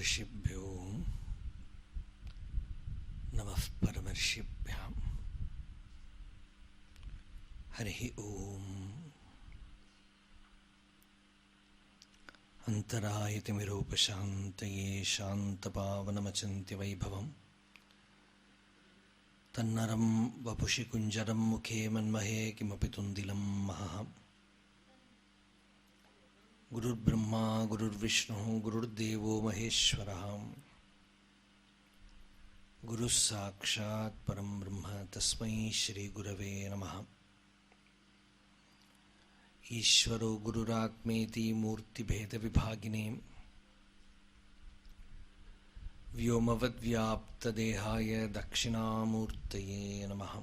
ऋषिभ्यो नमः परमर्षिभ्यां। हरिः ओम्। अन्तरायतिमिरोपशान्तये शान्तपावनमचिन्त्यवैभवम् तन्नरं वपुषि कुञ्जरं मुखे मन्महे किमपि तुन्दिलं महः। गुरुर्ब्रह्मा गुरुर्विष्णुः गुरुर्देवो महेश्वरः। गुरुः साक्षात् परं ब्रह्म तस्मै श्रीगुरवे नमः। ईश्वरो गुरुरात्मेति मूर्तिभेदविभागिने व्योमवद्व्याप्तदेहाय दक्षिणामूर्तये नमः।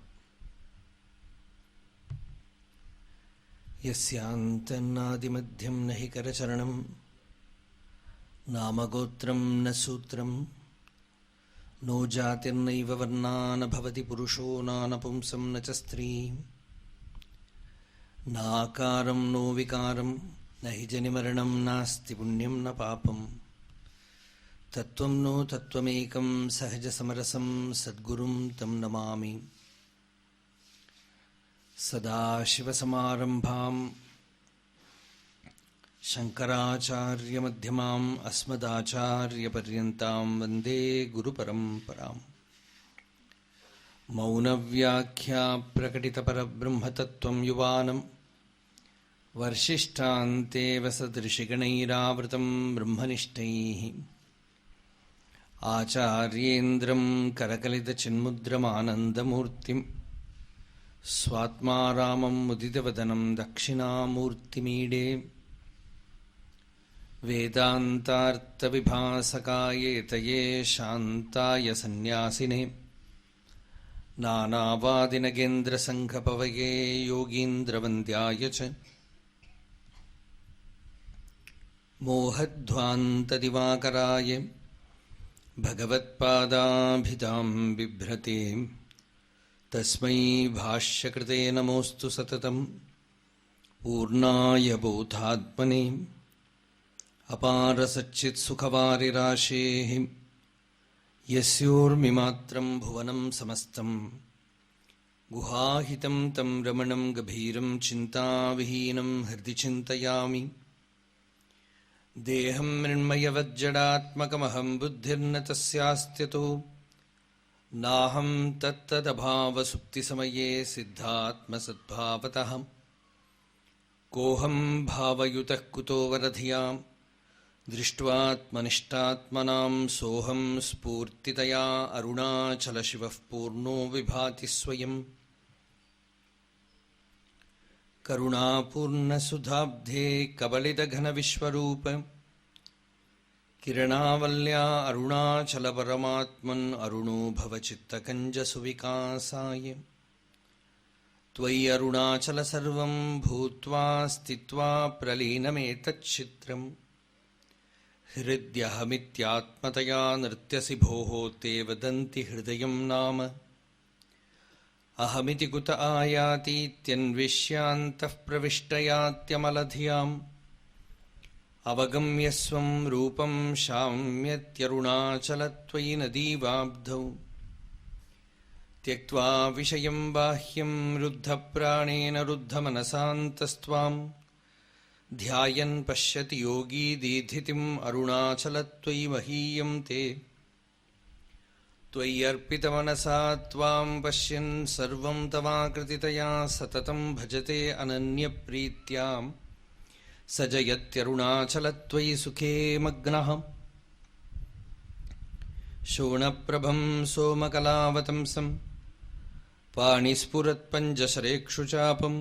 यस्यान्तन्नादिमध्यं न हि करचरणं नामगोत्रं न सूत्रं नो जातिर्नैव वर्णा न भवति पुरुषो नानपुंसं न च स्त्री नाकारं नो विकारं न हि जनिमरणं नास्ति पुण्यं न पापं तत्त्वं नो तत्त्वमेकं सहजसमरसं सद्गुरुं तं नमामि। सदाशिवसमारम्भां शङ्कराचार्यमध्यमाम् अस्मदाचार्यपर्यन्तां वन्दे गुरुपरम्पराम्। मौनव्याख्या प्रकटितपरब्रह्मतत्त्वं युवानं वर्षिष्ठान्तेव सदृशिगणैरावृतं ब्रह्मनिष्ठैः आचार्येन्द्रं करकलितचिन्मुद्रमानन्दमूर्तिं स्वात्मा रामं मुदितवदनं दक्षिणामूर्तिमीडे। वेदान्तार्थविभासकायेतये शान्ताय सन्न्यासिने नानावादिनगेन्द्रसङ्घपवये योगीन्द्रवन्द्याय च मोहध्वान्तदिवाकराय भगवत्पादाभिधां बिभ्रते तस्मै भाष्यकृते नमोऽस्तु सततं पूर्णाय बोधात्मने अपारसच्चित्सुखवारिराशेः यस्योर्मिमात्रं भुवनं समस्तं गुहाहितं तं रमणं गभीरं चिन्ताविहीनं हृदि चिन्तयामि। देहं मृण्मयवज्जडात्मकमहं बुद्धिर्न तस्यास्त्यतो नाहं तत्तदभावसुप्तिसमये सिद्धात्मसद्भावतः कोऽहं भावयुतः कुतो वरधियां दृष्ट्वात्मनिष्ठात्मनां सोऽहं स्फूर्तितया अरुणाचलशिवः पूर्णो विभाति स्वयं। करुणापूर्णसुधाब्धे कबलितघनविश्वरूप किरणावल्या अरुणाचलपरमात्मन् अरुणो भवचित्तकञ्जसुविकासाय त्वयि अरुणाचल सर्वं भूत्वा स्थित्वा प्रलीनमेतच्चित्रम् हृद्यहमित्यात्मतया नृत्यसि भोः ते वदन्ति हृदयं नाम अहमिति कुत आयातीत्यन्विष्यान्तः प्रविष्टयात्यमलधियाम् अवगम्य स्वं रूपं शाम्यत्यरुणाचलत्वयि नदीवाब्धौ त्यक्त्वा विषयं बाह्यं रुद्धप्राणेन रुद्धमनसान्तस्त्वां ध्यायन् पश्यति योगी दीधितिम् अरुणाचलत्वयि महीयं ते त्वय्यर्पितमनसा त्वां पश्यन् सर्वं तवाकृतितया सततं भजते अनन्यप्रीत्याम् स जयत्यरुणाचलत्वयि सुखे मग्नः। शोणप्रभं सोमकलावतंसं पाणिस्फुरत्पञ्जशरेक्षुचापं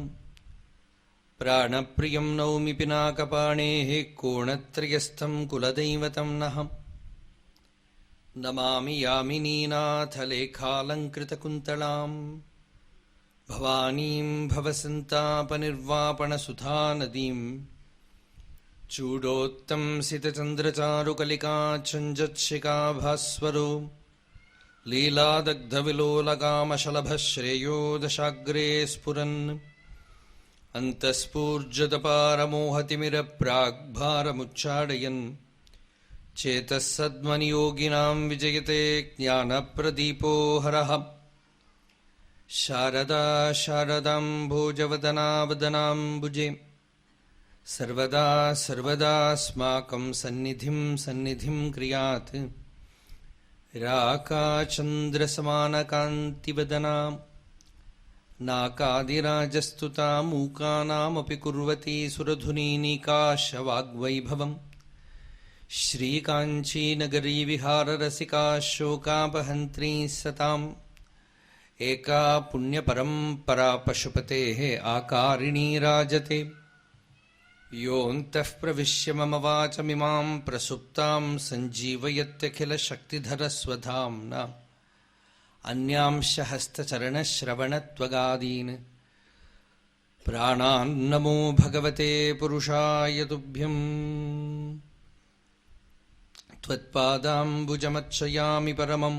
प्राणप्रियं नौमि पिनाकपाणेः कोणत्रयस्थं कुलदैवतं नः। नमामि यामिनीनाथलेखालङ्कृतकुन्तलां भवानीं भवसन्तापनिर्वापणसुधानदीं चूडोत्तंसितचन्द्रचारुकलिकाचञ्जत्शिखाभास्वरो लीलादग्धविलोलकामशलभश्रेयो दशाग्रे स्फुरन् अन्तःस्फूर्जतपारमोहतिमिरप्राग्भारमुच्चाडयन् चेतःसद्मनियोगिनां विजयते ज्ञानप्रदीपो हरः शारदा शारदाम्भोजवदनावदनाम्बुजे सर्वदा सर्वदास्माकं सन्निधिं क्रियात् राकाचन्द्रसमानकान्तिवदनां नाकादिराजस्तुता मूकानामपि कुर्वती सुरधुनीनिकाशवाग्वैभवम् श्रीकाञ्चीनगरी विहाररसिका शोकापहन्त्री सताम् एका पुण्यपरम्परा पशुपतेः आकारिणी राजते योऽन्तः प्रविश्य मम वाचमिमां प्रसुप्तां सञ्जीवयत्यखिलशक्तिधरस्वधाम्ना अन्यांश हस्तचरणश्रवणत्वगादीन् प्राणान्नमो भगवते पुरुषाय तुभ्यम् त्वत्पादाम्बुजमर्चयामि परमं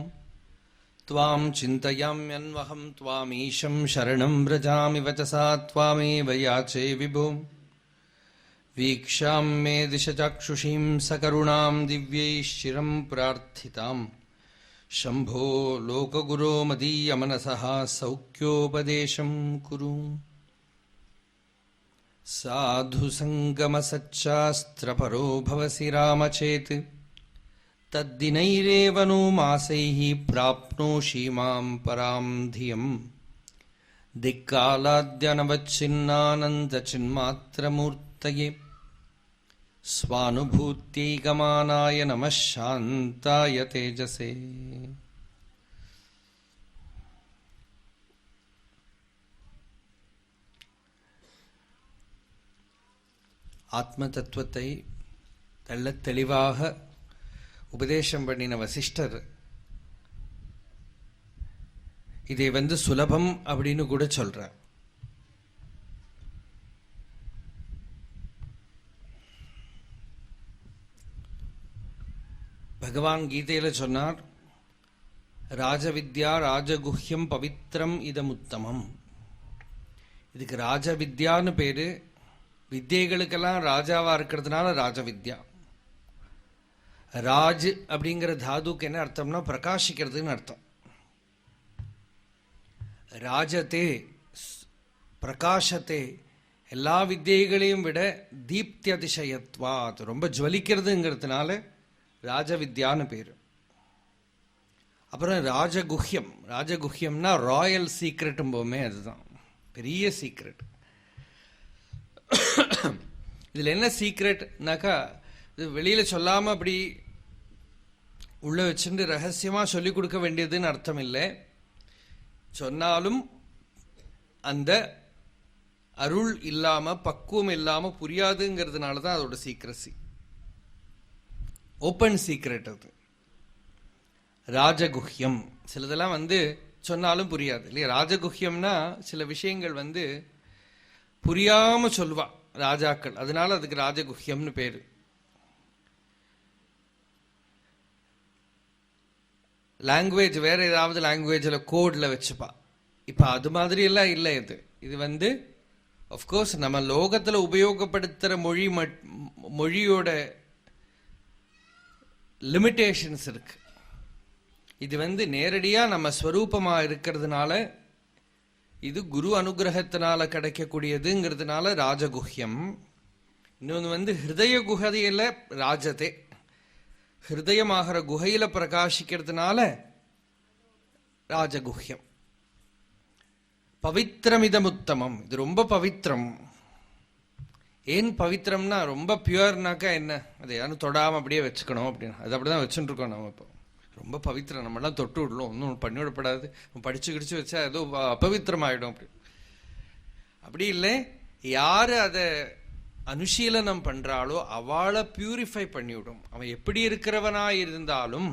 त्वां चिन्तयाम्यन्वहं त्वामीशं शरणं व्रजामि वचसा त्वामेव याचे विभो वीक्षां मे दिशचक्षुषीं सकरुणां दिव्यैश्चिरं प्रार्थिताम् शम्भो लोकगुरो मदीयमनसः सौख्योपदेशं कुरु साधुसङ्गमसच्चास्त्रपरो भवसि रामचेत् तद्दिनैरेव नो मासैः प्राप्नोषि मां परां धियम् दिक्कालाद्यनवच्छिन्नानन्दचिन्मात्रमूर्तये स्वानुभूत्यैकमानाय नमः शान्ताय तेजसे ஆத்ம தத்துவத்தை தெள்ளத் தெளிவாக உபதேசம் பண்ணின வசிஷ்டர் இதை சுலபம் அப்படின்னு கூட சொல்றார். பகவான் கீதையில சொன்னார், ராஜவித்யா ராஜகுஹ்யம் பவித்ரம் இதமுத்தமம். இதுக்கு ராஜவித்யான்னு பேரு. வித்யைகளுக்கெல்லாம் ராஜாவா இருக்கிறதுனால ராஜவித்யா. ராஜ் அப்படிங்கிற தாதுக்கு என்ன அர்த்தம்னா பிரகாசிக்கிறதுன்னு அர்த்தம். ராஜத்தே பிரகாசத்தே, எல்லா வித்யைகளையும் விட தீப்தியதிசயத்வா, அது ரொம்ப ஜுவலிக்கிறதுங்கிறதுனால ராஜவித்யான்னு பேரு. அப்புறம் ராஜகுஹ்யம். ராஜகுஹ்யம்னா ராயல் சீக்ரெட்டும் போமே, அதுதான் பெரிய சீக்ரெட். இதுல என்ன சீக்ரெட்னாக்கா, இது வெளியில சொல்லாம அப்படி உள்ள வச்சுட்டு ரகசியமா சொல்லிக் கொடுக்க வேண்டியதுன்னு அர்த்தம் இல்லை. சொன்னாலும் அந்த அருள் இல்லாம பக்குவம் இல்லாம புரியாதுங்கிறதுனால தான் அதோட சீக்ரசி. ஓப்பன் சீக்ரெட் அது. ராஜகுஹ்யம் சிலதெல்லாம் சொன்னாலும் புரியாது இல்லையா. ராஜகுஹ்யம்னா சில விஷயங்கள் புரியாம சொல்வா ராஜாக்கள், அதனால அதுக்கு ராஜகுஹ்யம்னு பேரு. லாங்குவேஜ் வேற ஏதாவது லாங்குவேஜ்ல கோட்ல வச்சுப்பா. இப்ப அது மாதிரி எல்லாம் இல்லை. இது ஆஃப்கோர்ஸ் நம்ம லோகத்துல உபயோகப்படுத்துற மொழியோட லிமிட்டேஷன்ஸ் இருக்கு. இது நேரடியா நம்ம ஸ்வரூபமா இருக்கிறதுனால, இது குரு அனுகிரகத்தினால கிடைக்கக்கூடியதுங்கிறதுனால ராஜகுஹ்யம். இன்னொன்று ஹிருதய குகையில ராஜதே, ஹிருதயமாகிற குகையில பிரகாசிக்கிறதுனால ராஜகுஹ்யம். பவித்திரமிதமுத்தமம், இது ரொம்ப பவித்திரம். ஏன் பவித்திரம்னா, ரொம்ப பியூர்னாக்கா என்ன, அதை யாரும் தொடாம அப்படியே வச்சுக்கணும் அப்படின்னு, அது அப்படிதான் வச்சுட்டு இருக்கோம் நம்ம. இப்போ ரொம்ப பவித்திரம், நம்மளாம் தொட்டு விடலாம், ஒன்றும் பண்ணி விடப்படாது, படிச்சு கிடிச்சு வச்சா ஏதோ அபவித்திரமாயிடும் அப்படி. அப்படி இல்லை, யாரு அதை அனுசீலனம் பண்றாளோ அவளை பியூரிஃபை பண்ணிவிடும். அவன் எப்படி இருக்கிறவனா இருந்தாலும்,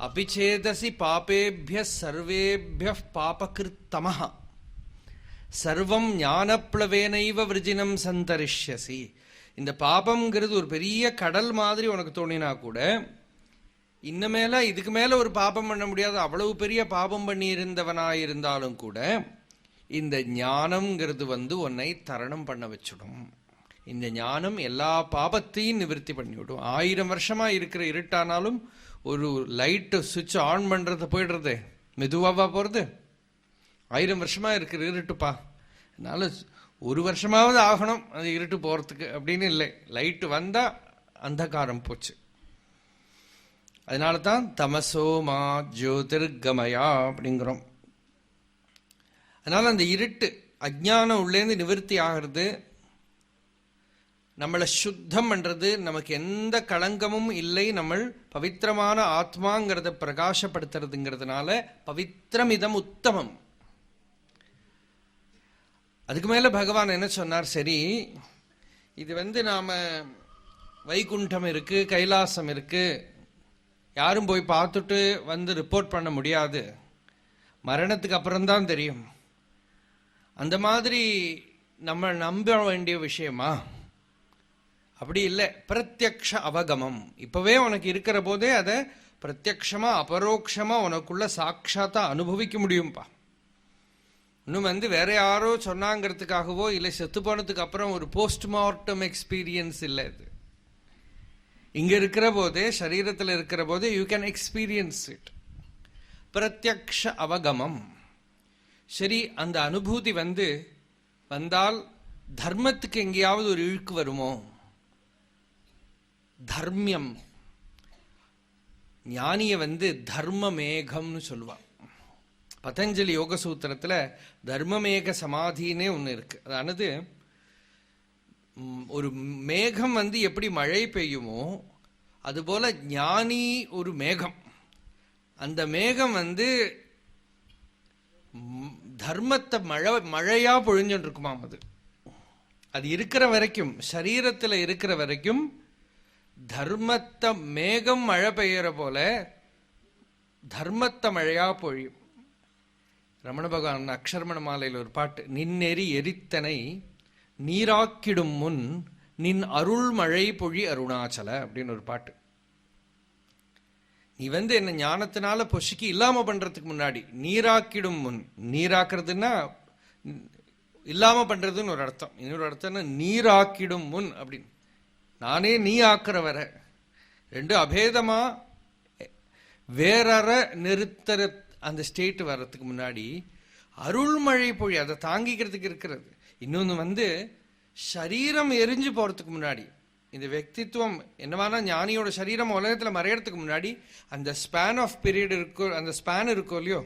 அபிச்சேதசி பாபேபிய சர்வேபிய பாபகிருத்தமஹ சர்வம் ஞானப்ளவேனைவ விருஜினம் சந்தரிஷ்யசி. இந்த பாபம்ங்கிறது ஒரு பெரிய கடல் மாதிரி உனக்கு தோணினா கூட, இன்னமேல இதுக்கு மேல ஒரு பாபம் பண்ண முடியாது, அவ்வளவு பெரிய பாபம் பண்ணி இருந்தவனாயிருந்தாலும் கூட இந்த ஞானம்ங்கிறது உன்னை தரணம் பண்ண வச்சுடும். இந்த ஞானம் எல்லா பாபத்தையும் நிவர்த்தி பண்ணிவிடும். 1000 வருஷமா இருக்கிற இருட்டானாலும் ஒரு லைட்டு சுவிட்ச் ஆன் பண்றத போயிடுறது, மெதுவாவா போறது. 1000 வருஷமா இருக்கிற இருட்டுப்பா, அதனால 1 வருஷமாவது ஆகணும் அது இருட்டு போறதுக்கு அப்படின்னு இல்லை. லைட்டு வந்தா அந்தகாரம் போச்சு. அதனால தான் தமசோ மா ஜோதிர்கமயா அப்படிங்கிறோம். அதனால அந்த இருட்டு அஜ்ஞானம் உள்ளேந்து நிவர்த்தி ஆகிறது, நம்மளை சுத்தம் பண்றது, நமக்கு எந்த களங்கமும் இல்லை, நம்ம பவித்திரமான ஆத்மாங்கிறத பிரகாசப்படுத்துறதுங்கிறதுனால பவித்திரமிதம் உத்தமம். அதுக்கு மேல பகவான் என்ன சொன்னார், சரி இது நாம வைகுண்டம் இருக்கு, கைலாசம் இருக்கு, யாரும் போய் பார்த்துட்டு ரிப்போர்ட் பண்ண முடியாது, மரணத்துக்கு அப்புறம்தான் தெரியும். அந்த மாதிரி நம்ம நம்ப வேண்டிய விஷயமா? அப்படி இல்லை. பிரத்யக்ஷ அவகமம் இப்பவே உனக்கு இருக்கிற போதே அதை பிரத்யக்ஷமா அபரோக்ஷமா உனக்குள்ள சாட்சாத்தா அனுபவிக்க முடியும்பா. இன்னும் வேற யாரோ சொன்னாங்கிறதுக்காகவோ இல்லை செத்து போனதுக்கு அப்புறம் ஒரு போஸ்ட்மார்ட்டம் எக்ஸ்பீரியன்ஸ் இல்லை. இது இங்க இருக்கிற போதே, சரீரத்தில் இருக்கிற போதே யூ கேன் எக்ஸ்பீரியன்ஸ் இட். பிரத்யக்ஷ அவகமம். சரி, அந்த அனுபூதி வந்தால் தர்மத்துக்கு எங்கேயாவது ஒரு இழுக்கு வருமோ? தர்மியம், ஞானிய தர்ம மேகம்னு சொல்லுவான். பதஞ்சலி யோக சூத்திரத்துல தர்மமேக சமாதினே ஒன்று இருக்கு. அதானது ஒரு மேகம் எப்படி மழை பெய்யுமோ அதுபோல ஞானி ஒரு மேகம். அந்த மேகம் தர்மத்தை மழையா பொழிஞ்சுட்டு இருக்குமாம். அது இருக்கிற வரைக்கும், சரீரத்தில் இருக்கிற வரைக்கும் தர்மத்தை மேகம் மழை பெய்யற போல தர்மத்தை மழையா பொழியும். ரமண பகவான் அக்ஷரமண மாலையில் ஒரு பாட்டு, நின்னெறி எரித்தனை நீராக்கிடும் முன் நின் அருள் மழை பொழி அருணாச்சல அப்படின்னு ஒரு பாட்டு. நீ என்ன ஞானத்தினால பொசுக்கி இல்லாம பண்றதுக்கு முன்னாடி, நீராக்கிடும் முன், நீராக்குறதுன்னா இல்லாம பண்றதுன்னு ஒரு அர்த்தம், இன்னொரு அர்த்தம்னா நீராக்கிடும் முன் அப்படின்னு. நானே நீ ஆக்குற வர ரெண்டு அபேதமா வேறற நிறுத்தற அந்த ஸ்டேட் வர்றதுக்கு முன்னாடி அருள்மழை பொழி அதை தாங்கிக்கிறதுக்கு இருக்கிறது. இன்னொன்று சரீரம் எரிஞ்சு போறதுக்கு முன்னாடி, இந்த వ్యక్తిత్వం என்னவானா ஞானியோட சரீரம் உலகத்தில் மறையறதுக்கு முன்னாடி அந்த ஸ்பேன் ஆஃப் பீரியட் இருக்கோ, அந்த ஸ்பேன் இருக்கோ இல்லையோ,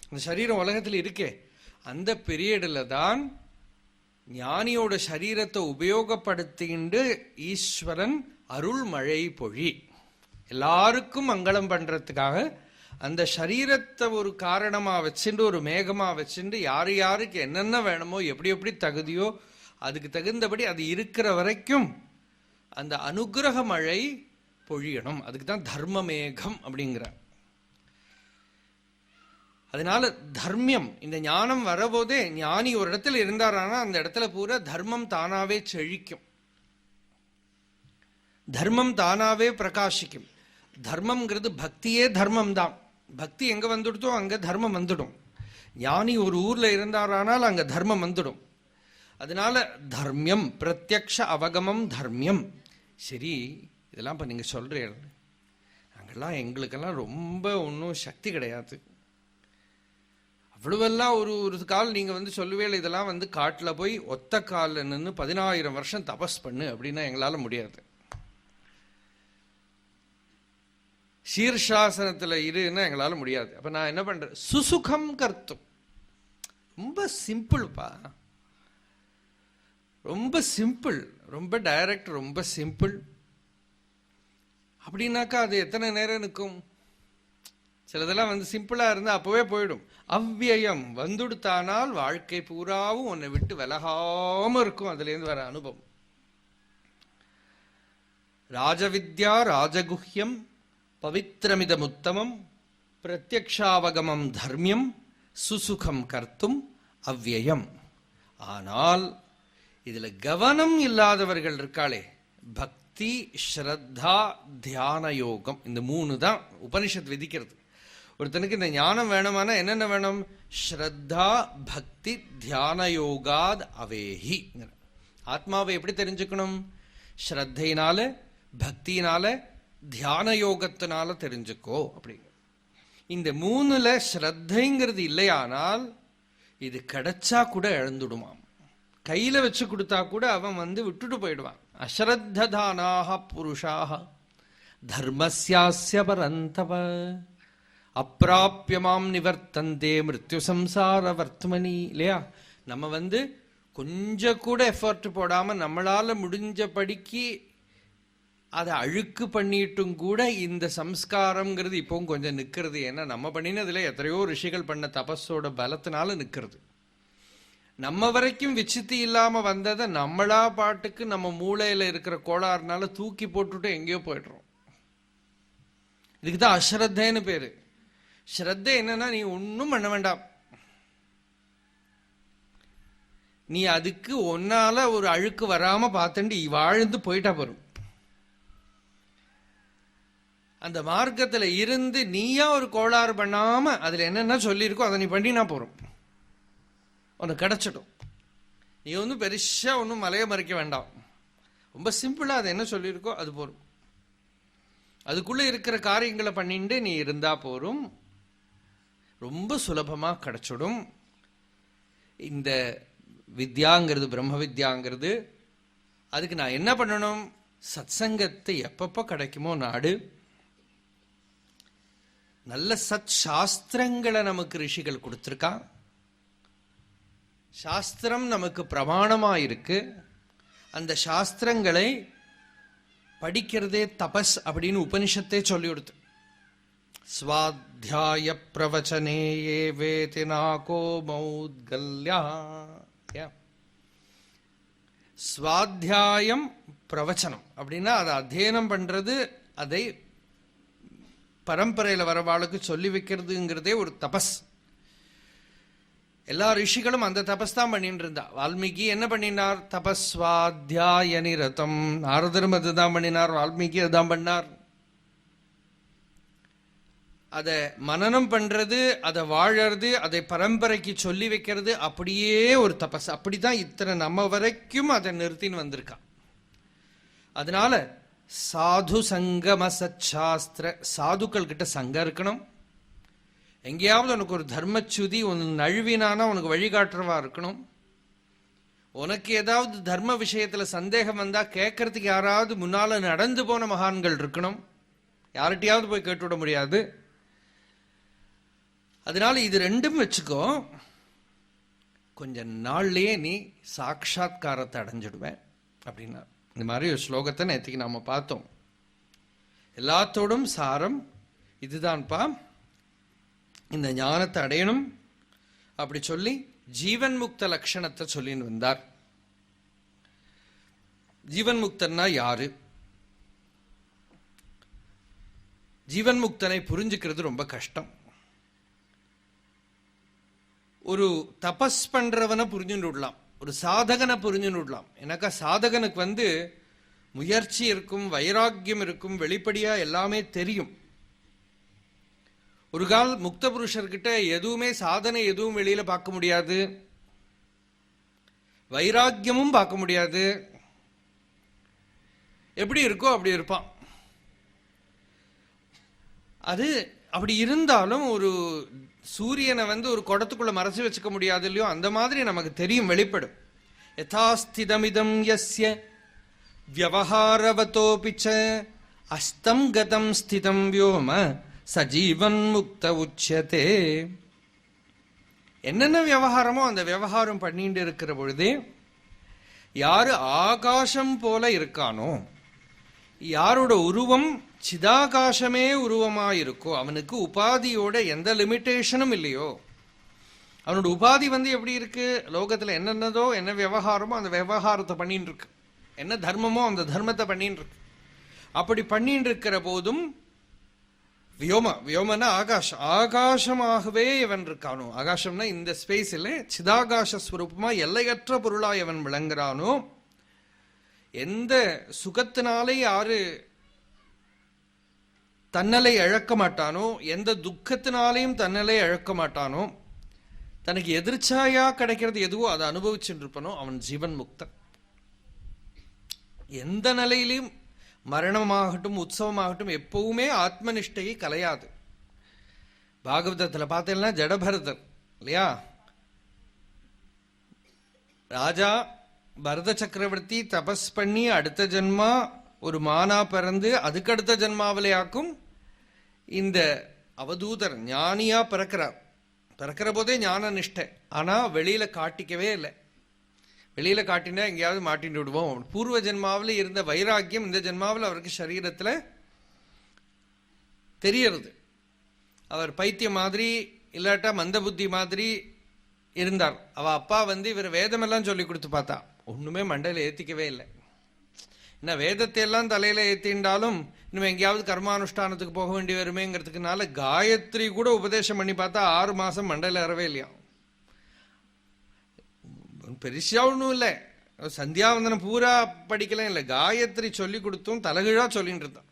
அந்த சரீரம் உலகத்தில் இருக்கே, அந்த பீரியடில் தான் ஞானியோட சரீரத்தை உபயோகப்படுத்திண்டு ஈஸ்வரன் அருள் மழை பொழி எல்லாருக்கும் மங்களம் பண்றதுக்காக அந்த சரீரத்தை ஒரு காரணமா வச்சுட்டு, ஒரு மேகமா வச்சுட்டு, யாரு யாருக்கு என்னென்ன வேணுமோ, எப்படி எப்படி தகுதியோ அதுக்கு தகுந்தபடி அது இருக்கிற வரைக்கும் அந்த அனுகிரக மழை பொழியணும். அதுக்கு தான் தர்ம மேகம் அப்படிங்கிற. அதனால தர்மியம், இந்த ஞானம் வரபோதே ஞானி ஒரு இடத்துல இருந்தாரானா அந்த இடத்துல பூரா தர்மம் தானாவே செழிக்கும், தர்மம் தானாவே பிரகாசிக்கும். தர்மம்ங்கிறது பக்தியே தர்மம் தான். பக்தி எங்க வந்துடுதோ அங்க தர்மம் வந்துடும். ஞானி ஒரு ஊர்ல இருந்தாரானால் அங்க தர்மம் வந்துடும். அதனால தர்மியம், பிரத்யக்ஷ அவகமம் தர்மியம். சரி, இதெல்லாம் இப்ப நீங்க சொல்றீங்க, நாங்கெல்லாம் எங்களுக்கெல்லாம் ரொம்ப ஒன்றும் சக்தி கிடையாது, அவ்வளவெல்லாம் ஒரு கால் நீங்க சொல்லுவேல, இதெல்லாம் காட்டுல போய் ஒத்த காலில் நின்று 10000 வருஷம் தபஸ் பண்ணு அப்படின்னா எங்களால முடியாது. சீர்ஷாசனத்துல இருன்னா எங்களால முடியாது. அப்ப நான் என்ன பண்றேன், சுசுகம் கர்த்தும். ரொம்ப சிம்பிள்ப்பா, ரொம்ப சிம்பிள், ரொம்ப டைரக்ட், ரொம்ப சிம்பிள். அப்படின்னாக்கா அது எத்தனை நேரம் நிற்கும்? சிலதெல்லாம் சிம்பிளா இருந்தா அப்பவே போயிடும். அவ்வியம் வந்துடுத்தானால் வாழ்க்கை பூராவும் உன்னை விட்டு விலகாம இருக்கும். அதுல இருந்து வர அனுபவம். ராஜவித்யா ராஜகுஹ்யம் பவித்ரமிதமுத்தமம் பிரத்யக்ஷாவகமம் தர்மியம் சுசுகம் கர்த்தும் அவ்வியம். ஆனால் இதுல கவனம் இல்லாதவர்கள் இருக்காளே, பக்தி ஸ்ரத்தா தியான யோகம், இந்த 3 தான் உபனிஷத் விதிக்கிறது. ஒருத்தனுக்கு இந்த ஞானம் வேணுமானா என்னென்ன வேணும்? ஸ்ரத்தா பக்தி தியான யோகாத் அவேஹி. ஆத்மாவை எப்படி தெரிஞ்சுக்கணும்? ஸ்ரத்தையினால, பக்தியினால, தியான யோகத்தினால தெரிஞ்சுக்கோ அப்படிங்க. இந்த 3ல ஸ்ரத்தைங்கிறது இல்லையானால் இது கிடைச்சா கூட இழந்துடுமாம். கையில வச்சு கொடுத்தா கூட அவன் விட்டுட்டு போயிடுவான். அஸ்ரத்ததானாக புருஷாக தர்மஸ்யாஸ்ய பரந்தவ அப்பிராப்யமாம் நிவர்த்தந்தே மிருத்யு சம்சார வர்த்மனி. இல்லையா? நம்ம கொஞ்சம் கூட எஃபர்ட் போடாம நம்மளால முடிஞ்சபடிக்கு அதை அழுக்கு பண்ணிட்டும் கூட இந்த சம்ஸ்காரம்ங்கிறது இப்பவும் கொஞ்சம் நிக்கிறது. ஏன்னா நம்ம பண்ணினதுல எத்தனையோ ரிஷிகள் பண்ண தபஸோட பலத்தினால நிக்கிறது. நம்ம வரைக்கும் விசித்தி இல்லாம வந்ததை நம்மளா பாட்டுக்கு நம்ம மூளையில இருக்கிற கோளாறுனால தூக்கி போட்டுட்டு எங்கேயோ போயிடுறோம். இதுக்குதான் அஸ்ரத்தைன்னு பேரு. ஸ்ரத்தை என்னன்னா, நீ ஒன்னும் பண்ண வேண்டாம், நீ அதுக்கு ஒன்னால ஒரு அழுக்கு வராம பார்த்துட்டு வாழ்ந்து போயிட்டா போறோம். அந்த மார்க்கத்துல இருந்து நீயா ஒரு கோளாறு பண்ணாம அதுல என்னென்ன சொல்லியிருக்கோ அதை நீ பண்ணினா போறோம், உனக்கு கிடைச்சிடும். நீ பெருசா ஒன்னும் மலைய மறைக்க வேண்டாம். ரொம்ப சிம்பிளா அது என்ன சொல்லியிருக்கோ அது போறோம். அதுக்குள்ள இருக்கிற காரியங்களை பண்ணிட்டு நீ இருந்தா போறோம், ரொம்ப சுலபமா கிடைச்சிடும். இந்த வித்யாங்கிறது, பிரம்ம வித்யாங்கிறது, அதுக்கு நான் என்ன பண்ணணும்? சத்சங்கத்தை எப்பப்ப கிடைக்குமோ நாடு, நல்ல சத் சாஸ்திரங்களை நமக்கு ரிஷிகள் கொடுத்திருக்கான். சாஸ்திரம் நமக்கு பிரமாணமா இருக்கு. அந்த சாஸ்திரங்களை படிக்கிறதே தபஸ் அப்படின்னு உபனிஷத்தே சொல்லி கொடுத்து. ஸ்வாத்யாய பிரவச்சனே ஏ வேதி நாகோ மௌத்கல்யா. ஸ்வாத்தியாயம் பிரவச்சனம் அப்படின்னா அதை அத்தியனம் பண்றது, அதை பரம்பரையில வரவாளுக்கு சொல்லி வைக்கிறதுங்கிறதே ஒரு தபஸ். எல்லா ரிஷிகளும் அந்த தபஸ் தான் பண்ணிட்டு இருந்தா. வால்மீகி என்ன பண்ணினார்? தபஸ்வாத்தியாய நிரதம். நாரதரும் அதுதான் பண்ணினார், வால்மீகி அதுதான் பண்ணார். அதை மனனம் பண்றது, அதை வாழறது, அதை பரம்பரைக்கு சொல்லி வைக்கிறது, அப்படியே ஒரு தபஸ். அப்படிதான் இத்தனை நம்ம வரைக்கும் அதை நிறுத்தின்னு வந்திருக்கான். அதனால சாது சங்கம சச்சாஸ்திர, சாதுக்கள் கிட்ட சங்கம் இருக்கணும். எங்கேயாவது உனக்கு ஒரு தர்மச்சுதி ஒன்று நழுவினானா உனக்கு வழிகாட்டுறவா இருக்கணும். உனக்கு ஏதாவது தர்ம விஷயத்துல சந்தேகம் வந்தா கேட்கறதுக்கு யாராவது முன்னால நடந்து போன மகான்கள் இருக்கணும். யார்கிட்டையாவது போய் கேட்டுவிட முடியாது. அதனால இது ரெண்டும் வச்சுக்கோ, கொஞ்ச நாள்லயே நீ சாட்சாத்காரத்தை அடைஞ்சிடுவேன் அப்படின்னா. இந்த மாதிரி ஒரு ஸ்லோகத்தை நேற்றுக்கு நாம பார்த்தோம். எல்லாத்தோடும் சாரம் இதுதான்ப்பா, இந்த ஞானத்தை அடையணும் அப்படி சொல்லி ஜீவன் முக்த லட்சணத்தை சொல்லின்னு வந்தார். ஜீவன் முக்தன்னா யாரு? ஜீவன் முக்தனை புரிஞ்சுக்கிறது ரொம்ப கஷ்டம். ஒரு தபஸ் பண்றவனை புரிஞ்சுன்னு விடலாம், ஒரு சாதகனை புரிஞ்சுன்னு விடலாம். எனக்கா சாதகனுக்கு முயற்சி இருக்கும், வைராக்கியம் இருக்கும், வெளிப்படையா எல்லாமே தெரியும். ஒரு கால் முக்த புருஷர்கிட்ட எதுவுமே சாதனை எதுவும் வெளியில பார்க்க முடியாது, வைராக்கியமும் பார்க்க முடியாது. எப்படி இருக்கோ அப்படி இருப்பான். அது அப்படி இருந்தாலும் ஒரு சூரியனை ஒரு குடத்துக்குள்ள மறைச்சு வச்சுக்க முடியாது இல்லையோ, அந்த மாதிரி நமக்கு தெரியும், வெளிப்படும். யதாஸ்திதமிதம் யஸ்ய வியவஹாரவதோபிச்ச அஸ்தம் கதம் ஸ்திதம் வியோம சஜீவன் முக்த உச்சதே. என்னென்ன விவகாரமோ அந்த விவகாரம் பண்ணிட்டு இருக்கிற பொழுதே யாரு ஆகாசம் போல இருக்கானோ, யாரோட உருவம் சிதாகாசமே உருவமாயிருக்கோ, அவனுக்கு உபாதியோட எந்த லிமிட்டேஷனும் இல்லையோ, அவனோட உபாதி எப்படி இருக்கு, லோகத்துல என்னென்னதோ என்ன விவகாரமோ அந்த விவகாரத்தை பண்ணிட்டு இருக்கு, என்ன தர்மமோ அந்த தர்மத்தை பண்ணிட்டு இருக்கு. அப்படி பண்ணிட்டு இருக்கிற போதும் வியோமனா ஆகாஷம், ஆகாசமாகவே இவன் இருக்கானோ, ஆகாசம்னா இந்த ஸ்பேஸில் சிதாகாச ஸ்வரூபமா எல்லையற்ற பொருளா இவன் விளங்குறானோ, எந்த சுகத்தினாலே யாரு தன்னலை இழக்க மாட்டானோ, எந்த துக்கத்தினாலையும் தன்னலை இழக்க மாட்டானோ, தனக்கு எதிர்ச்சாயா கிடைக்கிறது எதுவோ அதை அனுபவிச்சுட்டு இருப்பானோ, அவன் ஜீவன் முக்தன். எந்த நிலையிலும் மரணமாகட்டும் உற்சவமாகட்டும் எப்பவுமே ஆத்மனிஷ்டையை கலையாது. பாகவதத்தில் பார்த்தீங்கன்னா ஜடபரதர் இல்லையா, ராஜா பரத சக்கரவர்த்தி தபஸ் பண்ணி அடுத்த ஜென்மா ஒரு மானா பிறந்து அதுக்கு அடுத்த ஜென்மாவிலே ஆக்கும் இந்த அவதூதர் ஞானியா பிறக்கிற போதே ஞான நிஷ்டை. ஆனா வெளியில காட்டிக்கவே இல்லை. வெளியில காட்டினா எங்கேயாவது மாட்டின்னு விடுவோம். பூர்வ ஜென்மாவில் இருந்த வைராக்கியம் இந்த ஜென்மாவில் அவருக்கு சரீரத்துல தெரியறது. அவர் பைத்தியம் மாதிரி இல்லாட்டா மந்த புத்தி மாதிரி இருந்தார். அவ அப்பா இவர் வேதமெல்லாம் சொல்லி கொடுத்து பார்த்தா ஒண்ணுமே மண்டையில ஏத்திக்கவே இல்லை. என்ன வேதத்தை எல்லாம் தலையில ஏத்தின்றாலும் இன்னும் எங்கேயாவது கர்மானுஷ்டானத்துக்கு போக வேண்டி வருமேங்கிறதுக்குனால காயத்ரி கூட உபதேசம் பண்ணி பார்த்தா 6 மாசம் மண்டையில ஏறவே இல்லையா. பெருசா ஒன்றும் இல்லை, சந்தியாவந்தனம் பூரா படிக்கலாம் இல்லை, காயத்ரி சொல்லி கொடுத்தும் தலைகீழா சொல்லிட்டு இருந்தான்.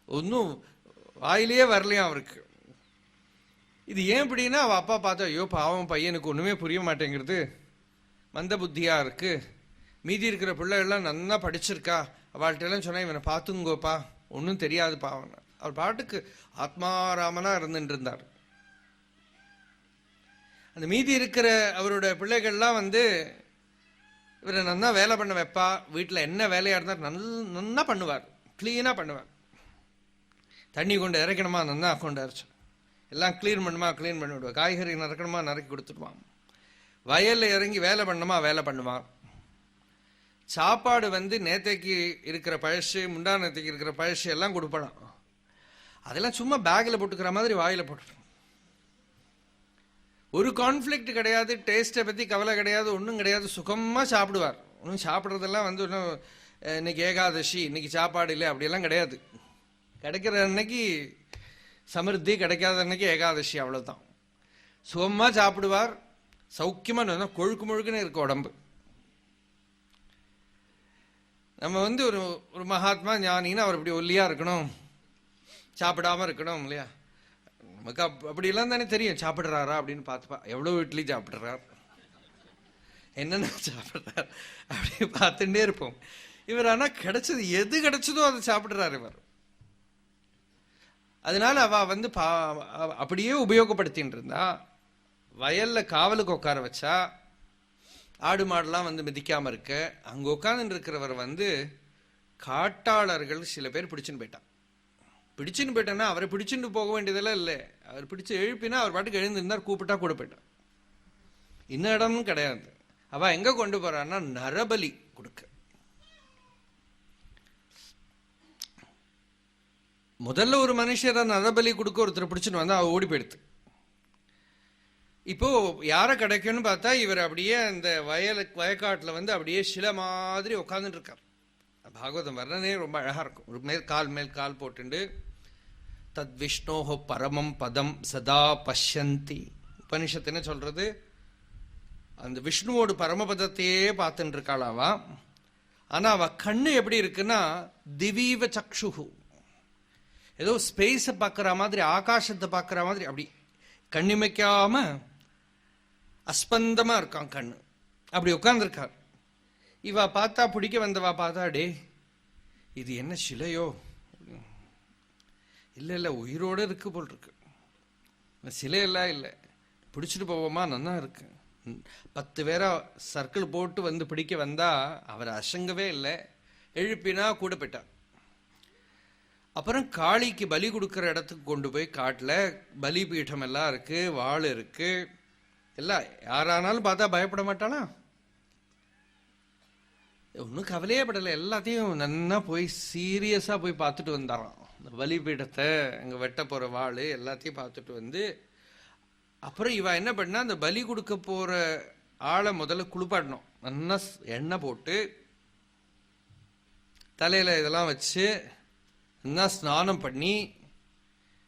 ஒன்றும் வாயிலேயே வரலையா அவருக்கு. இது ஏன் அப்படின்னா அவ அப்பா பார்த்தா ஐயோ பாவம் பையனுக்கு ஒண்ணுமே புரிய மாட்டேங்கிறது, மந்த புத்தியா இருக்கு, மீதி இருக்கிற பிள்ளைகள்லாம் நல்லா படிச்சிருக்கா, அவள்கிட்ட எல்லாம் சொன்னா இவனை பார்த்துங்கோப்பா ஒன்றும் தெரியாது பாவம். அவர் பாட்டுக்கு ஆத்மாராமனா இருந்துட்டு இருந்தார். அந்த மீதி இருக்கிற அவரோட பிள்ளைகள்லாம் இவரை நல்லா வேலை பண்ண வைப்பா. வீட்டில் என்ன வேலையா இருந்தார் நல்லா பண்ணுவார், கிளீனா பண்ணுவார். தண்ணி கொண்டு இறக்கணுமா நல்லா கொண்டு இறச்சோம், எல்லாம் கிளீன் பண்ணுமா கிளீன் பண்ணி விடுவார். காய்கறி நறுக்கணுமா நறுக்கி கொடுத்துடுவான். வயல்ல இறங்கி வேலை பண்ணணுமா வேலை பண்ணுவான். சாப்பாடு நேத்தைக்கு இருக்கிற பழசு முண்டா நேத்தைக்கு இருக்கிற பழசு எல்லாம் கொடுப்பான். அதெல்லாம் சும்மா பேக்ல போட்டுக்கிற மாதிரி வாயில போட்டு, ஒரு கான்ஃபிளிக்ட் கிடையாது, டேஸ்ட்டை பத்தி கவலை கிடையாது, ஒன்றும் கிடையாது, சுகமா சாப்பிடுவார். ஒன்றும் சாப்பிட்றதெல்லாம் இன்னும் இன்னைக்கு ஏகாதசி இன்னைக்கு சாப்பாடு இல்லை அப்படியெல்லாம் கிடையாது. கிடைக்கிற அன்னைக்கு சமிருத்தி, கிடைக்காத அன்னைக்கு ஏகாதசி, அவ்வளவுதான். சுகமா சாப்பிடுவார், சௌக்கியமா கொழுக்கு முழுக்குன்னு இருக்க உடம்பு. நம்ம ஒரு ஒரு மகாத்மா ஞானின்னு அவர் இப்படி ஒல்லியா இருக்கணும், சாப்பிடாம இருக்கணும் இல்லையா. நமக்கு அப்படிலாம் தானே தெரியும் சாப்பிடுறாரா அப்படின்னு பார்த்துப்பா. எவ்வளவு இட்லி சாப்பிடுறார், என்னென்ன சாப்பிடுறார் அப்படி பார்த்துட்டே இருப்போம். இவர் ஆனா கிடைச்சது எது கிடைச்சதோ அதை சாப்பிடுறாரு இவர். அதனால அவ அப்படியே உபயோகப்படுத்தின்னு இருந்தா. வயல்ல காவலுக்கு உட்கார வச்சா ஆடு மாடெல்லாம் மிதிக்காம இருக்க, அங்க உட்கார்ந்து இருக்கிறவர் காட்டாளர்கள் சில பேர் பிடிச்சுன்னு போயிட்டான். பிடிச்சுன்னு போயிட்டான்னா அவரை பிடிச்சுட்டு போக வேண்டியதெல்லாம் இல்லை, அவர் பிடிச்சு எழுப்பினா அவர் பாட்டுக்கு எழுந்திருந்தார், கூப்பிட்டா கூட போயிட்டான். இன்ன இடம்னு கிடையாது. அவ எங்க கொண்டு போறான்னா நரபலி கொடுக்க. முதல்ல ஒரு மனுஷரை நரபலி கொடுக்க ஒருத்தர் பிடிச்சுன்னு வந்தா அவ ஓடி போயிடுது. இப்போ யார கிடைக்கும்னு பார்த்தா இவர் அப்படியே அந்த வயக்காட்டுல அப்படியே சில மாதிரி உட்கார்ந்துட்டு இருக்கார். பாகவதம் வர்ணனே ரொம்ப அழகா இருக்கும். ஒரு மேல் கால் போட்டுண்டு தத் விஷ்ணோஹோ பரமம் பதம் சதா பஷ்யந்தி. உபனிஷத்து என்ன சொல்றது, அந்த விஷ்ணுவோட பரமபதத்தையே பார்த்துட்டு இருக்காளாவா. ஆனா அவ கண்ணு எப்படி இருக்குன்னா திவீவ சக்ஷுஹு, ஏதோ ஸ்பேஸை பார்க்குற மாதிரி ஆகாசத்தை பார்க்குற மாதிரி அப்படி கண்ணிமைக்காம அஸ்பந்தமா இருக்கான் கண்ணு. அப்படி உட்கார்ந்துருக்கார். இவ பார்த்தா பிடிக்க வந்தவா பார்த்தா டே இது என்ன சிலையோ, இல்ல இல்ல உயிரோட இருக்கு போல் இருக்கு, சிலையெல்லாம் இல்லை, பிடிச்சிட்டு போவோமா நல்லா இருக்கு. 10 பேரா சர்க்கிள் போட்டு பிடிக்க வந்தா அவர் அசங்கவே இல்லை, எழுப்பினா கூட போயிட்டார். அப்புறம் காளிக்கு பலி கொடுக்கிற இடத்துக்கு கொண்டு போய் காட்டுல பலி பீடம் எல்லாம் இருக்கு, வாள் இருக்கு, எல்லாம். யாரானாலும் பார்த்தா பயப்பட மாட்டானா? ஒன்றும் கவலையே படலை, எல்லாத்தையும் நன்னா போய் சீரியஸா போய் பார்த்துட்டு வந்தாராம். இந்த பலி பீடத்தை அங்க வெட்ட போற வாள் எல்லாத்தையும் பார்த்துட்டு அப்புறம் இவ என்ன பண்ணா, அந்த பலி கொடுக்க போற ஆளை முதல்ல குளிப்பாடணும். நல்லா எண்ணெய் போட்டு தலையில இதெல்லாம் வச்சு நல்லா ஸ்நானம் பண்ணி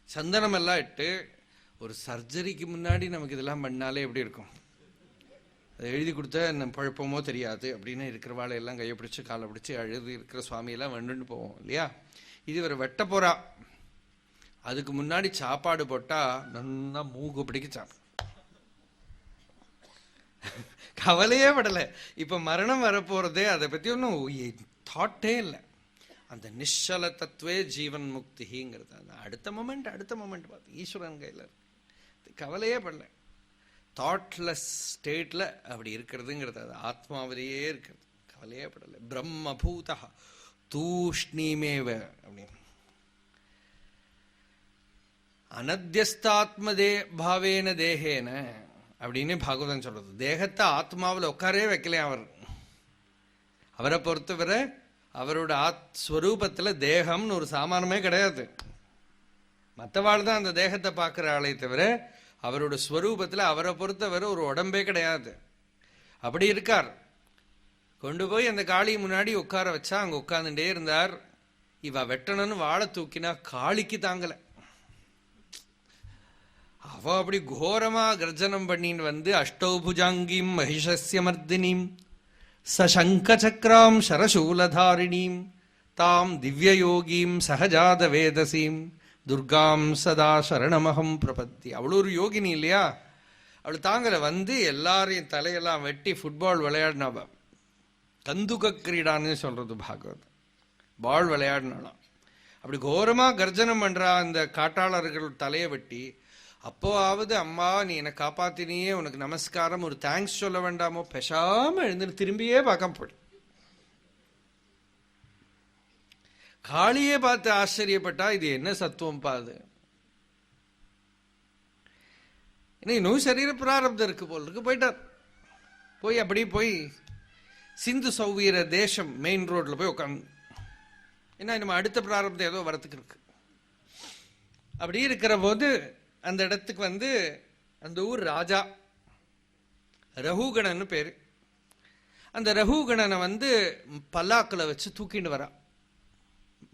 சந்தனம் எல்லாம் இட்டு, ஒரு சர்ஜரிக்கு முன்னாடி நமக்கு இதெல்லாம் பண்ணாலே எப்படி இருக்கும், அதை எழுதி கொடுத்தா நம்ம பழப்பமோ தெரியாது அப்படின்னு இருக்கிற வாழையெல்லாம் கையை பிடிச்சி காலை பிடிச்சி அழுது இருக்கிற சுவாமியெல்லாம் வந்துட்டு போவோம் இல்லையா. இது ஒரு வெட்ட போறா, அதுக்கு முன்னாடி சாப்பாடு போட்டா நல்லா மூக்கு பிடிக்க சாப்பிடும். கவலையே படலை. இப்ப மரணம் வரப்போறதே அதை பத்தி ஒன்றும் தாட்டே இல்லை. அந்த நிശ്ചல தத்துவே ஜீவன் முக்திங்கிறது. அந்த அடுத்த மொமெண்ட் பார்த்து ஈஸ்வரன் கையில் கவலையே படல. தாட்லெஸ் ஸ்டேட்ல அப்படி இருக்கிறதுங்கிறது, அது ஆத்மாவிலேயே இருக்கிறது, கவலையே படலை. பிரம்மபூதா தூஷ்ணீமேவ அப்படின்னு அனத்தியஸ்தாத்ம பாவேன தேகேன அப்படின்னு பாகவதன் சொல்றது. தேகத்தை ஆத்மாவில் உட்காரே வைக்கலையா அவர். அவரை பொறுத்தவரை அவரோட ஸ்வரூபத்துல தேகம்னு ஒரு சாமானமே கிடையாது. மற்றவாள் தான் அந்த தேகத்தை பார்க்கிற ஆளை தவிர அவரோட ஸ்வரூபத்துல அவரை பொறுத்தவரை ஒரு உடம்பே கிடையாது. அப்படி இருக்கார். கொண்டு போய் அந்த காளி முன்னாடி உட்கார வச்சா அங்க உட்கார்ந்துட்டே இருந்தார். இவ வெட்டணும்னு வாழை தூக்கினா காளிக்கு தாங்கல. அவ அப்படி கோரமா கர்ஜனம் பண்ணின்னு வந்து அஷ்டௌபுஜாங்கீம் மகிஷஸ்ய மர்தினீம் சசங்க சக்கராம் சரசூலதாரிணீம் தாம் திவ்யயோகீம் சகஜாத வேதசீம் துர்காம் சதா சரணமகம் பிரபத்தி. அவ்வளோ ஒரு யோகினி இல்லையா? அவள் தாங்கல வந்து எல்லாரையும் தலையெல்லாம் வெட்டி ஃபுட்பால் விளையாடினாவ. கந்துக கிரீடான்னு சொல்றது பாகவத். பால் விளையாடினாலாம். அப்படி கோரமா கர்ஜனம் பண்றா அந்த காட்டாளர்கள் தலையை வெட்டி. அப்போவாவது அம்மா நீ என்னை காப்பாத்தினியே, உனக்கு நமஸ்காரம், ஒரு தேங்க்ஸ் சொல்ல வேண்டாமோ? பெசாம எழுந்து திரும்பியே பார்க்க போடு. காளியே பார்த்து ஆச்சரியப்பட்டா இது என்ன சத்துவம் பாது. இன்னும் சரீர பிராரப்தம் இருக்கு போல் இருக்கு. போயிட்டார். போய் அப்படி போய் சிந்து சௌவீர தேசம் மெயின் ரோட்ல போய் உட்காந்து, ஏன்னா நம்ம அடுத்த பிராரப்தம் ஏதோ வரத்துக்கு இருக்கு. அப்படி இருக்கிற போது அந்த இடத்துக்கு வந்து அந்த ஊர் ராஜா ரகுகணன்னு பேரு. அந்த ரகுகணனை வந்து பல்லாக்கில் வச்சு தூக்கிட்டு வரா,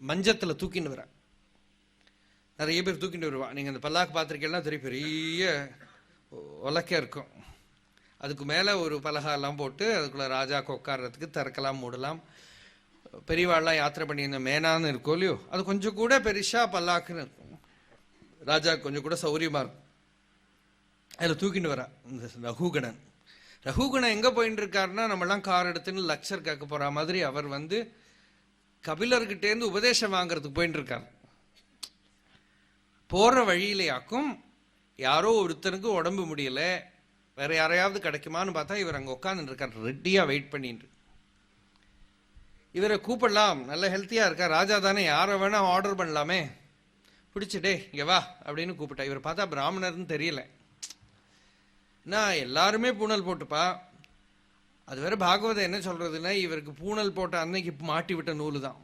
மஞ்சத்துல தூக்கிட்டு வரா. நிறைய பேர் தூக்கிட்டு வருவா. நீங்க அந்த பல்லாக்கு பார்த்துருக்கீங்கன்னா தெரியும், பெரிய உலக்க இருக்கும். அதுக்கு மேல ஒரு பலகாலாம் போட்டு அதுக்குள்ள ராஜாக்கு உட்கார்றதுக்கு திறக்கலாம் மூடலாம். பெரியவாள்லாம் யாத்திரை பண்ணி இந்த மேனான்னு இருக்கும் இல்லையோ, அது கொஞ்சம் கூட பெருசா பல்லாக்குன்னு இருக்கும். ராஜா கொஞ்சம் கூட சௌரியமா இருக்கும். அதில் தூக்கிட்டு வரா இந்த ரகுகணன். ரகுகணன் எங்க போயிட்டு இருக்காருன்னா, நம்மளாம் கார் எடுத்துன்னு லக்சர் கேட்க போற மாதிரி அவர் வந்து கபிலர்கிட்டேருந்து உபதேசம் வாங்கறதுக்கு போயிட்டு இருக்கார். போற வழியிலையாக்கும் யாரோ ஒருத்தனுக்கு உடம்பு முடியல, வேற யாரையாவது கிடைக்குமான்னு பார்த்தா இவர் அங்க உட்கார்ந்து இருக்கார், ரெட்டியா வெயிட் பண்ணிட்டு. இவரை கூப்பிடலாம், நல்ல ஹெல்த்தியா இருக்கா, ராஜா தானே, யாரை வேணா ஆர்டர் பண்ணலாமே, பிடிச்சிட்டே இங்க வா அப்படின்னு கூப்பிட்டா. இவர் பார்த்தா பிராமணர்னு தெரியல. நான் எல்லாருமே பூணல் போட்டுப்பா. அது வேற பாகவதம் என்ன சொல்றதுன்னா, இவருக்கு பூணல் போட்ட அன்னைக்கு மாட்டி விட்ட நூலு தான்.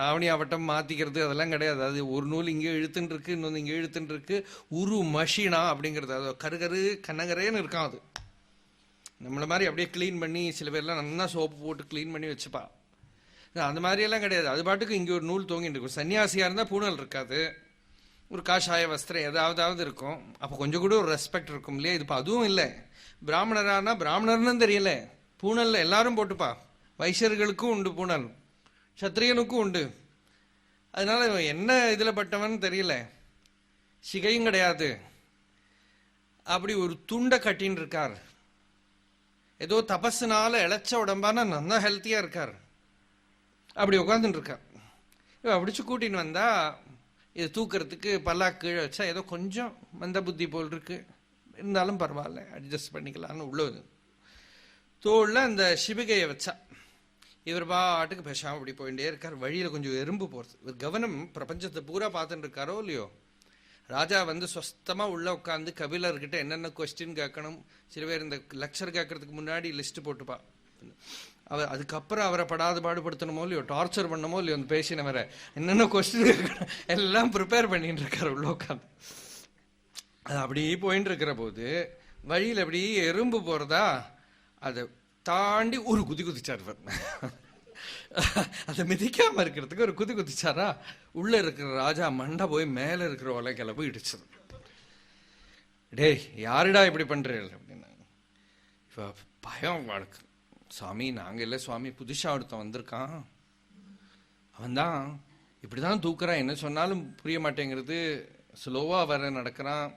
ஆவணி ஆவட்டம் மாத்திக்கிறது அதெல்லாம் கிடையாது. அது ஒரு நூல் இங்கே இழுத்துன்னு இருக்கு, இன்னொன்று இங்கே இழுத்துன்னு இருக்கு. உரு மஷினா அப்படிங்கிறது, அது கருகரு கண்ணகரேன்னு இருக்கான். அது நம்மள மாதிரி அப்படியே கிளீன் பண்ணி, சில பேர்லாம் நல்லா சோப்பு போட்டு கிளீன் பண்ணி வச்சுப்பா. அந்த மாதிரியெல்லாம் கிடையாது. அது பாட்டுக்கு இங்கே ஒரு நூல் தோங்கிட்டு இருக்கும். சன்னியாசியா இருந்தால் பூணல் இருக்காது, ஒரு காஷாய வஸ்திரம் ஏதாவது இருக்கும். அப்போ கொஞ்சம் கூட ஒரு ரெஸ்பெக்ட் இருக்கும் இல்லையா? இது இப்போ அதுவும் இல்லை. பிராமணரானா பிராமணர்னு தெரியல, பூணல்ல எல்லாரும் போட்டுப்பா. வைசியர்களுக்கும் உண்டு பூணல், சத்திரியனுக்கும் உண்டு. அதனால என்ன இதுல பட்டவன் தெரியல, சிகையும் கிடையாது. அப்படி ஒரு துண்டை கட்டின்னு இருக்கார். ஏதோ தபஸுனால இழைச்ச உடம்பானா நல்லா ஹெல்த்தியா இருக்கார். அப்படி உட்காந்துட்டு இருக்கார். அப்படிச்சு கூட்டின்னு வந்தா, இது தூக்கிறதுக்கு பல்லாக்கு கீழே வச்சா ஏதோ கொஞ்சம் மந்த புத்தி போல் இருக்கு, இருந்தாலும் பரவாயில்ல அட்ஜஸ்ட் பண்ணிக்கலாம்னு உள்ளது. தோளில் அந்த சிபிகையை வச்சா. இவர் பாட்டுக்கு பேசாம அப்படி போயிட்டே இருக்கார். வழியில கொஞ்சம் எறும்பு போறது. இவர் கவனம் பிரபஞ்சத்தை பூரா பார்த்துட்டு இருக்காரோ இல்லையோ. ராஜா வந்து சொஸ்தமா உள்ள உட்காந்து கபிலர்கிட்ட என்னென்ன கொஸ்டின் கேட்கணும். சில பேர் இந்த லெக்சர் கேட்கறதுக்கு முன்னாடி லிஸ்ட் போட்டுப்பா. அவர் அதுக்கப்புறம் அவரை படாது பாடுபடுத்தணுமோ இல்லையோ, டார்ச்சர் பண்ணமோ இல்லையோ, அந்த பேசினவரை என்னென்ன கொஸ்டின் கேட்கணும் எல்லாம் ப்ரிப்பேர் பண்ணிட்டு இருக்காரு உள்ள உட்காந்து. அது அப்படியே போயிட்டு இருக்கிற போது வழியில் அப்படி எறும்பு போறதா, அதை தாண்டி ஒரு குதி குதிச்சார். அதை மிதிக்காம இருக்கிறதுக்கு ஒரு குதி குதிச்சாரா, உள்ள இருக்கிற ராஜா மண்டை போய் மேல இருக்கிற உலகையில போய் இடிச்சது. டேய் யாருடா இப்படி பண்றீங்க அப்படின்னா, இப்ப பயம் வாழ்க்கை. சுவாமி நாங்க இல்லை சுவாமி, புதுசா ஒருத்தன் வந்திருக்கான், அவன் தான் இப்படிதான் தூக்குறான், என்ன சொன்னாலும் புரிய மாட்டேங்கிறது, ஸ்லோவா வர நடக்கிறான்.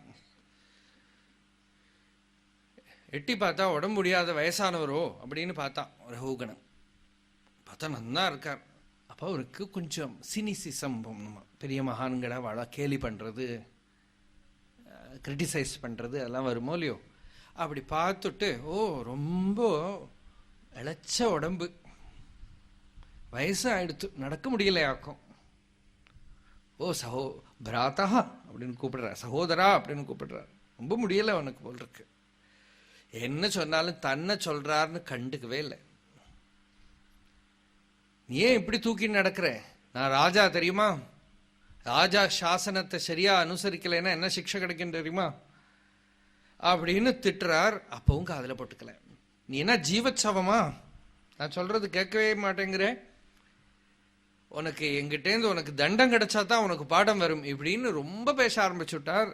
எட்டி பார்த்தா உடம்பு முடியாத வயசானவரோ அப்படின்னு பார்த்தான் ரகுகணன். பார்த்தா நன்னா இருக்கார். அப்போ அவருக்கு கொஞ்சம் சினிசிசம், பெரிய மகான்களை வாழ கேலி பண்ணுறது, கிரிட்டிசைஸ் பண்ணுறது அதெல்லாம் வருமோ இல்லையோ. அப்படி பார்த்துட்டு, ஓ ரொம்ப இழைச்ச உடம்பு, வயசு ஆயிடுத்து, நடக்க முடியலையாக்கும். ஓ பிராத்தா அப்படின்னு கூப்பிடுறார், சகோதரா அப்படின்னு கூப்பிடுறார். ரொம்ப முடியலை அவனுக்கு போல் இருக்கு. என்ன சொன்னாலும் தன்னை சொல்றாருன்னு கண்டுக்கவே இல்லை. நீ ஏன் இப்படி தூக்கி நடக்கிற? நான் ராஜா தெரியுமா? ராஜா சாசனத்தை சரியா அனுசரிக்கலைன்னா என்ன சிக்ஷை கிடைக்கும் தெரியுமா அப்படின்னு திட்டுறார். அப்பவும் காதுல போட்டுக்கல. நீ என்ன ஜீவச்சவமா? நான் சொல்றது கேட்கவே மாட்டேங்கிற. உனக்கு எங்கிட்டேருந்து உனக்கு தண்டம் கிடைச்சா தான் உனக்கு பாடம் வரும் இப்படின்னு ரொம்ப பேச ஆரம்பிச்சுட்டார்.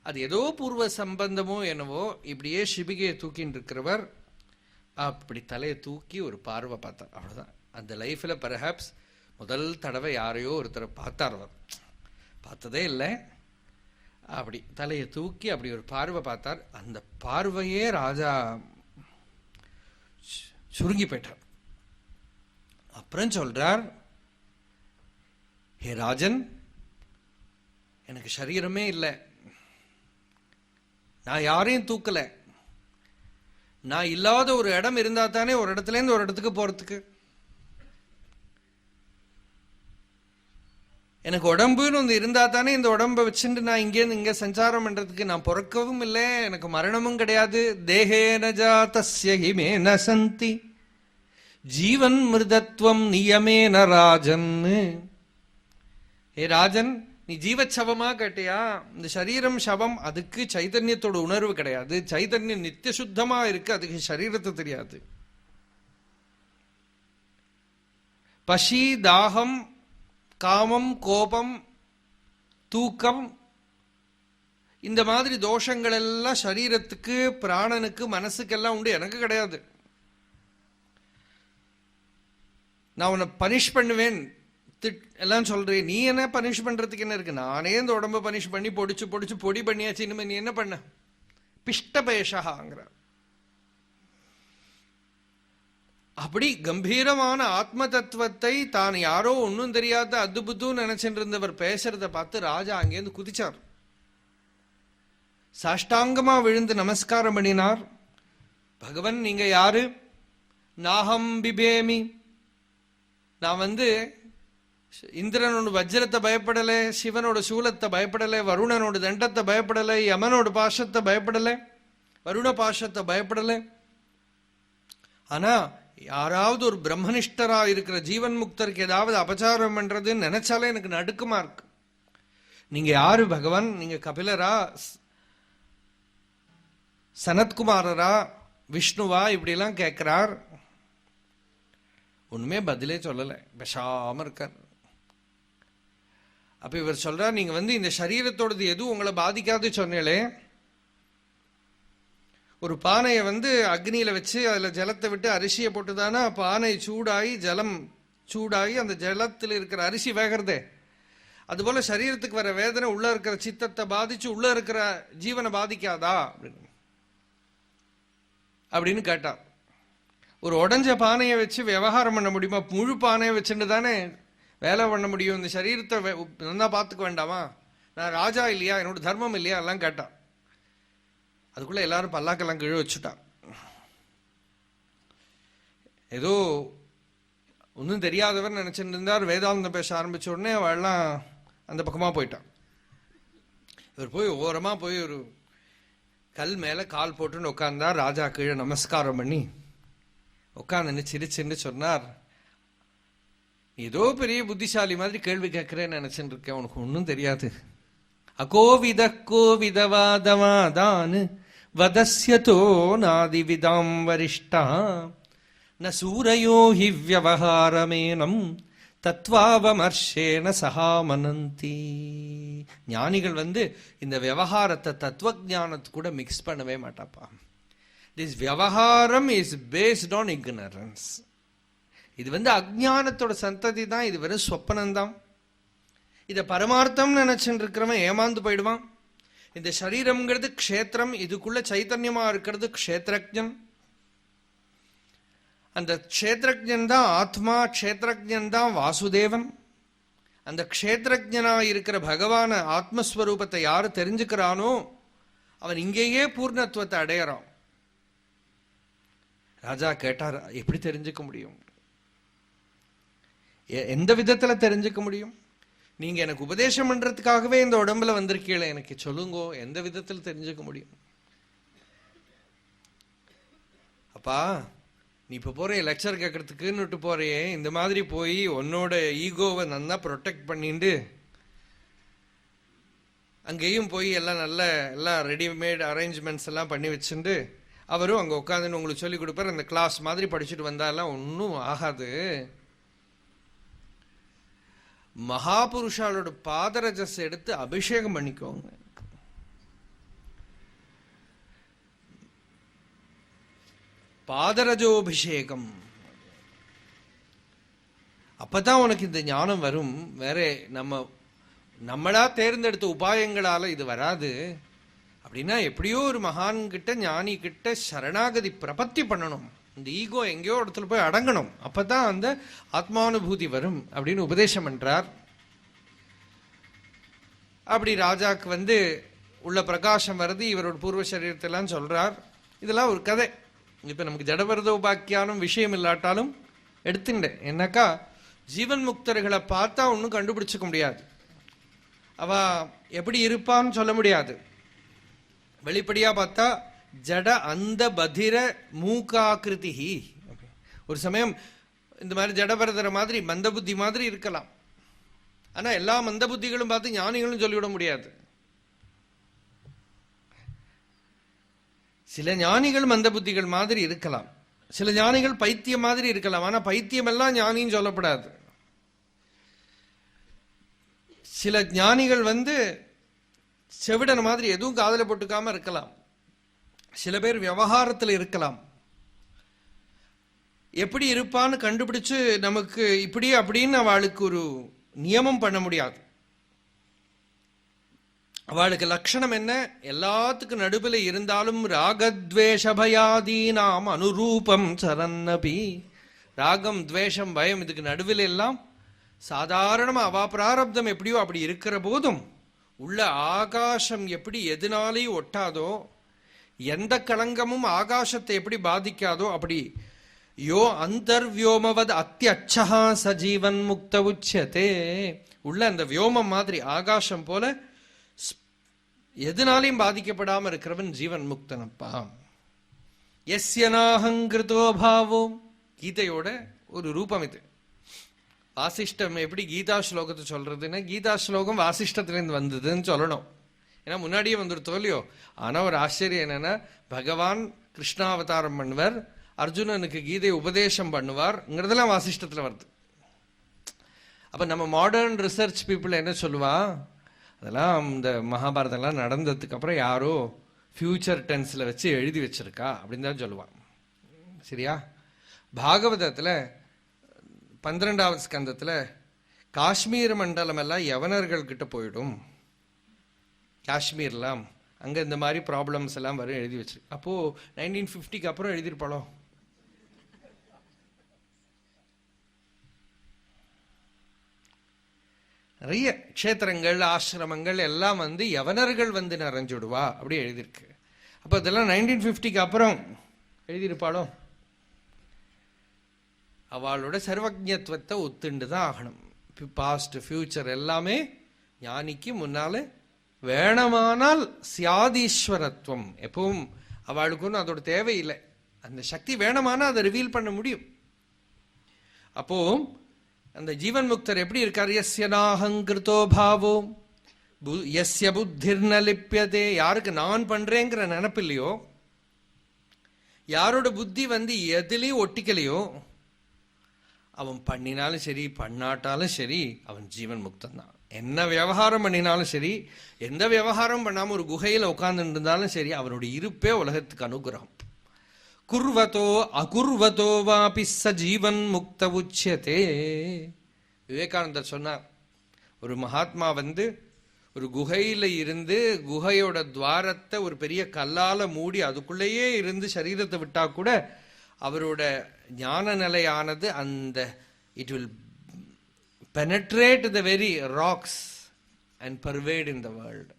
அது ஏதோ பூர்வ சம்பந்தமோ என்னவோ, இப்படியே சிபிகையை தூக்கின்னு இருக்கிறவர் அப்படி தலையை தூக்கி ஒரு பார்வை பார்த்தார். அவ்வளவுதான். அந்த லைஃப்ல பெர்ஹாப்ஸ் முதல் தடவை யாரையோ ஒருத்தரை பார்த்தார். அவர் பார்த்ததே இல்லை. அப்படி தலையை தூக்கி அப்படி ஒரு பார்வை பார்த்தார். அந்த பார்வையே ராஜா சுருங்கி போயிட்டார். அப்புறம் சொல்றார், ஹே ராஜன், எனக்கு சரீரமே இல்லை, நான் யாரையும் தூக்கல. நான் இல்லாத ஒரு இடம் இருந்தா தானே ஒரு இடத்துல இருந்து ஒரு இடத்துக்கு போறதுக்கு. எனக்கு உடம்புன்னு ஒன்று இருந்தா தானே இந்த உடம்பை வச்சுட்டு நான் இங்கேருந்து இங்கே சஞ்சாரம் பண்றதுக்கு. நான் பிறக்கவும் இல்லை, எனக்கு மரணமும் கிடையாது. தேகேன ஜாதஸ்ய ஹிமேன சந்தி ஜீவன் மிருதத்வம் நியமேன ராஜன். ஏ ராஜன், நீ ஜீவச்சவமா கேட்டியா? இந்த சரீரம் சவம், அதுக்கு சைதன்யத்தோட உணர்வு கிடையாது. சைதன்யம் நித்திய சுத்தமா இருக்கு, அதுக்கு சரீரத்தை தெரியாது. பசி, தாகம், காமம், கோபம், தூக்கம், இந்த மாதிரி தோஷங்கள் எல்லாம் சரீரத்துக்கு, பிராணனுக்கு, மனசுக்கெல்லாம் உண்டு, எனக்கு கிடையாது. நான் உன்னை பனிஷ் பண்ணுவேன் எல்லாம் சொல்றேன், நீ என்ன பனிஷ் பண்றதுக்கு என்ன இருக்கு? நானே இந்த உடம்பை பனிஷ் பண்ணி பொடிச்சு பொடிச்சு பொடி பண்ணியாச்சு, இனிமே நீ என்ன பண்ண? பிஷ்டபேஷாங்கிற. அப்படி கம்பீரமான ஆத்ம தத்துவத்தை தான் யாரோ ஒன்னும் தெரியாத அத்துபுத்துன்னு நினைச்சிட்டு இருந்தவர் பேசுறத பார்த்து ராஜா அங்கேருந்து குதிச்சார். சாஷ்டாங்கமா விழுந்து நமஸ்காரம் பண்ணினார். பகவன், நீங்க யாரு? நாகம் பிபேமி, நான் இந்திரனோட வஜ்ரத்தை பயப்படலை, சிவனோட சூலத்தை பயப்படலை, வருணனோட தண்டத்தை பயப்படலை, யமனோட பாசத்தை பயப்படலை, வருண பாசத்தை பயப்படலை. ஆனா யாராவது ஒரு பிரம்மனிஷ்டரா இருக்கிற ஜீவன் முக்தருக்கு ஏதாவது அபச்சாரம் பண்றதுன்னு நினைச்சாலே எனக்கு நடுக்கமா இருக்கு. நீங்க யாரு பகவான்? நீங்க கபிலரா, சனத்குமாரரா, விஷ்ணுவா? இப்படி எல்லாம் கேட்கிறார். ஒண்ணுமே பதிலே சொல்லலை, பேசாம இருக்கார். அப்ப இவர் சொல்றார், நீங்க இந்த சரீரத்தோடது எதுவும் உங்களை பாதிக்காது சொன்னீங்களே. ஒரு பானையை அக்னியில வச்சு அதுல ஜலத்தை விட்டு அரிசியை போட்டுதானா பானை சூடாகி ஜலம் சூடாகி அந்த ஜலத்தில் இருக்கிற அரிசி வேகிறதே. அதுபோல சரீரத்துக்கு வர வேதனை உள்ள இருக்கிற சித்தத்தை பாதிச்சு உள்ள இருக்கிற ஜீவனை பாதிக்காதா அப்படின்னு கேட்டா. ஒரு உடஞ்ச பானையை வச்சு விவகாரம் பண்ண முடியுமா? முழு பானையை வச்சுட்டு தானே வேலை பண்ண முடியும். இந்த சரீரத்தை நல்லா பார்த்துக்க வேண்டாமா? நான் ராஜா இல்லையா? என்னோட தர்மம் இல்லையா? எல்லாம் கேட்டா. அதுக்குள்ள எல்லாரும் பல்லாக்கெல்லாம் கீழே வச்சுட்டா. ஏதோ ஒன்றும் தெரியாதவர் நினைச்சிட்டு இருந்தார். வேதாந்தம் பேச ஆரம்பிச்ச உடனே அவெல்லாம் அந்த பக்கமா போயிட்டான். இவர் போய் ஓரமா போய் ஒரு கல் மேல கால் போட்டுன்னு உட்கார்ந்தார். ராஜா கீழே நமஸ்காரம் பண்ணி உட்காந்து சிரிச்சுன்னு சொன்னார், ஏதோ பெரிய புத்திசாலி மாதிரி கேள்வி கேட்கிறேன்னு நினைச்சுட்டு இருக்கேன், உனக்கு ஒன்னும் தெரியாது. அகோவித கோவிதவாதவாதான் வதஸ்யதோ நாதிவிதாம் வரிஷ்டா ந சூரையோ ஹி வியவஹாரமேனம் தத்வாவமர்ஷேன சகாமனந்தி. ஞானிகள் இந்த விவகாரத்தை தத்துவ ஞானத்தை கூட மிக்ஸ் பண்ணவே மாட்டாப்பா. This விவகாரம் இஸ் பேஸ்ட் ஆன் ignorance. இது அஜ்ஞானத்தோட சந்ததி தான். இது வெறும் சொப்பனம்தான். இதை பரமார்த்தம் நினைச்சுட்டு இருக்கிறவன் ஏமாந்து போயிடுவான். இந்த சரீரம்ங்கிறது க்ஷேத்திரம், இதுக்குள்ள சைத்தன்யமா இருக்கிறது க்ஷேத்ரஜன். அந்த க்ஷேத்ரஜன் தான் ஆத்மா, க்ஷேத்ரஜன் தான் வாசுதேவன். அந்த க்ஷேத்ரஜனா இருக்கிற பகவான ஆத்மஸ்வரூபத்தை யாரு தெரிஞ்சுக்கிறானோ அவன் இங்கேயே பூர்ணத்துவத்தை அடையறான். ராஜா கேட்டார், எப்படி தெரிஞ்சுக்க முடியும்? எந்த விதத்துல தெரிஞ்சுக்க முடியும்? நீங்க எனக்கு உபதேசம் பண்றதுக்காகவே இந்த உடம்புல வந்திருக்கீங்களே, எனக்கு சொல்லுங்கோ, எந்த விதத்தில் தெரிஞ்சுக்க முடியும்? அப்பா, நீ இப்ப போற லெக்சர் கேட்கறதுக்குன்னு போறியே, இந்த மாதிரி போய் உன்னோட ஈகோவை நல்லா ப்ரொடெக்ட் பண்ணிட்டு அங்கேயும் போய் எல்லாம் ரெடிமேட் அரேஞ்ச்மெண்ட்ஸ் எல்லாம் பண்ணி வச்சுட்டு அவரும் அங்கே உட்காந்துன்னு உங்களுக்கு சொல்லிக் கொடுப்பார். அந்த கிளாஸ் மாதிரி படிச்சுட்டு வந்தாலாம் ஒன்றும் ஆகாது. மகாபுருஷாலோட பாதரஜஸ் எடுத்து அபிஷேகம் பண்ணிக்கோங்க. பாதரஜோபிஷேகம். அப்பதான் உனக்கு இந்த ஞானம் வரும். வேற நம்மளா தேர்ந்தெடுத்த உபாயங்களால இது வராது. அப்படின்னா எப்படியோ ஒரு மகான் கிட்ட, ஞானி கிட்ட சரணாகதி பிரபத்தி பண்ணணும். இந்த ஈகோ எங்கேயோ இடத்துல போய் அடங்கணும். அப்பதான் அந்த ஆத்மானுபூதி வரும் அப்படின்னு உபதேசம் பண்றார். அப்படி ராஜாக்கு உள்ள பிரகாசம் வருது. இவரோட பூர்வ சரீரத்தெல்லாம் சொல்றார். இதெல்லாம் ஒரு கதை. இப்ப நமக்கு ஜடபரதோபாக்கியானம் விஷயம் இல்லாட்டாலும் எடுத்துட்டேன். என்னக்கா, ஜீவன் முக்தர்களை பார்த்தா ஒன்னும் கண்டுபிடிச்சுக்க முடியாது. அவ எப்படி இருப்பான்னு சொல்ல முடியாது. வெளிப்படையா பார்த்தா ஜட அந்த பதிர மூக்காகிருதி. ஒரு சமயம் இந்த மாதிரி ஜடபரதர மாதிரி மந்த புத்தி மாதிரி இருக்கலாம். ஆனா எல்லா மந்த புத்திகளும் பார்த்து ஞானிகளும் சொல்லிவிட முடியாது. சில ஞானிகள் மந்த புத்திகள் மாதிரி இருக்கலாம், சில ஞானிகள் பைத்தியம் மாதிரி இருக்கலாம். ஆனா பைத்தியம் எல்லாம் ஞானின்னு சொல்லப்படாது. சில ஞானிகள் செவிடன மாதிரி எதுவும் காதல போட்டுக்காம இருக்கலாம். சில பேர் விவகாரத்தில் இருக்கலாம். எப்படி இருப்பான்னு கண்டுபிடிச்சு நமக்கு இப்படி அப்படின்னு அவளுக்கு ஒரு நியமம் பண்ண முடியாது. அவளுக்கு லட்சணம் என்ன? எல்லாத்துக்கும் நடுவில் இருந்தாலும் ராகத்வேஷபயாதீனாம் அனுரூபம் சரன்னபி. ராகம், துவேஷம், பயம் இதுக்கு நடுவில் எல்லாம் சாதாரணமா அவா பிராரப்தம் எப்படியோ அப்படி இருக்கிற போதும் உள்ள ஆகாசம் எப்படி எதுனாலையும் ஒட்டாதோ, எந்த களங்கமும் ஆகாசத்தை எப்படி பாதிக்காதோ அப்படி யோ அந்தர்வியோமவத் அத்தியச்சா சஜீவன் முக்த உச்சதே. உள்ள அந்த வியோமம் மாதிரி ஆகாசம் போல எதுனாலையும் பாதிக்கப்படாம இருக்கிறவன் ஜீவன் முக்தனப்பா. எஸ்யனாஹங்கிருதோ பாவோ. கீதையோட ஒரு ரூபம் இது. வாசிஷ்டம் எப்படி கீதா ஸ்லோகத்தை சொல்றதுன்னா, கீதா ஸ்லோகம் வாசிஷ்டத்திலிருந்து வந்ததுன்னு சொல்லணும். ஏன்னா முன்னாடியே வந்துருத்தோ இல்லையோ. ஆனா ஒரு ஆச்சரியம் என்னன்னா, பகவான் கிருஷ்ணாவதாரம் பண்ணுவார், அர்ஜுனனுக்கு கீதை உபதேசம் பண்ணுவார்ங்கிறதெல்லாம் வாசிஷ்டத்துல வருது. அப்ப நம்ம மாடர்ன் ரிசர்ச் பீப்புள் என்ன சொல்லுவா, அதெல்லாம் இந்த மகாபாரதம்லாம் நடந்ததுக்கு அப்புறம் யாரோ ஃபியூச்சர் டென்ஸ்ல வச்சு எழுதி வச்சிருக்கா அப்படின்னு தான் சொல்லுவான். சரியா? பாகவதத்துல 12வது ஸ்கந்தத்துல காஷ்மீர் மண்டலம் எல்லாம் யவனர்கள் கிட்ட போயிடும், காஷ்மீர்லாம் அங்க இந்த மாதிரி ப்ராப்ளம்ஸ் எல்லாம் வரும் எழுதி வச்சு. அப்போ 1950க்கு அப்புறம் எழுதியிருப்பாளோ. நிறைய க்ஷேத்திரங்கள், ஆசிரமங்கள் எல்லாம் யவனர்கள் நிறைஞ்சுடுவா அப்படி எழுதியிருக்கு. அப்போ இதெல்லாம் 1950க்கு அப்புறம் எழுதியிருப்பாளோ. அவளோட சர்வஜத்துவத்தை ஒத்துண்டு தான் ஆகணும். பாஸ்ட் ஃபியூச்சர் எல்லாமே ஞானிக்கு முன்னால வேணமானால் சியாதீஸ்வரத்துவம். எப்பவும் அவளுக்கு ஒன்றும் அதோட தேவையில்லை. அந்த சக்தி வேணமானா அதை ரிவீல் பண்ண முடியும். அப்போ அந்த ஜீவன் முக்தர் எப்படி இருக்கார்? யஸ்யனாஹங்கிருதோ பாவோ யஸ்ய புத்திர்ன லிப்யதே. யாருக்கு நான் பண்றேங்கிற நினைப்பு இல்லையோ, யாரோட புத்தி எதுலையும் ஒட்டிக்கலையோ, அவன் பண்ணினாலும் சரி பண்ணாட்டாலும் சரி அவன் ஜீவன் முக்தன் தான். என்ன விவகாரம் பண்ணினாலும் சரி, எந்த விவகாரம் பண்ணாம ஒரு குகையில உட்கார்ந்து இருந்தாலும் சரி, அவனுடைய இருப்பே உலகத்துக்கு அனுகிரகம். குர்வதோ அகுர்வதோ வாபி ச ஜீவன் முக்த உச்யதே. விவேகானந்தர் சொன்னார், ஒரு மகாத்மா ஒரு குகையில இருந்து குகையோட துவாரத்தை ஒரு பெரிய கல்லால மூடி அதுக்குள்ளேயே இருந்து சரீரத்தை விட்டா கூட அவரோட ஞான நிலையானது அந்த it will penetrate the very rocks and pervade in the world.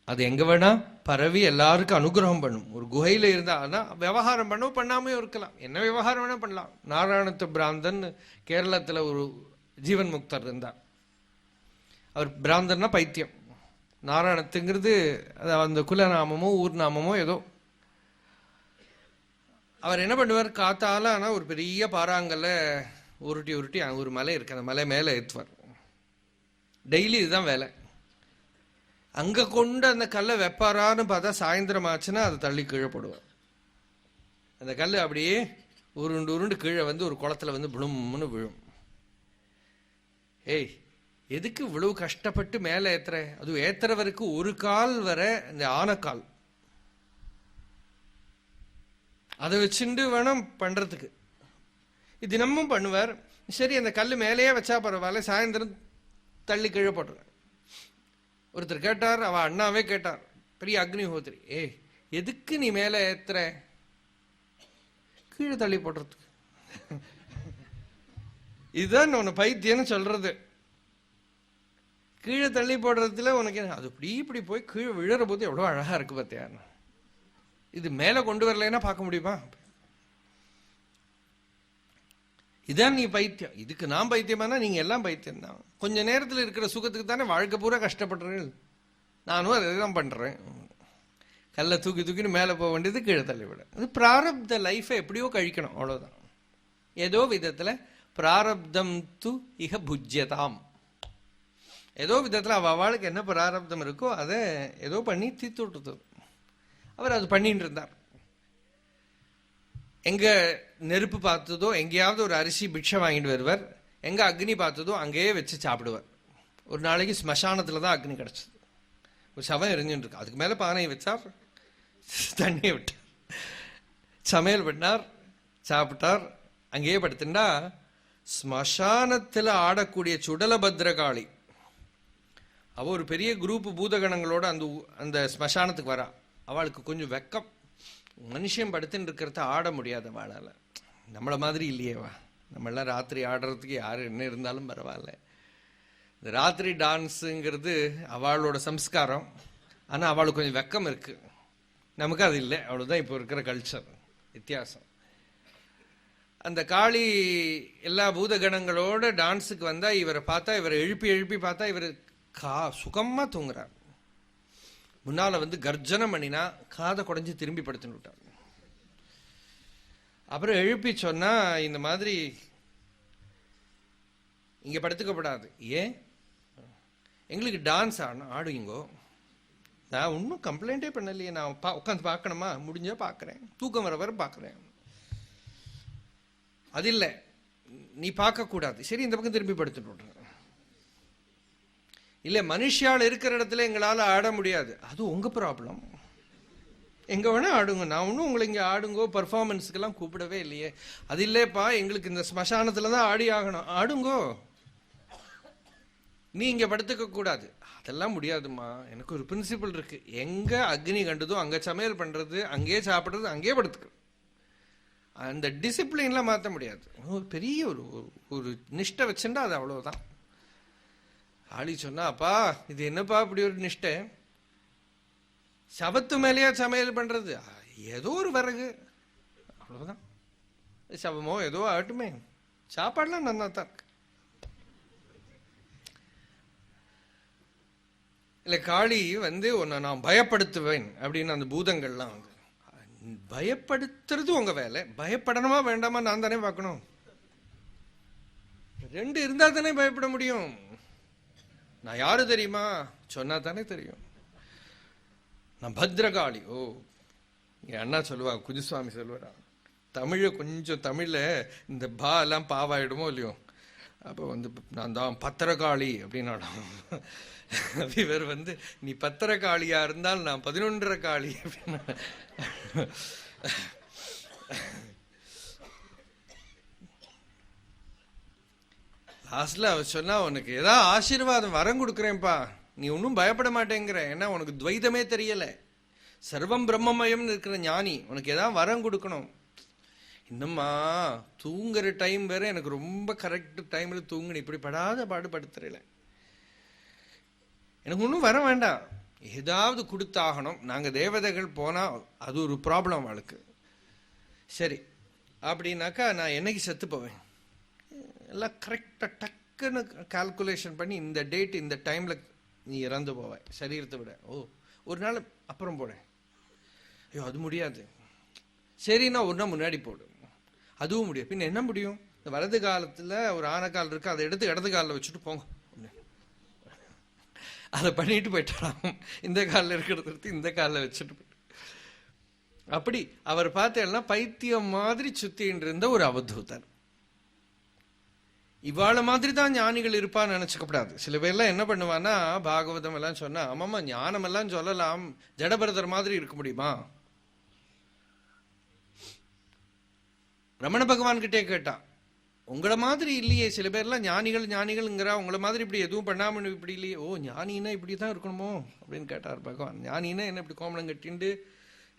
அது எங்க வேணா பரவி எல்லாருக்கும் அனுகிரகம் பண்ணும். ஒரு குகையில இருந்தா விவகாரம் பண்ணாமே இருக்கலாம், என்ன விவகாரம் வேணா பண்ணலாம். நாராயணத்து பிராந்தன் கேரளத்துல ஒரு ஜீவன் முக்தர் இருந்தார். அவர் பிராந்தன்னா பைத்தியம். நாராயணத்துங்கிறது அந்த குலநாமமோ ஊர் நாமமோ ஏதோ. அவர் என்ன பண்ணுவார், காத்தால ஆனா ஒரு பெரிய பாறாங்கல்ல உருட்டி உருட்டி ஒரு மலை இருக்கு, அந்த மலை மேலே ஏற்றுவார். டெய்லி இதுதான் வேலை. அங்க கொண்டு அந்த கல்லை வெப்பாரான்னு பார்த்தா சாயந்தரம் ஆச்சுன்னா அதை தள்ளி கீழே போடுவார். அந்த கல் அப்படியே உருண்டு உருண்டு கீழே வந்து ஒரு குளத்துல வந்து விழும்னு விழும். ஏய், எதுக்கு இவ்வளவு கஷ்டப்பட்டு மேலே ஏத்துற? அது ஏத்துறவருக்கு ஒரு கால் வர இந்த ஆனக்கால் அதை வச்சுட்டு வேணும் பண்றதுக்கு. இது தினமும் பண்ணுவார். சரி, அந்த கல் மேலேயே வச்சா பரவாயில்ல, சாயந்தரம் தள்ளி கீழே போட்டுருவார். ஒருத்தர் கேட்டார், அவ அண்ணாவே கேட்டார், பெரிய அக்னிஹோத்திரி, ஏய் எதுக்கு நீ மேலே ஏத்துற? கீழே தள்ளி போடுறதுக்கு. இதுதான் உன்னை பைத்தியன்னு சொல்றது. கீழே தள்ளி போடுறதுல உனக்கு அது இப்படி போய் கீழே விழுற போது எவ்வளவு அழகா இருக்கு பார்த்தியா? இது மேல கொண்டு வரலைன்னா பார்க்க முடியுமா? இதான் நீ பைத்தியம். இதுக்கு நான் பைத்தியமானா நீங்க எல்லாம் பைத்தியம் தான். கொஞ்ச நேரத்தில் இருக்கிற சுகத்துக்கு தானே வாழ்க்கை பூரா கஷ்டப்படுறேன். நானும் அதை தான் பண்றேன். கல்லை தூக்கி தூக்கின்னு மேலே போக வேண்டியது கீழே தள்ளிவிட. அது பிராரப்த லைஃபை எப்படியோ கழிக்கணும், அவ்வளவுதான். ஏதோ விதத்துல பிராரப்தம் து இக புஜ்யதாம். ஏதோ விதத்துல அவளுக்கு என்ன பிராரப்தம் இருக்கோ அதை ஏதோ பண்ணி தீர்த்து விட்டுது. அவர் அது பண்ணிட்டு இருந்தார். எங்க நெருப்பு பார்த்ததோ எங்கேயாவது ஒரு அரிசி பிக்ஷை வாங்கிட்டு வருவார். எங்க அக்னி பார்த்ததோ அங்கேயே வச்சு சாப்பிடுவார். ஒரு நாளைக்கு ஸ்மசானத்துல தான் அக்னி கிடைச்சது. ஒரு சவம் எரிஞ்சுட்டு இருக்கு, அதுக்கு மேல பானையை வச்சார், தண்ணியை விட்டார், சமையல் பண்ணார், சாப்பிட்டார். அங்கேயே படுத்துட்டா ஸ்மசானத்துல ஆடக்கூடிய சுடலபத்ரகாளி அவ ஒரு பெரிய குரூப் பூதகணங்களோட அந்த ஸ்மசானத்துக்கு வரா. அவளுக்கு கொஞ்சம் வெக்கம். மனுஷன் படுத்துன்னு இருக்கிறத ஆட முடியாத வாழால. நம்மள மாதிரி இல்லையேவா, நம்மளாம் ராத்திரி ஆடுறதுக்கு யாரு என்ன இருந்தாலும் பரவாயில்ல. இந்த ராத்திரி டான்ஸுங்கிறது அவளோட சம்ஸ்காரம். ஆனா அவளுக்கு கொஞ்சம் வெக்கம் இருக்கு, நமக்கு அது இல்லை. அவ்வளவுதான் இப்போ இருக்கிற கல்ச்சர் வித்தியாசம். அந்த காளி எல்லா பூதகணங்களோட டான்ஸுக்கு வந்தா இவரை பார்த்தா, இவரை எழுப்பி எழுப்பி பார்த்தா இவர் சுகமா தூங்குறார். முன்னால வந்து கர்ஜனம் பண்ணினா காதை குடைஞ்சு திரும்பி படுத்துன்னு விட்டார். அப்புறம் எழுப்பி சொன்னா, இந்த மாதிரி இங்க படுத்துக்கப்படாது. ஏன்? எங்களுக்கு டான்ஸ் ஆடுவீங்கோ. நான் ஒன்றும் கம்ப்ளைண்டே பண்ணலையே, நான் உட்காந்து பார்க்கணுமா? முடிஞ்சா பார்க்குறேன், தூக்கம் வர வர பார்க்குறேன். அது இல்லை, நீ பார்க்கக்கூடாது. சரி, இந்த பக்கம் திரும்பி படுத்துட்டு விட்றேன். இல்லை, மனுஷால் இருக்கிற இடத்துல எங்களால் ஆட முடியாது. அது உங்க ப்ராப்ளம். எங்க வேணா ஆடுங்க, நான் ஒன்றும் உங்களை இங்கே ஆடுங்கோ பர்ஃபார்மன்ஸுக்கெல்லாம் கூப்பிடவே இல்லையே. அது இல்லைப்பா, எங்களுக்கு இந்த ஸ்மசானத்துல தான் ஆடி ஆகணும். ஆடுங்கோ, நீ இங்க படுத்துக்க கூடாது. அதெல்லாம் முடியாதுமா, எனக்கு ஒரு பிரின்சிபல் இருக்கு. எங்க அக்னி கண்டதோ அங்க சமையல் பண்றது, அங்கேயே சாப்பிடுறது, அங்கேயே படுத்துக்க. அந்த டிசிப்ளின்லாம் மாற்ற முடியாது. ஒரு பெரிய ஒரு நிஷ்டை வச்சுட்டா அது அவ்வளவுதான். ஆளி சொன்னா, அப்பா இது என்னப்பா இப்படி ஒரு நிஷ்டை? சவத்து மேலேயா சமையல் பண்றது? ஏதோ ஒரு விறகு, அவ்வளவுதான். சவமோ ஏதோ ஆகட்டுமே, சாப்பாடுலாம் நல்லா தான் இருக்கு. இல்ல, காளி வந்து உன்னை நான் பயப்படுத்துவேன் அப்படின்னு அந்த பூதங்கள்லாம் வந்து. பயப்படுத்துறது உங்க வேலை. பயப்படணுமா வேண்டாமா நான் தானே பார்க்கணும். ரெண்டு இருந்தா தானே பயப்பட முடியும். நான் யாரு தெரியுமா சொன்னா தானே தெரியும். நான் பத்ரகாளி. ஓ, என் அண்ணா சொல்லுவா, குஞ்சுசுவாமி சொல்லுவாரா, தமிழ கொஞ்சம் தமிழ்ல இந்த பா எல்லாம் பாவாயிடுமோ இல்லையோ, அப்போ வந்து நான் தான் பத்திரகாளி அப்படின்னு. இவர் வந்து, நீ பத்திரகாளியா இருந்தால் நான் 11 காளி அப்படின்னு. லாஸ்ட்ல அவர் சொன்னா, உனக்கு ஏதாவது ஆசீர்வாதம் வரம் கொடுக்குறேன்ப்பா, நீ ஒன்றும் பயப்பட மாட்டேங்கிற. ஏன்னா உனக்கு துவைதமே தெரியல. சர்வம் பிரம்மமயம்னு இருக்கிற ஞானி உனக்கு ஏதாவது வரம் கொடுக்கணும். இன்னும்மா தூங்குற டைம் வேற, எனக்கு ரொம்ப கரெக்ட் டைம்ல தூங்குன்னு இப்படி படாத பாடுபடுத்துறல. எனக்கு ஒன்றும் வர வேண்டாம், ஏதாவது கொடுத்தாகணும். நாங்கள் தேவதைகள் போனால் அது ஒரு ப்ராப்ளம் அவளுக்கு. சரி அப்படின்னாக்கா நான் என்னைக்கு செத்து போவேன், எல்லாம் கரெக்டாக டக்குன்னு கால்குலேஷன் பண்ணி இந்த டேட் இந்த டைமில் நீ இறந்து போவேன் சரீரத்தை விட. ஒரு நாள் அப்புறம் போடேன். ஐயோ அது முடியாது. சரி நான் ஒரு நாள் முன்னாடி போடு. அதுவும் முடியாது. பின்ன என்ன முடியும்? இந்த வலது காலத்தில் ஒரு ஆனக்கால் இருக்கு, அதை எடுத்து இடது காலில் வச்சுட்டு போங்க. அதை பண்ணிட்டு போயிட்டாராம். இந்த காலில் இருக்கிறத எடுத்து இந்த காலில் வச்சுட்டு போயிட்டு. அப்படி அவர் பார்த்தேன்னா பைத்தியம் மாதிரி சுத்தின்னு இருந்த ஒரு அவதூதர். இவாள மாதிரி தான் ஞானிகள் இருப்பான்னு நினைச்சுக்கப்படாது. சில பேர்லாம் என்ன பண்ணுவான்னா பாகவதம் எல்லாம் சொன்னா ஆமாம்மா ஞானம் எல்லாம் சொல்லலாம், ஜடபரதர் மாதிரி இருக்க முடியுமா? ரமண பகவான் கிட்டே கேட்டான், உங்களை மாதிரி இல்லையே, சில பேர்லாம் ஞானிகள்ங்கிறா, உங்களை மாதிரி இப்படி எதுவும் பண்ணாமல் இப்படி இல்லையே. ஞானின்னா இப்படி தான் இருக்கணுமோ அப்படின்னு கேட்டார் பகவான். ஞானின்னா என்ன இப்படி கோமணம் கட்டிண்டு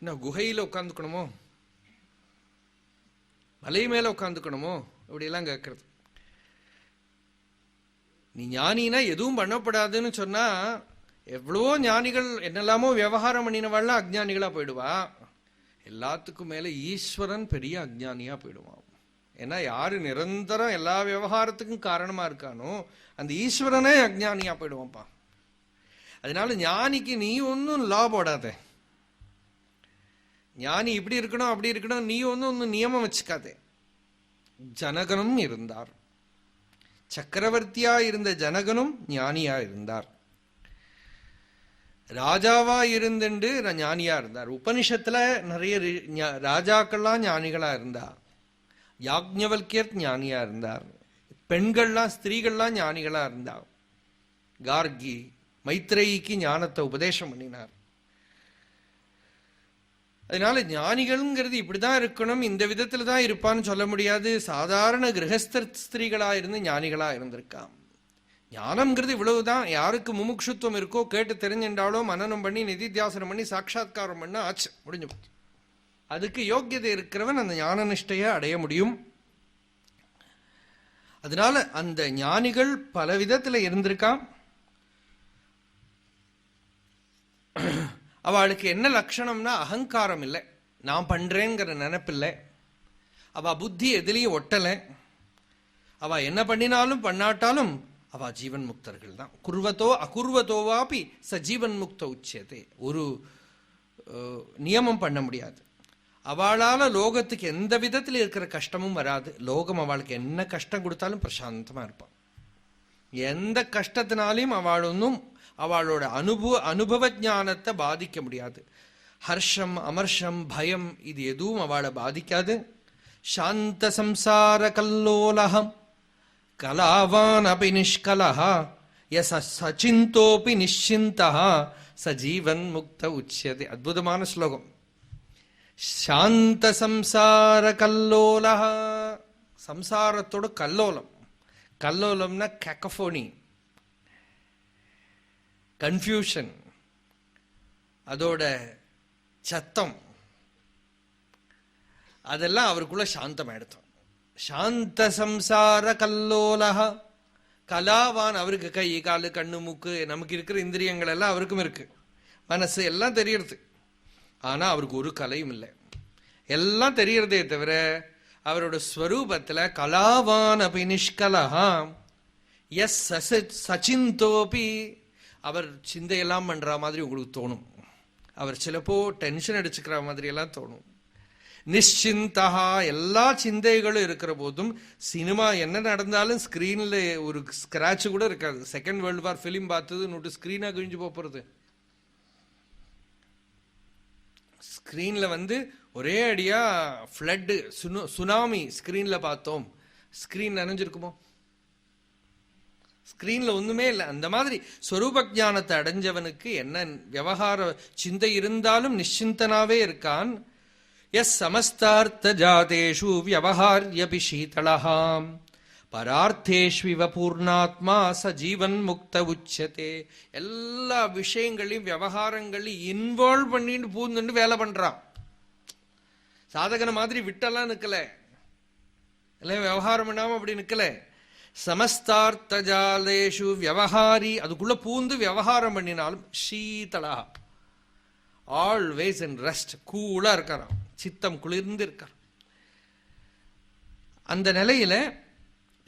என்ன குகையில் உட்காந்துக்கணுமோ, மலை மேல உட்காந்துக்கணுமோ அப்படியெல்லாம் கேட்கறது. நீ ஞானினா எதுவும் பண்ணப்படாதுன்னு சொன்னா எவ்வளவோ ஞானிகள் என்னெல்லாமோ விவகாரம் பண்ணினவாள்லாம் அஜ்ஞானிகளா போயிடுவா. எல்லாத்துக்கும் மேல ஈஸ்வரன் பெரிய அஜ்ஞானியா போயிடுவான். ஏன்னா யாரு நிரந்தரம் எல்லா விவகாரத்துக்கும் காரணமா இருக்கானோ அந்த ஈஸ்வரனே அஜ்ஞானியா போயிடுவான்ப்பா. அதனால ஞானிக்கு நீ ஒன்னும் லா போடாத. ஞானி இப்படி இருக்கணும் அப்படி இருக்கணும் நீ ஒன்னும் நியமம் வச்சுக்காதே. ஜனகனும் இருந்தார், சக்கரவர்த்தியா இருந்த ஜனகனும் ஞானியா இருந்தார், ராஜாவா இருந்துண்டு ஞானியா இருந்தார். உபனிஷத்துல நிறைய ராஜாக்கள்லாம் ஞானிகளா இருந்தா, யாக்ஞவல்கியர் ஞானியா இருந்தார், பெண்கள்லாம் ஸ்திரீகள்லாம் ஞானிகளா இருந்தா, கார்கி மைத்ரேயிக்கு ஞானத்தை உபதேசம் பண்ணினார். அதனால ஞானிகள்ங்கிறது இப்படிதான் இருக்கணும், இந்த விதத்துல தான் இருப்பான்னு சொல்ல முடியாது. சாதாரண கிரகஸ்த ஸ்திரீகளா இருந்து ஞானிகளா இருந்திருக்காம். ஞானம்ங்கிறது இவ்வளவுதான். யாருக்கு முமுட்சுத்துவம் இருக்கோ கேட்டு தெரிஞ்சுட்டாலோ மனனம் பண்ணி நிதித்தியாசனம் பண்ணி சாட்சாத்காரம் பண்ண ஆச்சு, முடிஞ்சு போச்சு. அதுக்கு யோக்கியதை இருக்கிறவன் அந்த ஞான நிஷ்டையை அடைய முடியும். அதனால அந்த ஞானிகள் பல விதத்துல இருந்திருக்கான். அவளுக்கு என்ன லட்சணம்னா அகங்காரம் இல்லை, நான் பண்றேங்கிற நினைப்பில்லை, அவ புத்தி எதிலையும் ஒட்டலை, அவ என்ன பண்ணினாலும் பண்ணாட்டாலும் அவ ஜீவன் முக்தர்கள் தான். குர்வத்தோ அகுர்வத்தோவாபி ச ஜீவன் முக்த உச்சியதே. ஒரு நியமம் பண்ண முடியாது. அவளால லோகத்துக்கு எந்த விதத்தில் இருக்கிற கஷ்டமும் வராது. லோகம் அவளுக்கு என்ன கஷ்டம் கொடுத்தாலும் பிரசாந்தமா இருப்பான். எந்த கஷ்டத்தினாலையும் அவளொன்னும் அவளோட அனுபவ ஞானத்தை பாதிக்க முடியாது. ஹர்ஷம் அமர்ஷம் பயம் இது எதுவும் அவளை பாதிக்காது. சாந்த சம்சார கல்லோலகம் கலாவான் அபி நிஷ்கலஹ யஸ சசிந்தோபி நிಶ್ಚಿந்தஹ சஜீவன் முக்த உச்யதே. அற்புதமான ஸ்லோகம். சாந்த சம்சார கல்லோலஹ, சம்சாரத்தோட கல்லோலம். கல்லோலம்னா கேக்கஃபோனி, கன்ஃபியூஷன், அதோட சத்தம், அதெல்லாம் அவருக்குள்ள சாந்தம் எடுத்தோம். சாந்த சம்சார கல்லோலஹ கலாவான். அவருக்கு கை காலு கண்ணு மூக்கு நமக்கு இருக்கிற இந்திரியங்கள் எல்லாம் அவருக்கும் இருக்கு, மனசு எல்லாம் தெரியறது. ஆனா அவருக்கு ஒரு கலையும் இல்லை, எல்லாம் தெரியறதே தவிர அவரோட ஸ்வரூபத்துல கலாவான் அபி நிஷ்கலஹா எஸ் சச்சிந்தோபி. அவர் சிந்தையெல்லாம் பண்ற மாதிரி உங்களுக்கு தோணும், அவர் சிலப்போ டென்ஷன் அடிச்சுக்கிற மாதிரி எல்லாம் தோணும். நிಶ್ಚಿந்தஹா, எல்லா சிந்தைகளும் இருக்கிற போதும் சினிமா என்ன நடந்தாலும் ஸ்கிரீன்ல ஒரு ஸ்கிராட்ச் கூட இருக்காது. செகண்ட் வேர்ல்டு வார் பிலிம் பார்த்தது நோட்டு ஸ்கிரீனா கிழிஞ்சு போறது. ஸ்கிரீன்ல ஒரே அடியா ஃப்ளட் சுனாமி ஸ்கிரீன்ல பார்த்தோம், ஸ்கிரீன் நனைஞ்சிருக்குமோ? ஸ்கிரீன்ல ஒண்ணுமே இல்லை. அந்த மாதிரி ஸ்வரூப ஞானத்தை அடைஞ்சவனுக்கு என்ன விவகார சிந்தை இருந்தாலும் நிಶ್ಚಿந்தனாவே இருக்கான். எஸ் சமஸ்தார்த்த ஜாதேஷு வியவஹார்யபி சீதளஹாம் பரார்த்தேஷ்விவ பூர்ணாத்மா ச ஜீவன் முக்த உச்சதே. எல்லா விஷயங்களையும் விவகாரங்களையும் இன்வால்வ் பண்ணிட்டு பூந்துட்டு வேலை பண்றான். சாதகன மாதிரி விட்டெல்லாம் நிக்கல, இல்ல விவகாரம் பண்ணாம அப்படி நிக்கல. சமஸ்தார்த்த ஜாலேஷு விவகாரி, அதுக்குள்ள பூந்து விவகாரம் பண்ணினாலும் சீதளா, ஆல்வேஸ் இன் ரெஸ்ட், கூலா இருக்காராம், சித்தம் குளிர்ந்து இருக்கார். அந்த நிலையில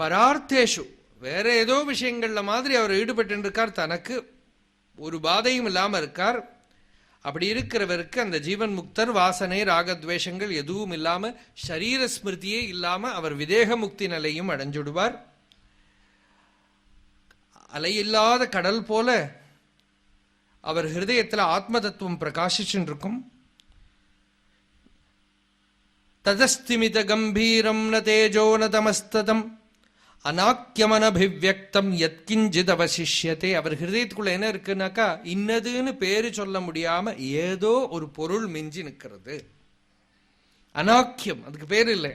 பரார்த்தேஷு, வேற ஏதோ விஷயங்கள்ல மாதிரி அவர் ஈடுபட்டு இருக்கார், தனக்கு ஒரு பாதையும் இல்லாம இருக்கார். அப்படி இருக்கிறவருக்கு அந்த ஜீவன் முக்தர் வாசனை ராகத்வேஷங்கள் எதுவும் இல்லாம, ஷரீர ஸ்மிருதியே இல்லாம அவர் விதேக முக்தி நிலையும் அடைஞ்சுடுவார். அலையில்லாத கடல் போல அவர் ஹிருதயத்தில் ஆத்ம தத்துவம் பிரகாசிச்சுட்டு இருக்கும். ததஸ்திமித கம்பீரம் ந தேஜோ ந தமஸ்ததம் அநாக்கியமனபிவ்யக்தம் யத்கிஞ்சித் அவசிஷ்யதே. அவர் ஹிருதயத்துக்குள்ள என்ன இருக்குனாக்கா, இன்னதுன்னு பேரு சொல்ல முடியாம ஏதோ ஒரு பொருள் மிஞ்சி நிற்கிறது. அநாக்கியம், அதுக்கு பேர் இல்லை.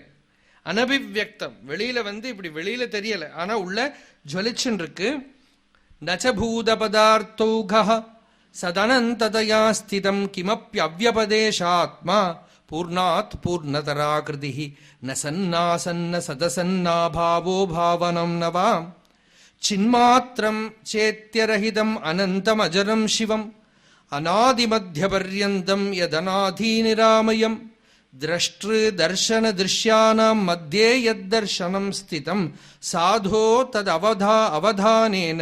அனபிவ்யக்தம், வெளியில இப்படி வெளியில தெரியல, ஆனா உள்ள ஜொலிச்சுன்னு இருக்கு. நச்சபூத பதார்த்தௌகஹ சதனந்ததயா ஸ்திதம் கிமப்யவ்யபதேசாத்மா பூர்ணாத் பூர்ணதராகிருதி ந சன்னாசன்ன சதசன்னாபாவோ பாவனம் நவாம் சின்மாத்திரம் சேத்யரஹிதம் அனந்தம் அஜரம் சிவம் அநாதிமத்யபர்யந்தம் யதநாதீநிராமயம் திரஷ்ட்ரு தர்ஷன திருஷ்யானாம் மத்தியே யத்தர்ஷனம் ஸ்திதம் சாதோ தத் அவதானேன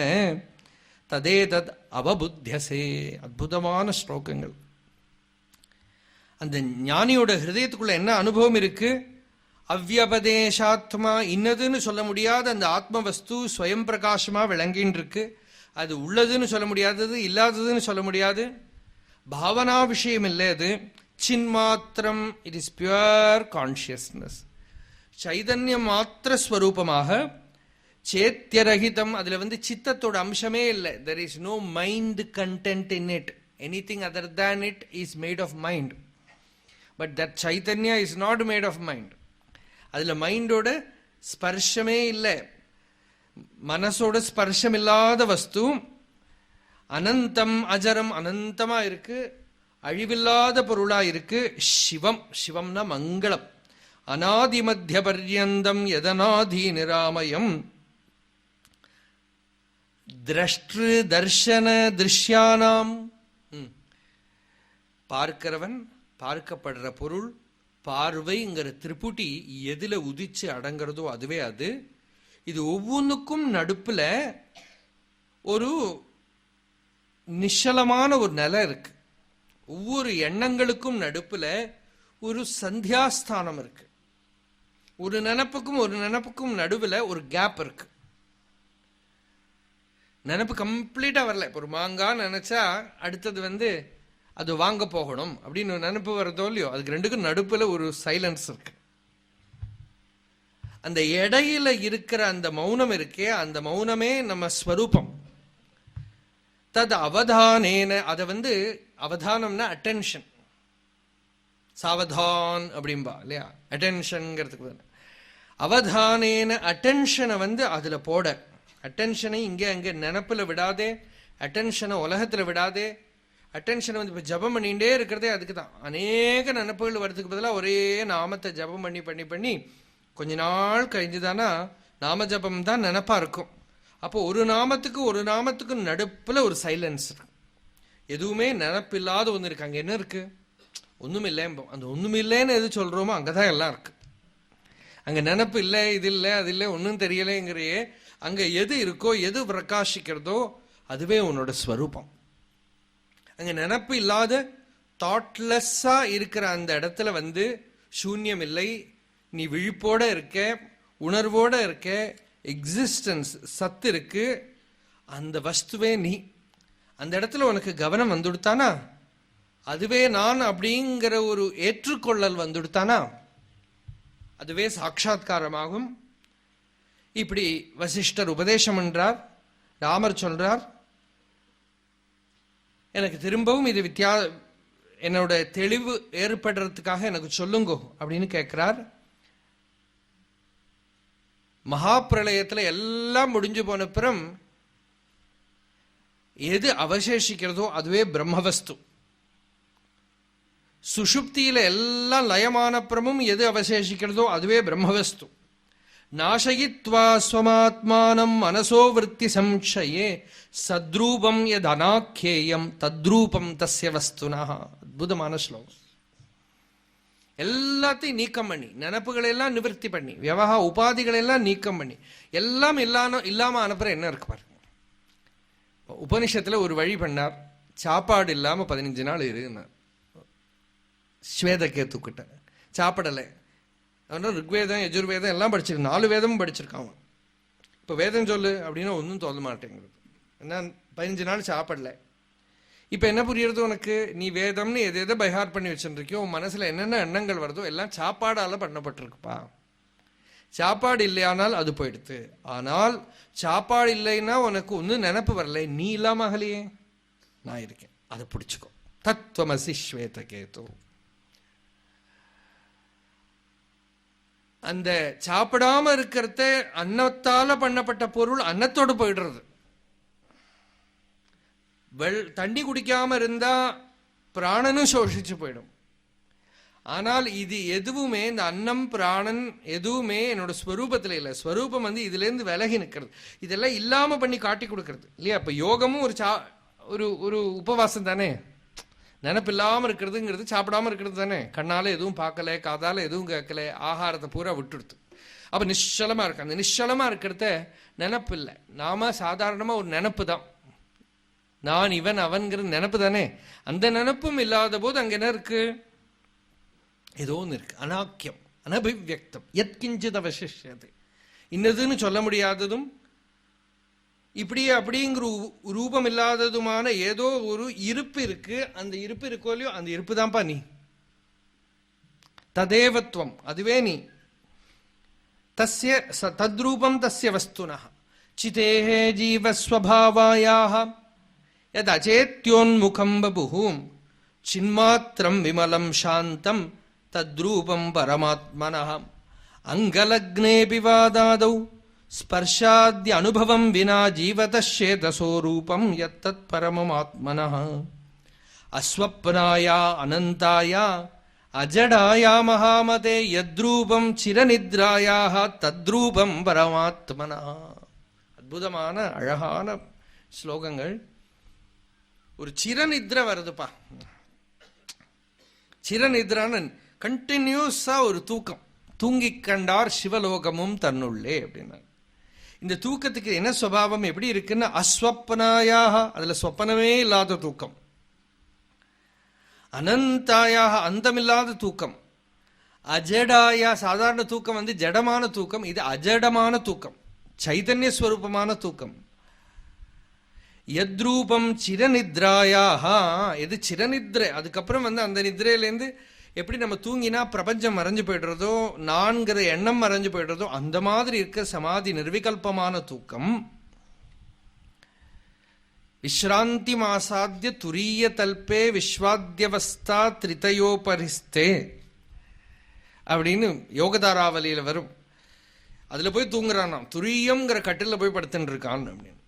ததேதத் அவபுத்தியசே. அற்புதமான ஸ்லோகங்கள். அந்த ஞானியோட ஹிருதயத்துக்குள்ள என்ன அனுபவம் இருக்கு? அவ்யபதேசாத்மா, இன்னதுன்னு சொல்ல முடியாத அந்த ஆத்ம வஸ்து ஸ்வயம் பிரகாசமா விளங்கின்னு இருக்கு. அது உள்ளதுன்னு சொல்ல முடியாதது, இல்லாததுன்னு சொல்ல முடியாது, பாவனா விஷயம் இல்லை. அது சின்மாத்திரம், இட் இஸ் பியூர் கான்சியஸ்னஸ், சைதன்யம் மாத்திர ஸ்வரூபமாக. சேத்தியரகிதம், அதுல சித்தத்தோட அம்சமே இல்லை. There is no mind content in it. Anything other than it is made of mind. But that chaitanya is not made of mind. அதுல மைண்டோட ஸ்பர்ஷமே இல்லை, மனசோட ஸ்பர்ஷம் இல்லாத வஸ்து. அனந்தம் அஜரம், அனந்தமா இருக்கு, அழிவில்லாத பொருளா இருக்கு. சிவம், சிவம்னா மங்களம். அநாதி மத்திய பர்யந்தம் யதநாதி நிராமயம் திரஷ்ட்ரு தர்ஷன திருஷ்யானாம். பார்க்கிறவன், பார்க்கப்படுற பொருள், பார்வைங்கிற திரிபுட்டி எதுல உதிச்சு அடங்கிறதோ அதுவே அது. இது ஒவ்வொன்றுக்கும் நடுப்புல ஒரு நிச்சலமான ஒரு நிலை இருக்கு. ஒவ்வொரு எண்ணங்களுக்கும் நடுப்புல ஒரு சந்தியாஸ்தானம் இருக்கு. ஒரு நினைப்புக்கும் நடுவுல ஒரு கேப் இருக்கு. நினைப்பு கம்ப்ளீட்டா வரல. ஒரு மாங்காய் நினைச்சா அடுத்தது அது வாங்க போகணும் அப்படின்னு நினைப்பு வரதோ இல்லையோ, அதுக்கு ரெண்டுக்கும் நடுப்புல ஒரு சைலன்ஸ் இருக்கு. அந்த இடையில இருக்கிற அந்த மௌனம் இருக்கே, அந்த மௌனமே நம்ம ஸ்வரூபம். தது அவதானேன, அதை அவதானம்னா அட்டென்ஷன், சாவதான் அப்படின்பா இல்லையா, அட்டென்ஷன்ங்கிறதுக்கு அவதானேன அட்டென்ஷனை அதுல போட. அட்டென்ஷனை இங்கே அங்கே நினப்புல விடாதே, அட்டென்ஷனை உலகத்துல விடாதே. அட்டென்ஷனை இப்போ ஜபம் பண்ணிகிட்டே இருக்கிறதே அதுக்கு தான். அநேக நினப்புகள் வர்றதுக்கு பதிலாக ஒரே நாமத்தை ஜபம் பண்ணி பண்ணி பண்ணி கொஞ்ச நாள் கழிஞ்சுதானா நாம ஜபம் தான் நினப்பா இருக்கும். அப்போ ஒரு நாமத்துக்கும் நடுப்புல ஒரு சைலன்ஸ் இருக்கு. எதுவுமே நினப்பு இல்லாத ஒன்று இருக்கு. அங்கே என்ன இருக்கு? ஒன்றும் இல்லை. அந்த ஒன்றும் இல்லைன்னு எது சொல்றோமோ அங்கதான் எல்லாம் இருக்கு. அங்க நினப்பு இல்லை, இது இல்லை, அது இல்லை, ஒன்றும் தெரியலைங்கிறையே. அங்க எது இருக்கோ, எது பிரகாசிக்கிறதோ அதுவே உன்னோட ஸ்வரூபம். அங்க நினப்பு இல்லாத தாட்லெஸ்ஸா இருக்கிற அந்த இடத்துல சூன்யம் இல்லை. நீ விழிப்போட இருக்க, உணர்வோட இருக்க, எக்ஸிஸ்டன்ஸ் சத்து இருக்கு. அந்த வஸ்துவே நீ. அந்த இடத்துல உனக்கு கவனம் வந்துடுத்தானா, அதுவே நான் அப்படிங்கிற ஒரு ஏற்றுக்கொள்ளல் வந்துடுத்தானா, அதுவே சாட்சாத்காரமாகும். இப்படி வசிஷ்டர் உபதேசம் என்றார். ராமர் சொல்றார், எனக்கு திரும்பவும் இது என்னோட தெளிவு ஏற்படுறதுக்காக எனக்கு சொல்லுங்கோ அப்படின்னு கேட்கிறார். மகா பிரளயத்துல எல்லாம் முடிஞ்சு போனப்புறம் எது அவசேஷிக்கிறதோ அதுவே பிரம்மவஸ்து. சுஷுப்தியில எல்லாம் லயமானப்புறமும் எது அவசேஷிக்கிறதோ அதுவே பிரம்மவஸ்து. நாசயித்வா ஸ்வமாத்மானம் மனசோ விருத்தி சம்சயே சத்ரூபம் யத் அநாக்கேயம் தத்ரூபம் தஸ்ய வஸ்துனா. அற்புதமான ஸ்லோகம். எல்லாத்தையும் நீக்கம் பண்ணி, நினப்புகளை எல்லாம் நிவர்த்தி பண்ணி, விவகா உபாதிகளை எல்லாம் நீக்கம் பண்ணி, எல்லாம் இல்லாம அனுப்புற என்ன இருக்கு பாருங்க. உபனிஷத்துல ஒரு வழி பண்ணார். சாப்பாடு இல்லாம 15 நாள் இருந்தார். ஸ்வேதகேத்துக்கிட்ட சாப்பிடலை. அதனால ருக்வேதம் யஜுர்வேதம் எல்லாம் படிச்சிருக்கான். 4 வேதமும் படிச்சிருக்கான். இப்போ வேதம் சொல்லு அப்படின்னா ஒன்றும் தோல்ல மாட்டேங்கிறது. என்ன 15 நாள் சாப்பிடல. இப்போ என்ன புரியுறது உனக்கு? நீ வேதம்னு எதை பைஹார் பண்ணி வச்சுருக்கியோ, உன் மனசில் என்னென்ன எண்ணங்கள் வருதோ எல்லாம் சாப்பாடால் பண்ணப்பட்டிருக்குப்பா. சாப்பாடு இல்லையானால் அது போயிடுது. ஆனால் சாப்பாடு இல்லைன்னா உனக்கு ஒன்றும் நினப்பு வரல. நீ இல்லாம அகலையே, நான் இருக்கேன், அதை பிடிச்சிக்கோ. தத்துவமசி ஸ்வேதகேது. அந்த சாப்பிடாம இருக்கிறத அன்னத்தால பண்ணப்பட்ட பொருள் அன்னத்தோடு போயிடுறது. தண்ணி குடிக்காம இருந்தா பிராணனும் சோஷிச்சு போயிடும். ஆனால் இது எதுவுமே, இந்த அன்னம் பிராணன் எதுவுமே என்னோட ஸ்வரூபத்தில் இல்லை. ஸ்வரூபம் இதுல இருந்து விலகி நிற்கிறது. இதெல்லாம் இல்லாம பண்ணி காட்டி கொடுக்கறது இல்லையா? இப்ப யோகமும் ஒரு உபவாசம் தானே. நினப்பில்லாமல் இருக்கிறதுங்கிறது சாப்பிடாம இருக்கிறது தானே. கண்ணால எதுவும் பார்க்கல, காதால எதுவும் கேட்கல, ஆகாரத்தை பூரா விட்டுடுது. அப்ப நிശ്ചலமா இருக்கு. அந்த நிശ്ചலமா இருக்கிறத நினப்பு இல்லை. நாம சாதாரணமா ஒரு நினப்பு தான். நான் இவன் அவன்கிற நினப்பு தானே. அந்த நினப்பும் இல்லாத போது அங்க என்ன இருக்கு? ஏதோ ஒன்று இருக்கு. அநாக்கியம், அனபிவியக்தம், எத்கிஞ்சித் அவசிஷ்யது. இன்னதுன்னு சொல்ல முடியாததும் இப்படியே அப்படிங்கிற ரூபம் இல்லாததுமான ஏதோ ஒரு இருப்பு இருக்கு. அந்த இருப்பு இருக்கோ இல்லையோ, அந்த இருப்பு தான்ப்பா நீ. ததேவத்வம், அதுவே நீ. தஸ்ய தத்ரூபம் தஸ்ய வஸ்துனஹ சிதேஹே ஜீவஸ்வபாவாயாஹ யத் அச்சேத்யோன்முகம் பபுஹும் சின்மாத்திரம் விமலம் சாந்தம் தத்ரூபம் பரமாத்மனஹ அங்கலக்னேபி வாதாதௌ ஸ்பர்ஷாத்ய அனுபவம் வினா ஜீவதேதசோ ரூபம் யத்தத் பரமமாத்மனஹ அஸ்வப்னாயா அனந்தாயா அஜடாயா மகாமதே யத்ரூபம் சிரநித்ராயாக தத்ரூபம் பரமாத்மனஹ. அற்புதமான அழகான ஸ்லோகங்கள். ஒரு சிரநித்ர வருதுப்பா. சிரநித்ரான்னு கண்டினியூஸா ஒரு தூக்கம். தூங்கிக் கண்டார் சிவலோகமும் தன்னுள்ளே அப்படின்னா. இந்த தூக்கத்துக்கு என்ன சுபாவம், எப்படி இருக்குன்னு, அஸ்வப்னாயாக, அதுல சொப்பனமே இல்லாத தூக்கம். அனந்தாயாக, அந்தமில்லாத தூக்கம். அஜடாயா, சாதாரண தூக்கம் ஜடமான தூக்கம். இது அஜடமான தூக்கம், சைதன்ய ஸ்வரூபமான தூக்கம். யத்ரூபம் சிரநித்ராயாக, எது சிரநித்ரை, அதுக்கப்புறம் அந்த நித்ரையிலேருந்து எப்படி நம்ம தூங்கினா பிரபஞ்சம் மறைஞ்சு போயிடுறதோ, நான்கிற எண்ணம் மறைஞ்சு போயிடுறதோ, அந்த மாதிரி இருக்க சமாதி நிர்விகல்பமான தூக்கம். விஸ்ராந்தி மாசாத்திய துரிய தல்பே விஸ்வாத்யவஸ்தா திரிதயோபரிஸ்தே அப்படின்னு யோகதாராவலியில வரும். அதுல போய் தூங்குறான். துரியம்ங்கிற கட்டில போய் படுத்துட்டு இருக்கான் அப்படின்னு.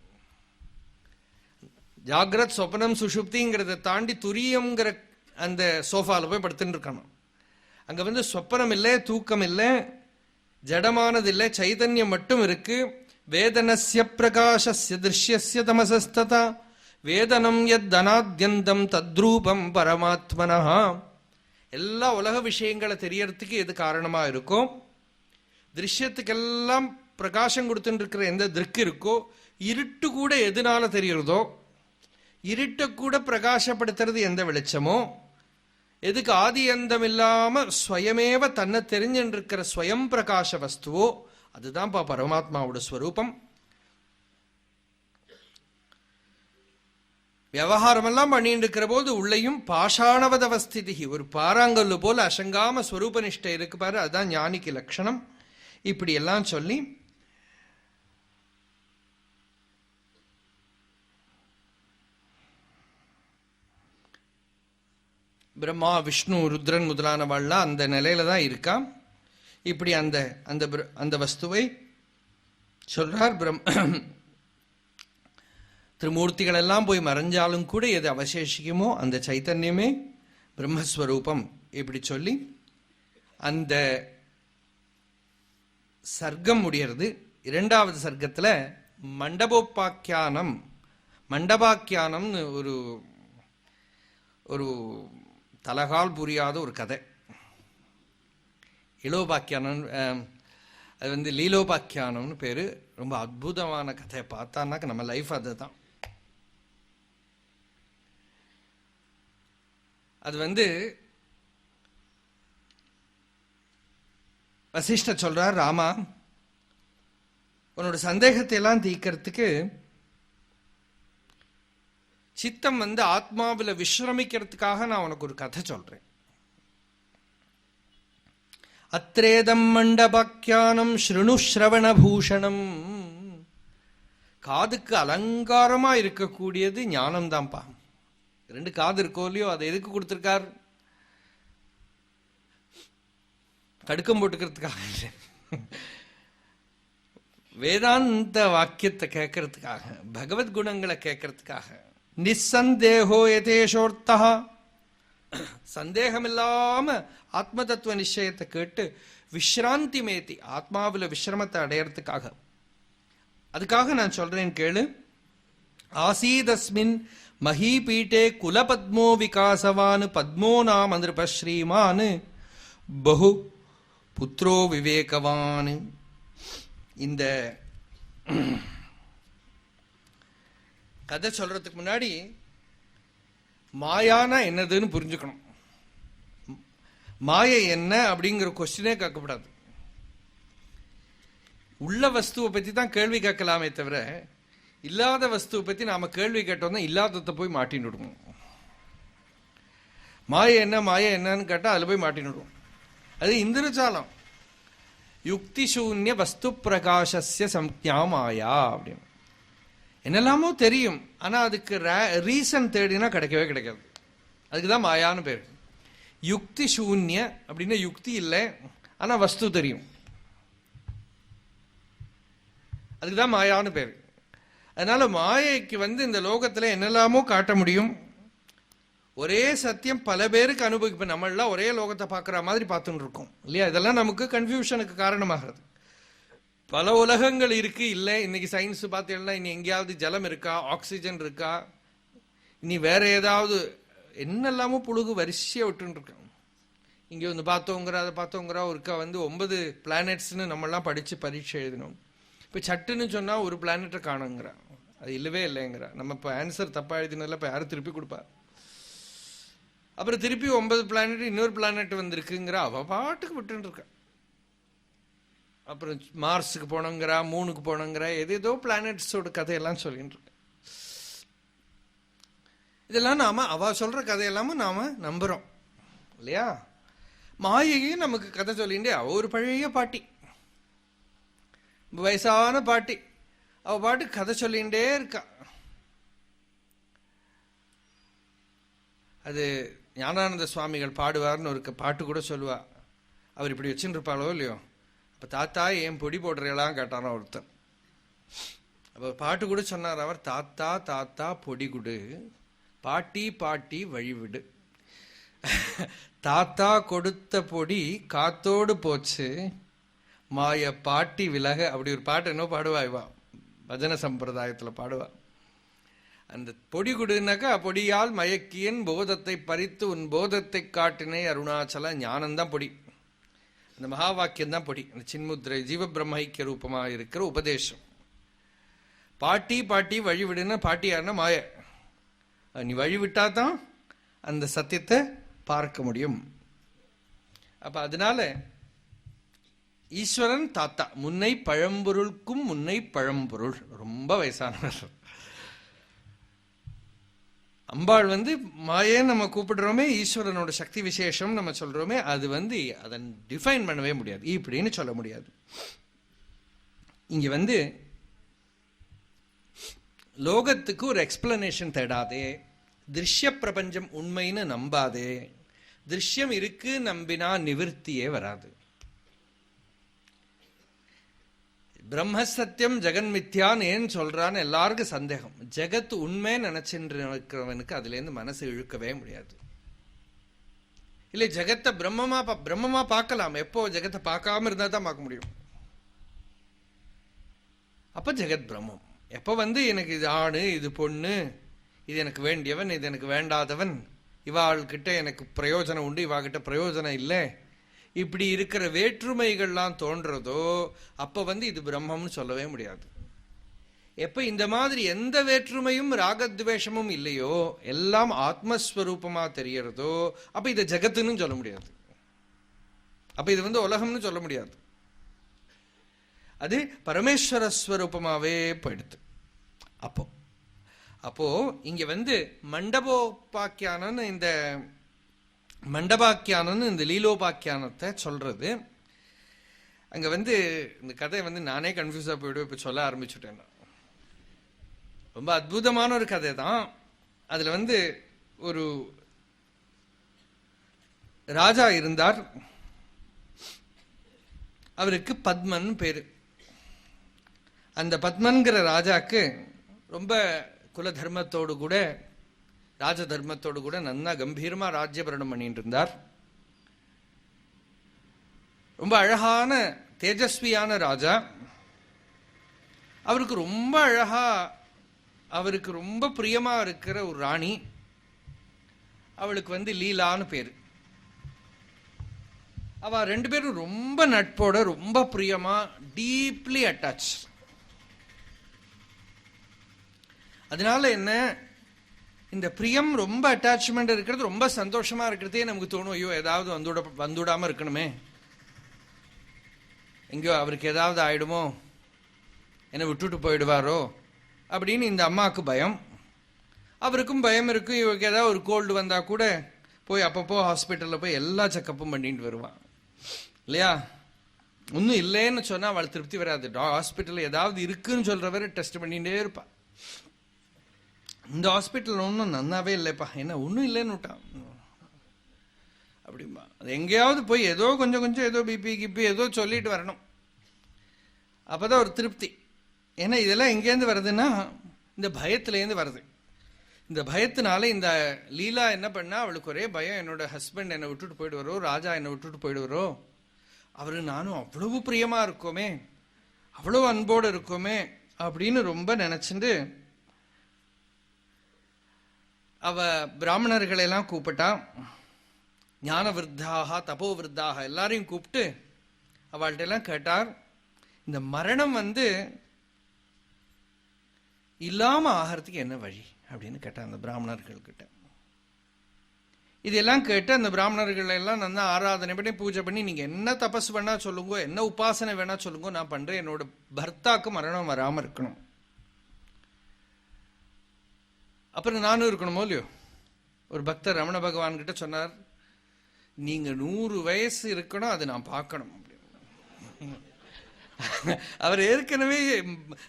ஜாகிரத் சொப்னம் சுஷுப்திங்கிறத தாண்டி துரியம்ங்கிற அந்த சோஃபால போய் படுத்துட்டு இருக்கானோ. அங்க சொப்பனம் இல்லை, தூக்கம் இல்லை, ஜடமானது இல்லை, சைதன்யம் மட்டும் இருக்கு. வேதனஸ்ய பிரகாசஸ்ய திருஷ்யஸ்ய தமசஸ்ததா வேதனம் யத் அநாத்யந்தம் தத்ரூபம் பரமாத்மனஹ. எல்லா உலக விஷயங்களை தெரியறதுக்கு எது காரணமா இருக்கும்? திருஷ்யத்துக்கெல்லாம் பிரகாசம் கொடுத்துட்டு இருக்கிற எந்த திருக்கு இருக்கோ, இருட்டு கூட எதனால தெரியறதோ, இருட்டை கூட பிரகாசப்படுத்துறது எந்த வெளிச்சமோ, எதுக்கு ஆதி அந்தம் இல்லாம ஸ்வயமேவ தன்னை தெரிஞ்சுட்டு இருக்கிற ஸ்வயம் பிரகாச வஸ்துவோ, அதுதான் பரமாத்மாவோட ஸ்வரூபம். விவகாரமெல்லாம் பண்ணிட்டு இருக்கிற போது உள்ளேயும் பாஷாணவத அவஸ்திதி, ஒரு பாறாங்கல்லு போல அசங்காம ஸ்வரூப நிஷ்டை இருக்கு பாரு, அதுதான் ஞானிக்கு லட்சணம். இப்படி எல்லாம் சொல்லி பிரம்மா விஷ்ணு ருத்ரன் முதலானவாள்லாம் அந்த நிலையில தான் இருக்கா. இப்படி அந்த வஸ்துவை சொல்றார் திருமூர்த்திகள் எல்லாம் போய் மறைஞ்சாலும் கூட எது அவசேஷிக்குமோ அந்த சைத்தன்யமே பிரம்மஸ்வரூபம் இப்படி சொல்லி அந்த சர்க்கம் முடியறது. இரண்டாவது சர்க்கத்துல மண்டபாக்கியானம்னு ஒரு தலகால் புரியாத ஒரு கதை. இலோபாக்கியானம், அது லீலோபாக்கியானம்னு பேரு. ரொம்ப அற்புதமான கதையை பார்த்தான்னாக்க நம்ம லைஃப் அதுதான். அது வசிஷ்டர் சொல்றார், ராமா, உன்னோட சந்தேகத்தை எல்லாம் தீர்க்கறதுக்கு சித்தம் ஆத்மாவில் விஸ்ரமிக்கிறதுக்காக நான் உனக்கு ஒரு கதை சொல்றேன். அத்ரேதம் மண்டபாக்கியானம் ஸ்ருணு ஸ்ரவண பூஷணம். காதுக்கு அலங்காரமா இருக்கக்கூடியது ஞானம் தான்ப்பா. 2 காது இருக்கோ இல்லையோ, அதை எதுக்கு கொடுத்திருக்கார்? கடுக்கம் போட்டுக்கிறதுக்காக இல்லை, வேதாந்த வாக்கியத்தை கேட்கறதுக்காக, பகவத்குணங்களை கேட்கறதுக்காக. நிசந்தேகோ யதேஷோர்த்தா, சந்தேகம் இல்லாம ஆத்ம தத்துவ நிச்சயத்தை கேட்டு விஸ்ராந்தி மேத்தி, ஆத்மாவில் விஸ்ரமத்தை அடையறதுக்காக. அதுக்காக நான் சொல்றேன் கேளு. ஆசீதஸ்மின் மஹீபீட்டே குலபத்மோ விகாசவான் பத்மோ நாம நிருப ஸ்ரீமான் பகு புத்ரோ விவேகவான். இந்த கதை சொல்றதுக்கு முன்னாடி மாயானா என்னதுன்னு புரிஞ்சுக்கணும். மாயை என்ன அப்படிங்கிற கொஸ்டினே கேட்கக்கூடாது. உள்ள வஸ்துவை பத்தி தான் கேள்வி கேட்கலாமே தவிர, இல்லாத வஸ்துவை பத்தி நாம கேள்வி கேட்டோம்னா இல்லாததை போய் மாட்டின்னு விடுவோம். மாயை என்னன்னு கேட்டா அதுல போய் மாட்டின்னு விடுவோம். அது இந்திரஜாலம். யுக்தி சூன்ய வஸ்து பிரகாசஸ்ய சம்ஞா மாயா அப்படின்னு. என்னெல்லாமோ தெரியும், ஆனா அதுக்கு ரீசன் தேடினா கிடைக்கவே கிடைக்காது. அதுக்குதான் மாயான்னு பேர். யுக்தி சூன்ய அப்படின்னா யுக்தி இல்லை, ஆனா வஸ்து தெரியும், அதுக்குதான் மாயான்னு பேர். அதனால மாயைக்கு இந்த லோகத்துல என்னெல்லாமோ காட்ட முடியும். ஒரே சத்தியம் பல பேருக்கு அனுபவிப்போம். நம்மளாம் ஒரே லோகத்தை பார்க்குற மாதிரி பார்த்துட்டு இருக்கோம் இல்லையா? இதெல்லாம் நமக்கு கன்ஃபியூஷனுக்கு காரணமாகிறது. பல உலகங்கள் இருக்கு. இல்லை, இன்னைக்கு சயின்ஸ் பார்த்தீங்கன்னா இனி எங்கேயாவது ஜலம் இருக்கா, ஆக்சிஜன் இருக்கா, இனி வேற ஏதாவது என்னெல்லாமோ புழுகு வரிசையாக விட்டுன்னு இருக்கோம். இங்கே வந்து பார்த்தோங்கிற அதை பார்த்தோங்கிற ஒருக்கா 9 பிளானட்ஸ்ன்னு நம்மளாம் படித்து பரீட்சை எழுதினோம். இப்போ சட்டுன்னு சொன்னால் ஒரு பிளானட்டை காணுங்கிறா, அது இல்லவே இல்லைங்கிறா. நம்ம இப்போ ஆன்சர் தப்பாக எழுதினதில் இப்போ யாரும் திருப்பி கொடுப்பா. அப்புறம் திருப்பி 9 பிளானட் இன்னொரு பிளானட் வந்திருக்குங்கிற அவ பாட்டுக்கு விட்டுன்னு இருக்கா. அப்புறம் மார்ஸுக்கு போனோங்கிறா, மூணுக்கு போனோங்கிறா, ஏதேதோ பிளானட்ஸோட கதையெல்லாம் சொல்லிட்டு இருக்க. இதெல்லாம் நாம அவ சொல்ற கதையெல்லாம நாம நம்புறோம் இல்லையா? மாயையும் நமக்கு கதை சொல்லிண்டே. அவ ஒரு பழைய பாட்டி, வயசான பாட்டி, அவ பாட்டு கதை சொல்லிண்டே இருக்கா. அது ஞானானந்த சுவாமிகள் பாடுவார்னு ஒரு பாட்டு கூட சொல்லுவா. அவர் இப்படி வச்சுட்டு இருப்பாளோ இல்லையோ, அப்ப தாத்தா ஏன் பொடி போடுறீங்களாம் கேட்டாரோ ஒருத்தர். அப்ப பாட்டு கூட சொன்னார் அவர், தாத்தா தாத்தா பொடி குடு, பாட்டி பாட்டி வழிவிடு, தாத்தா கொடுத்த பொடி காத்தோடு போச்சு, மாய பாட்டி விலக. அப்படி ஒரு பாட்டு என்ன பாடுவா இவா, பஜன சம்பிரதாயத்துல பாடுவா. அந்த பொடி குடுனாக்கா, பொடியால் மயக்கியன் போதத்தை பறித்து உன் போதத்தை காட்டினே அருணாச்சல. ஞானம்தான் பொடி, அந்த மகா வாக்கியம் தான் பொடி, அந்த சின்முத்திரை ஜீவ பிரம்ம ஐக்கிய ரூபமாக இருக்கிற உபதேசம். பாட்டி பாட்டி வழிவிடுன்னா பாட்டி யாருன்னா மாய. நீ வழிவிட்டா தான் அந்த சத்தியத்தை பார்க்க முடியும். அப்ப அதனால ஈஸ்வரன் தாத்தா, முன்னை பழம்பொருளுக்கும் முன்னை பழம்பொருள், ரொம்ப வயசானவர். அம்பாள் மாயேன்னு நம்ம கூப்பிடுறோமே, ஈஸ்வரனோட சக்தி விசேஷம் நம்ம சொல்றோமே, அது அதை டிஃபைன் பண்ணவே முடியாது, இப்படின்னு சொல்ல முடியாது. இங்க லோகத்துக்கு ஒரு எக்ஸ்பிளனேஷன் தேடாதே, திருஷ்ய பிரபஞ்சம் உண்மைன்னு நம்பாதே. திருஷ்யம் இருக்கு நம்பினா நிவிருத்தியே வராது. பிரம்மசத்தியம் ஜெகன் மித்யான்னு ஏன்னு சொல்றான்னு எல்லாருக்கும் சந்தேகம். ஜெகத் உண்மை நினைச்சுட்டு இருக்கிறவனுக்கு அதுல இருந்து மனசு இழுக்கவே முடியாது. இல்லை, ஜெகத்தை பிரம்மமா பார்க்கலாம். எப்போ ஜெகத்தை பார்க்காம இருந்தா தான் பார்க்க முடியும். அப்ப ஜெகத் பிரம்மம். எப்ப எனக்கு இது ஆணு, இது பொண்ணு, இது எனக்கு வேண்டியவன், இது எனக்கு வேண்டாதவன், இவாள்கிட்ட எனக்கு பிரயோஜனம் உண்டு, இவாகிட்ட பிரயோஜனம் இல்லை, இப்படி இருக்கிற வேற்றுமைகள்லாம் தோன்றதோ அப்ப இது பிரம்மம்னு சொல்லவே முடியாது. எப்ப இந்த மாதிரி எந்த வேற்றுமையும் ராகத்வேஷமும் இல்லையோ, எல்லாம் ஆத்மஸ்வரூபமா தெரியறதோ, அப்ப இதை ஜெகத்துன்னு சொல்ல முடியாது. அப்ப இது உலகம்னு சொல்ல முடியாது. அது பரமேஸ்வர ஸ்வரூபமாவே போயிடுது. அப்போ இங்க மண்டபோபாக்கியானன்னு இந்த மண்டபாக்கியானன்னு இந்த லீலோபாக்கியானத்தை சொல்றது. அங்க இந்த கதை நானே கன்ஃபியூஸா போயிடுவேன். இப்ப சொல்ல ஆரம்பிச்சுட்டேன். ரொம்ப அற்புதமான ஒரு கதை தான். அதுல ஒரு ராஜா இருந்தார். அவருக்கு பத்மன் பேரு. அந்த பத்மன்கிற ராஜாக்கு ரொம்ப குல தர்மத்தோடு கூட ராஜ தர்மத்தோடு கூட நன்னா கம்பீரமா ராஜ்யபரணம் பண்ணிட்டு இருந்தார். ரொம்ப அழகான தேஜஸ்வியான ராஜா. அவருக்கு ரொம்ப அழகா, அவருக்கு ரொம்ப பிரியமா இருக்கிற ஒரு ராணி. அவளுக்கு லீலான்னு பேரு. அவ ரெண்டு பேரும் ரொம்ப நட்போட, ரொம்ப பிரியமா, டீப்லி அட்டாச். அதனால என்ன, இந்த பிரியம், ரொம்ப அட்டாச்மெண்ட் இருக்கிறது, ரொம்ப சந்தோஷமா இருக்கிறதே நமக்கு தோணும், ஐயோ ஏதாவது வந்துடாம இருக்கணுமே, எங்கேயோ அவருக்கு ஏதாவது ஆயிடுமோ, என்னை விட்டுட்டு போயிடுவாரோ அப்படின்னு இந்த அம்மாவுக்கு பயம். அவருக்கும் பயம் இருக்கும். இவருக்கு ஏதாவது ஒரு கோல்டு வந்தா கூட போய் அப்பப்போ ஹாஸ்பிட்டலில் போய் எல்லா செக்கப்பும் பண்ணிட்டு வருவான் இல்லையா. ஒன்றும் இல்லைன்னு சொன்னா அவள் திருப்தி வராது. ஹாஸ்பிட்டல் ஏதாவது இருக்குன்னு சொல்றவரை டெஸ்ட் பண்ணிட்டே இருப்பான். இந்த ஹாஸ்பிட்டல் ஒன்றும் நன்னாவே இல்லைப்பா, என்ன ஒன்றும் இல்லைன்னு விட்டான் அப்படிம்பா. அது எங்கேயாவது போய் ஏதோ கொஞ்சம் ஏதோ பிபி கிபி ஏதோ சொல்லிட்டு வரணும், அப்பதான் ஒரு திருப்தி. ஏன்னா இதெல்லாம் எங்கேருந்து வருதுன்னா இந்த பயத்திலேருந்து வருது. இந்த பயத்தினால இந்த லீலா என்ன பண்ணா, அவளுக்கு ஒரே பயம், என்னோட ஹஸ்பண்ட் என்னை விட்டுட்டு போயிடுவாரோ, ராஜா என்னை விட்டுட்டு போயிடுவாரோ, அவரு நானும் அவ்வளவு பிரியமா இருக்கோமே, அவ்வளவு அன்போடு இருக்கோமே அப்படின்னு ரொம்ப நினைச்சுட்டு அவ பிராமணர்களை எல்லாம் கூப்பிட்டா. ஞான விருத்தாக, தபோ விருத்தாக எல்லாரையும் கூப்பிட்டு அவள்கிட்ட எல்லாம் கேட்டார், இந்த மரணம் இல்லாம ஆகிறதுக்கு என்ன வழி அப்படின்னு கேட்டார் அந்த பிராமணர்கள் கிட்ட. இதெல்லாம் கேட்டு அந்த பிராமணர்கள் எல்லாம் நல்லா ஆராதனை பண்ணி பூஜை பண்ணி, நீங்க என்ன தபஸ் வேணா சொல்லுங்க, என்ன உபாசனை வேணா சொல்லுங்க, நான் பண்றேன், என்னோட பர்த்தாக்கு மரணம் வராம இருக்கணும். அப்புறம் நானும் இருக்கணுமோ இல்லையோ. ஒரு பக்தர் ரமண பகவான் கிட்ட சொன்னார், நீங்க 100 வயசு இருக்கணும், அது நான் பார்க்கணும். அவர் ஏற்கனவே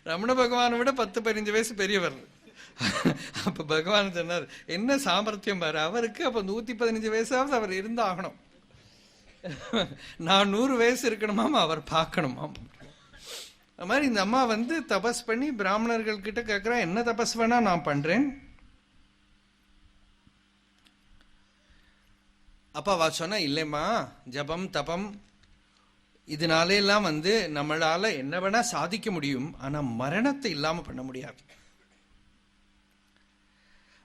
ரமண பகவானை விட 10-15 வயசு பெரியவர். அப்ப பகவான் சொன்னார், என்ன சாமர்த்தியம் பாரு அவருக்கு, அப்ப 115 வயசாவது அவர் இருந்தாகணும். நான் 100 வயசு இருக்கணுமாம், அவர் பார்க்கணுமாம். அது மாதிரி இந்த அம்மா தபஸ் பண்ணி பிராமணர்கள் கிட்ட கேட்கிறா, என்ன தபஸ் வேணா நான் பண்றேன். அப்பா அவ சொன்னா, இல்லைம்மா, ஜபம் தபம் இதனால எல்லாம் நம்மளால என்ன வேணா சாதிக்க முடியும், ஆனா மரணத்தை இல்லாம பண்ண முடியாது.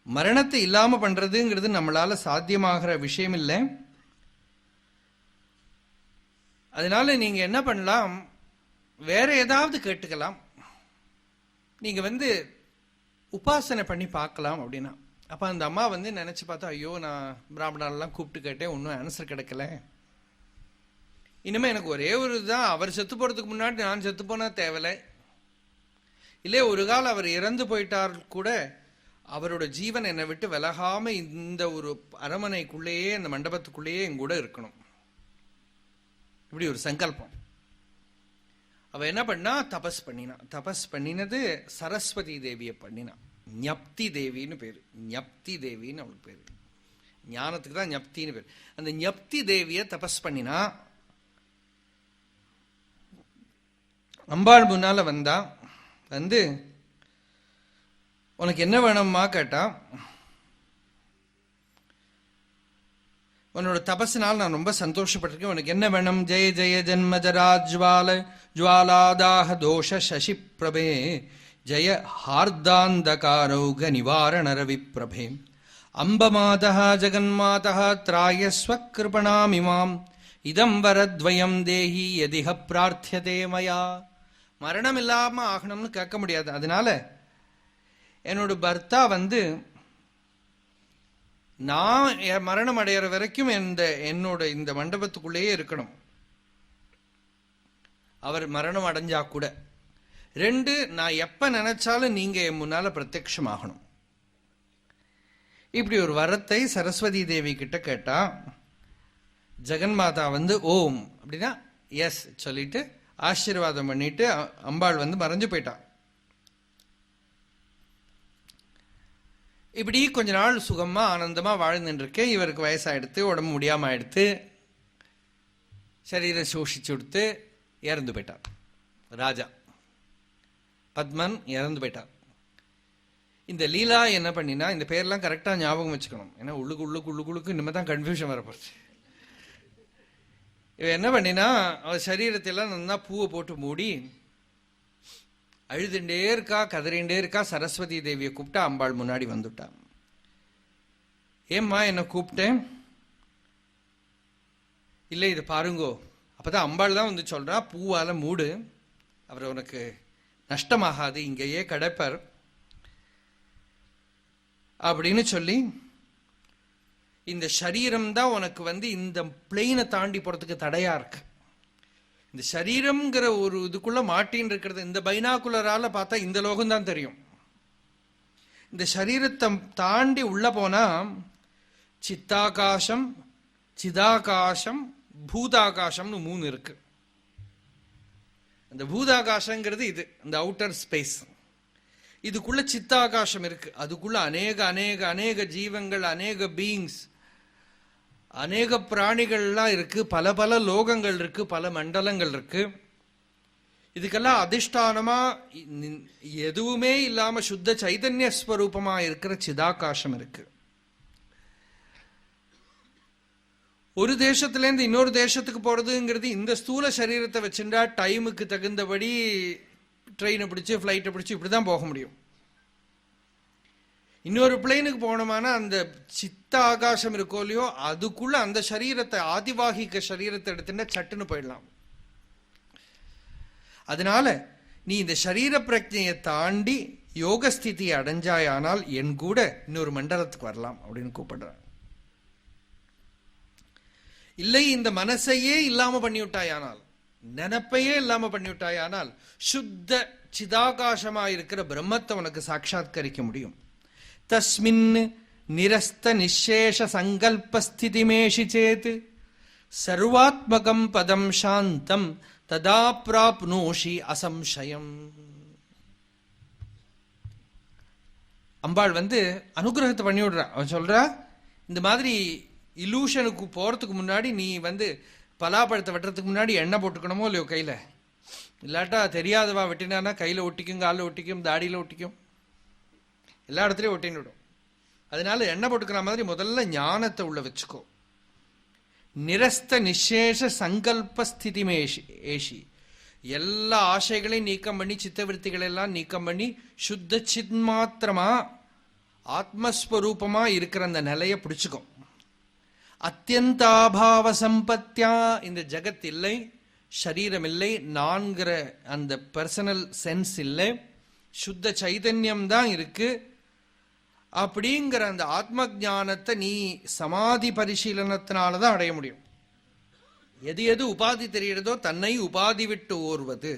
மரணத்தை இல்லாம பண்றதுங்கிறது நம்மளால சாத்தியமாகிற விஷயம் இல்லை. அதனால நீங்க என்ன பண்ணலாம், வேற ஏதாவது கேட்டுக்கலாம், நீங்க உபாசனை பண்ணி பார்க்கலாம் அப்படின்னா. அப்ப அந்த அம்மா நினைச்சு பார்த்தா, ஐயோ நான் பிராமணர்லாம் கூப்பிட்டு கேட்டேன், ஒன்றும் ஆன்சர் கிடைக்கல, இனிமே எனக்கு ஒரே ஒரு இதுதான், அவர் செத்து போறதுக்கு முன்னாடி நான் செத்து போனா தேவலை, இல்லையே ஒரு காலம் அவர் இறந்து போயிட்டார் கூட அவரோட ஜீவன் என்னை விட்டு விலகாம இந்த ஒரு அரமனைக்குள்ளேயே, இந்த மண்டபத்துக்குள்ளேயே என் கூட இருக்கணும், இப்படி ஒரு சங்கல்பம். அவ என்ன பண்ணா, தபஸ் பண்ணினா. தபஸ் பண்ணினது சரஸ்வதி தேவியை பண்ணினா. ஞப்தி தேவின்னு பேரு. ஞப்தி தேவின்னு அவளுக்கு பேரு. ஞானத்துக்கு தான் ஞப்தின்னு பேரு. அந்த ஞப்தி தேவிய தபஸ் பண்ணினா அம்பாள் முன்னால வந்தா, வந்து உனக்கு என்ன வேணும்மா கேட்டா, உன்னோட தபஸினால் நான் ரொம்ப சந்தோஷப்பட்டிருக்கேன், உனக்கு என்ன வேணும்? ஜெய ஜெய ஜன்ம ஜராஜ்வால ஜுவாலாதாக தோஷ சசி பிரபே ஜெய ஹார்தாந்தகாரௌக நிவாரண ரவி பிரபே அம்பமாதா ஜெகன்மாதா திராயஸ்வ கிருபணாமிமாம் இதம் வரத்வயம் தேஹி யதிஹ பிரார்த்தியதே மயா. மரணம் இல்லாம ஆகணும்னு கேட்க முடியாது. அதனால என்னோட பர்த்தா வந்து நான் மரணம் அடையிற வரைக்கும் என்னோட இந்த மண்டபத்துக்குள்ளேயே இருக்கணும். அவர் மரணம் அடைஞ்சா கூட. 2, நான் எப்ப நினைச்சாலும் நீங்க என் முன்னால பிரத்யட்சமாகணும். இப்படி ஒரு வரத்தை சரஸ்வதி தேவி கிட்ட கேட்டா, ஜெகன்மாதா வந்து ஓம் அப்படின்னா எஸ் சொல்லிட்டு ஆசீர்வாதம் பண்ணிட்டு அம்பாள் வந்து மறைஞ்சு போயிட்டா. இப்படி கொஞ்ச நாள் சுகமா ஆனந்தமா வாழ்ந்துட்டு இருக்கேன். இவருக்கு வயசாயிடுத்து, உடம்பு முடியாம ஆயிடுத்து, சரீரம் சோஷிச்சு கொடுத்து இறந்து போயிட்டார். ராஜா பத்மன் இறந்து போயிட்டார். இந்த லீலா என்ன பண்ணினா, இந்த பேர்லாம் கரெக்டா ஞாபகம் வச்சுக்கணும், ஏன்னா உள்ளுக்கு இனிமே தான் கன்ஃபியூஷன் வரப்போச்சு. இவ என்ன பண்ணினா, அவர் சரீரத்தையெல்லாம் நல்லா பூவை போட்டு மூடி அழுதுண்டே இருக்கா, கதறிண்டே இருக்கா. சரஸ்வதி தேவியை கூப்பிட்டா, அம்பாள் முன்னாடி வந்துட்டான். ஏம்மா என்ன கூப்பிட்டேன்? இல்லை இது பாருங்கோ. அப்பதான் அம்பாள் தான் வந்து சொல்றா, பூவால மூடு, அவர் உனக்கு நஷ்டமாகாது, இங்கேயே கிடைப்பார் அப்படின்னு சொல்லி, இந்த சரீரம் தான் உனக்கு வந்து இந்த பிளெயினை தாண்டி போறதுக்கு தடையா இருக்கு. இந்த சரீரம்ங்கிற ஒரு இதுக்குள்ள மாட்டின்னு இருக்கிறது, இந்த பைனாகுலரால பார்த்தா இந்த லோகம் தான் தெரியும். இந்த சரீரத்தை தாண்டி உள்ள போனா சித்தாகாசம், சிதாகாசம், பூதாகாசம்னு 3 இருக்கு. அந்த பூதாகாசங்கிறது இது, இந்த அவுட்டர் ஸ்பேஸ். இதுக்குள்ள சித்தாகாசம் இருக்கு. அதுக்குள்ள அநேக அநேக அநேக ஜீவங்கள், அநேக பீயிங்ஸ், அநேக பிராணிகள்லாம் இருக்கு, பல பல லோகங்கள் இருக்கு, பல மண்டலங்கள் இருக்கு. இதுக்கெல்லாம் அதிஷ்டானமா எதுவுமே இல்லாம சுத்த சைதன்ய ஸ்வரூபமா இருக்கிற சிதாகாசம் இருக்கு. ஒரு தேசத்திலேருந்து இன்னொரு தேசத்துக்கு போறதுங்கிறது இந்த ஸ்தூல சரீரத்தை வச்சுட்டா டைமுக்கு தகுந்தபடி ட்ரெயினை பிடிச்சி ஃப்ளைட்டை பிடிச்சி இப்படிதான் போக முடியும். இன்னொரு பிளேனுக்கு போனோம்னா அந்த சித்த ஆகாசம் இருக்கோ இல்லையோ, அதுக்குள்ள அந்த சரீரத்தை, ஆதிவாகிக சரீரத்தை எடுத்துட்டா சட்டுன்னு போயிடலாம். அதனால நீ இந்த சரீர பிரஜையை தாண்டி யோகஸ்திதியை அடைஞ்சாயானால் என் கூட இன்னொரு மண்டலத்துக்கு வரலாம் அப்படின்னு கூப்பிடுற. இல்லை இந்த மனசையே இல்லாம பண்ணிவிட்டாயானால், நினைப்பையே இல்லாம பண்ணிவிட்டாயானால் சுத்த சிதாகாசமா இருக்கிற பிரம்மத்தை உனக்கு சாட்சாத்கரிக்க முடியும். தஸ்மின் நிரஸ்த நிசேஷ சங்கல்பஸ்திதிமேஷி சேத் சர்வாத்மகம் பதம் சாந்தம் ததா பிராப்னோஷி அசம்சயம். அம்பாள் வந்து அனுகிரகத்தை பண்ணி விடுறா. அவன் சொல்றா, இந்த மாதிரி இலூஷனுக்கு போறதுக்கு முன்னாடி நீ வந்து பலாப்பழத்தை வெட்டுறதுக்கு முன்னாடி எண்ணெய் போட்டுக்கணுமோ இல்லையோ கையில, இல்லாட்டா தெரியாதவா வெட்டினா கையில ஒட்டிக்கும், காலில் ஒட்டிக்கும், தாடியில ஒட்டிக்கும், எல்லா இடத்துலையும் ஒட்டின்னுடும். அதனால எண்ணெய் போட்டுக்கிற மாதிரி முதல்ல ஞானத்தை உள்ள வச்சுக்கோ. நிரஸ்த நிசேஷ சங்கல்ப ஸ்திதிமேஷி ஏஷி, எல்லா ஆசைகளையும் நீக்கம் பண்ணி, சித்தவருத்திகளை எல்லாம் நீக்கம் பண்ணி, சுத்த சின்மாத்திரமா ஆத்மஸ்வரூபமா இருக்கிற அந்த நிலையை பிடிச்சுக்கோ. அத்தியந்தாபாவ சம்பத்தியா, இந்த ஜகத் இல்லை, சரீரம் இல்லை, நான்கிற அந்த பர்சனல் சென்ஸ் இல்லை, சுத்த சைதன்யம் தான் இருக்கு. அப்படிங்கிற அந்த ஆத்ம ஞானத்தை நீ சமாதி பரிசீலனத்தினாலதான் அடைய முடியும். எது எது உபாதி தெரிகிறதோ தன்னை உபாதி விட்டு ஓர்வது,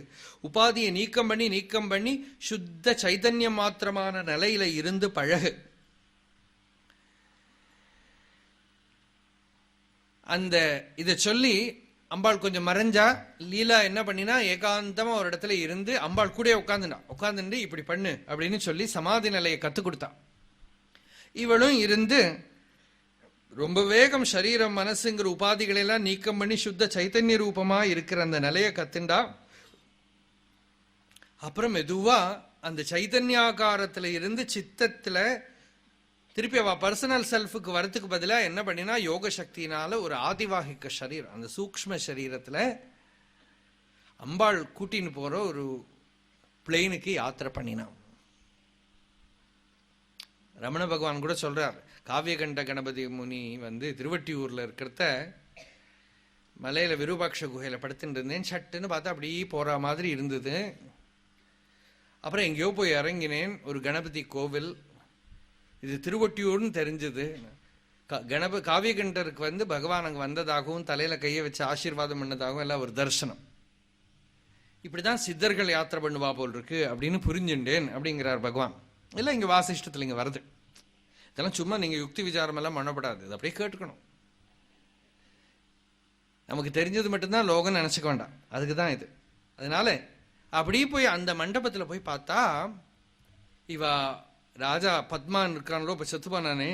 உபாதியை நீக்கம் பண்ணி சுத்த சைதன்யம் மாத்திரமான நிலையில இருந்து பழகு. அந்த இதை சொல்லி அம்பாள் கொஞ்சம் மறைஞ்சா. லீலா என்ன பண்ணினா, ஏகாந்தமா ஒரு இடத்துல இருந்து அம்பாள் கூட உட்காந்துட்டு இப்படி பண்ணு அப்படின்னு சொல்லி சமாதி நிலையை கத்துக் கொடுத்தா. இவளும் இருந்து ரொம்ப வேகம் சரீரம் மனசுங்கிற உபாதிகளை எல்லாம் நீக்கம் பண்ணி சுத்த சைத்தன்ய ரூபமா இருக்கிற அந்த நிலையை கத்துண்டா. அப்புறம் மெதுவா அந்த சைதன்யாகாரத்துல இருந்து சித்தத்துல திருப்பி அவ பர்சனல் செல்ஃபுக்கு வரத்துக்கு பதிலா என்ன பண்ணினா யோக சக்தியினால ஒரு ஆதிவாகிக்க சரீரம், அந்த சூக்ஷ்ம சரீரத்துல அம்பாள் கூட்டின்னு போற ஒரு பிளெயினுக்கு யாத்திரை பண்ணினான். ரமண பகவான் கூட சொல்றார், காவியகண்ட கணபதி முனி திருவட்டியூர்ல இருக்கிறத மலையில விருபாட்ச குகையில படுத்துட்டு இருந்தேன். சட்டுன்னு பார்த்தா அப்படியே போற மாதிரி இருந்தது. அப்புறம் எங்கேயோ போய் இறங்கினேன். ஒரு கணபதி கோவில், இது திருவொட்டியூர்னு தெரிஞ்சது. காவியகண்டருக்கு பகவான் அங்க வந்ததாகவும் தலையில கையை வச்சு ஆசீர்வாதம் பண்ணதாகவும் எல்லாம் ஒரு தரிசனம். இப்படிதான் சித்தர்கள் யாத்திரை பண்ணுவா போல் இருக்கு அப்படின்னு புரிஞ்சுட்டேன் அப்படிங்கிறார் பகவான். இல்லை, இங்க வாசிஷ்டத்துல இங்க வருது. இதெல்லாம் சும்மா நீங்க யுக்தி விசாரம் எல்லாம் பண்ணப்படாது, இது அப்படியே கேட்டுக்கணும். நமக்கு தெரிஞ்சது மட்டும்தான் லோகம் நினைச்சுக்க வேண்டாம், அதுக்குதான் இது. அதனால அப்படியே போய் அந்த மண்டபத்துல போய் பார்த்தா இவா ராஜா பத்மான் இருக்கானோ, இப்ப செத்து போனானே,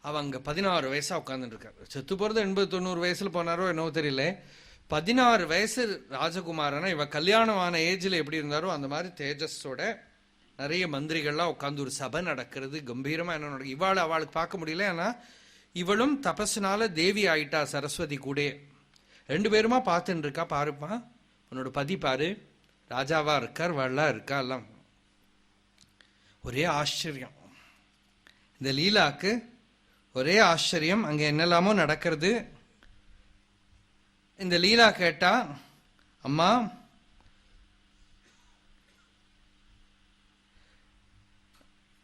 அவ அங்க 16 வயசா உட்கார்ந்துட்டு இருக்காரு. செத்து போறது 80-90 வயசுல போனாரோ என்னவோ தெரியல. 16 வயசு ராஜகுமாரனா இவ கல்யாணமான ஏஜ்ல எப்படி இருந்தாரோ அந்த மாதிரி தேஜஸோட நிறைய மந்திரிகள்லாம் உட்கார்ந்து ஒரு சபை நடக்கிறது. கம்பீரமா என்ன நடக்கும். இவாள் அவளுக்கு பார்க்க முடியல, ஆனா இவளும் தபஸ்னால தேவி ஆயிட்டா சரஸ்வதி கூட. 2 பேருமா பார்த்துட்டு இருக்கா. பாருப்பா, உன்னோட பதி பாரு, ராஜாவா இருக்கார், வள்ளா இருக்கா, எல்லாம் ஒரே ஆச்சரியம். இந்த லீலாக்கு ஒரே ஆச்சரியம், அங்க என்னெல்லாமோ நடக்கிறது. இந்த லீலா கேட்டா, அம்மா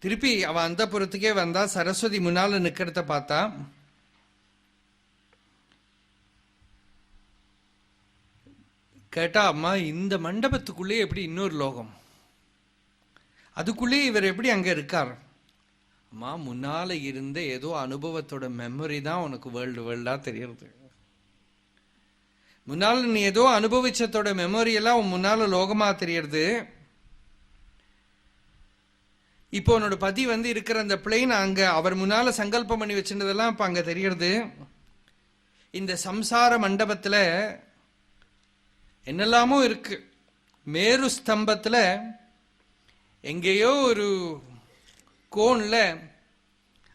திருப்பி அவ அந்தப்புறத்துக்கே வந்தா. சரஸ்வதி முன்னால நிக்கிறத பார்த்தா, கேட்டா, அம்மா இந்த மண்டபத்துக்குள்ளே எப்படி இன்னொரு லோகம், அதுக்குள்ளே இவர் எப்படி அங்க இருக்கார்? அம்மா, முன்னால இருந்த ஏதோ அனுபவத்தோட மெமரி தான் உனக்கு வேர்ல்டா தெரியறது. முன்னால நீ ஏதோ அனுபவிச்சதோட மெமரி எல்லாம் உன் முன்னால லோகமா தெரியறது. இப்போ உன்னோட பதி இருக்கிற அந்த பிளேன் அங்க அவர் முன்னால சங்கல்பம் பண்ணி வச்சிருந்ததெல்லாம் இப்ப அங்க தெரியறது. இந்த சம்சார மண்டபத்துல என்னெல்லாமோ இருக்கு. மேரு ஸ்தம்பத்துல எங்கேயோ ஒரு கோன்ல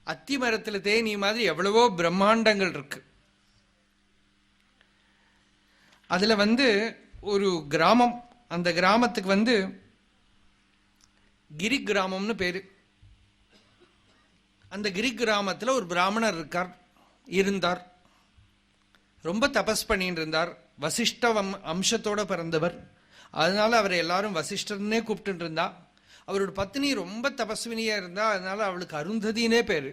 அத்தி மரத்துல தேனி மாதிரி எவ்வளவோ பிரம்மாண்டங்கள் இருக்கு. அதுல ஒரு கிராமம், அந்த கிராமத்துக்கு கிரி கிராமம்னு பேரு. அந்த கிரி கிராமத்துல ஒரு பிராமணர் இருந்தார். ரொம்ப தபஸ் பண்ணிட்டு இருந்தார். வசிஷ்ட அம்சத்தோட பிறந்தவர். அதனால அவரை எல்லாரும் வசிஷ்டர்னே கூப்பிட்டு இருந்தா. அவரோட பத்னி ரொம்ப தபஸ்வினியா இருந்தா. அதனால அவளுக்கு அருந்ததினே பேரு.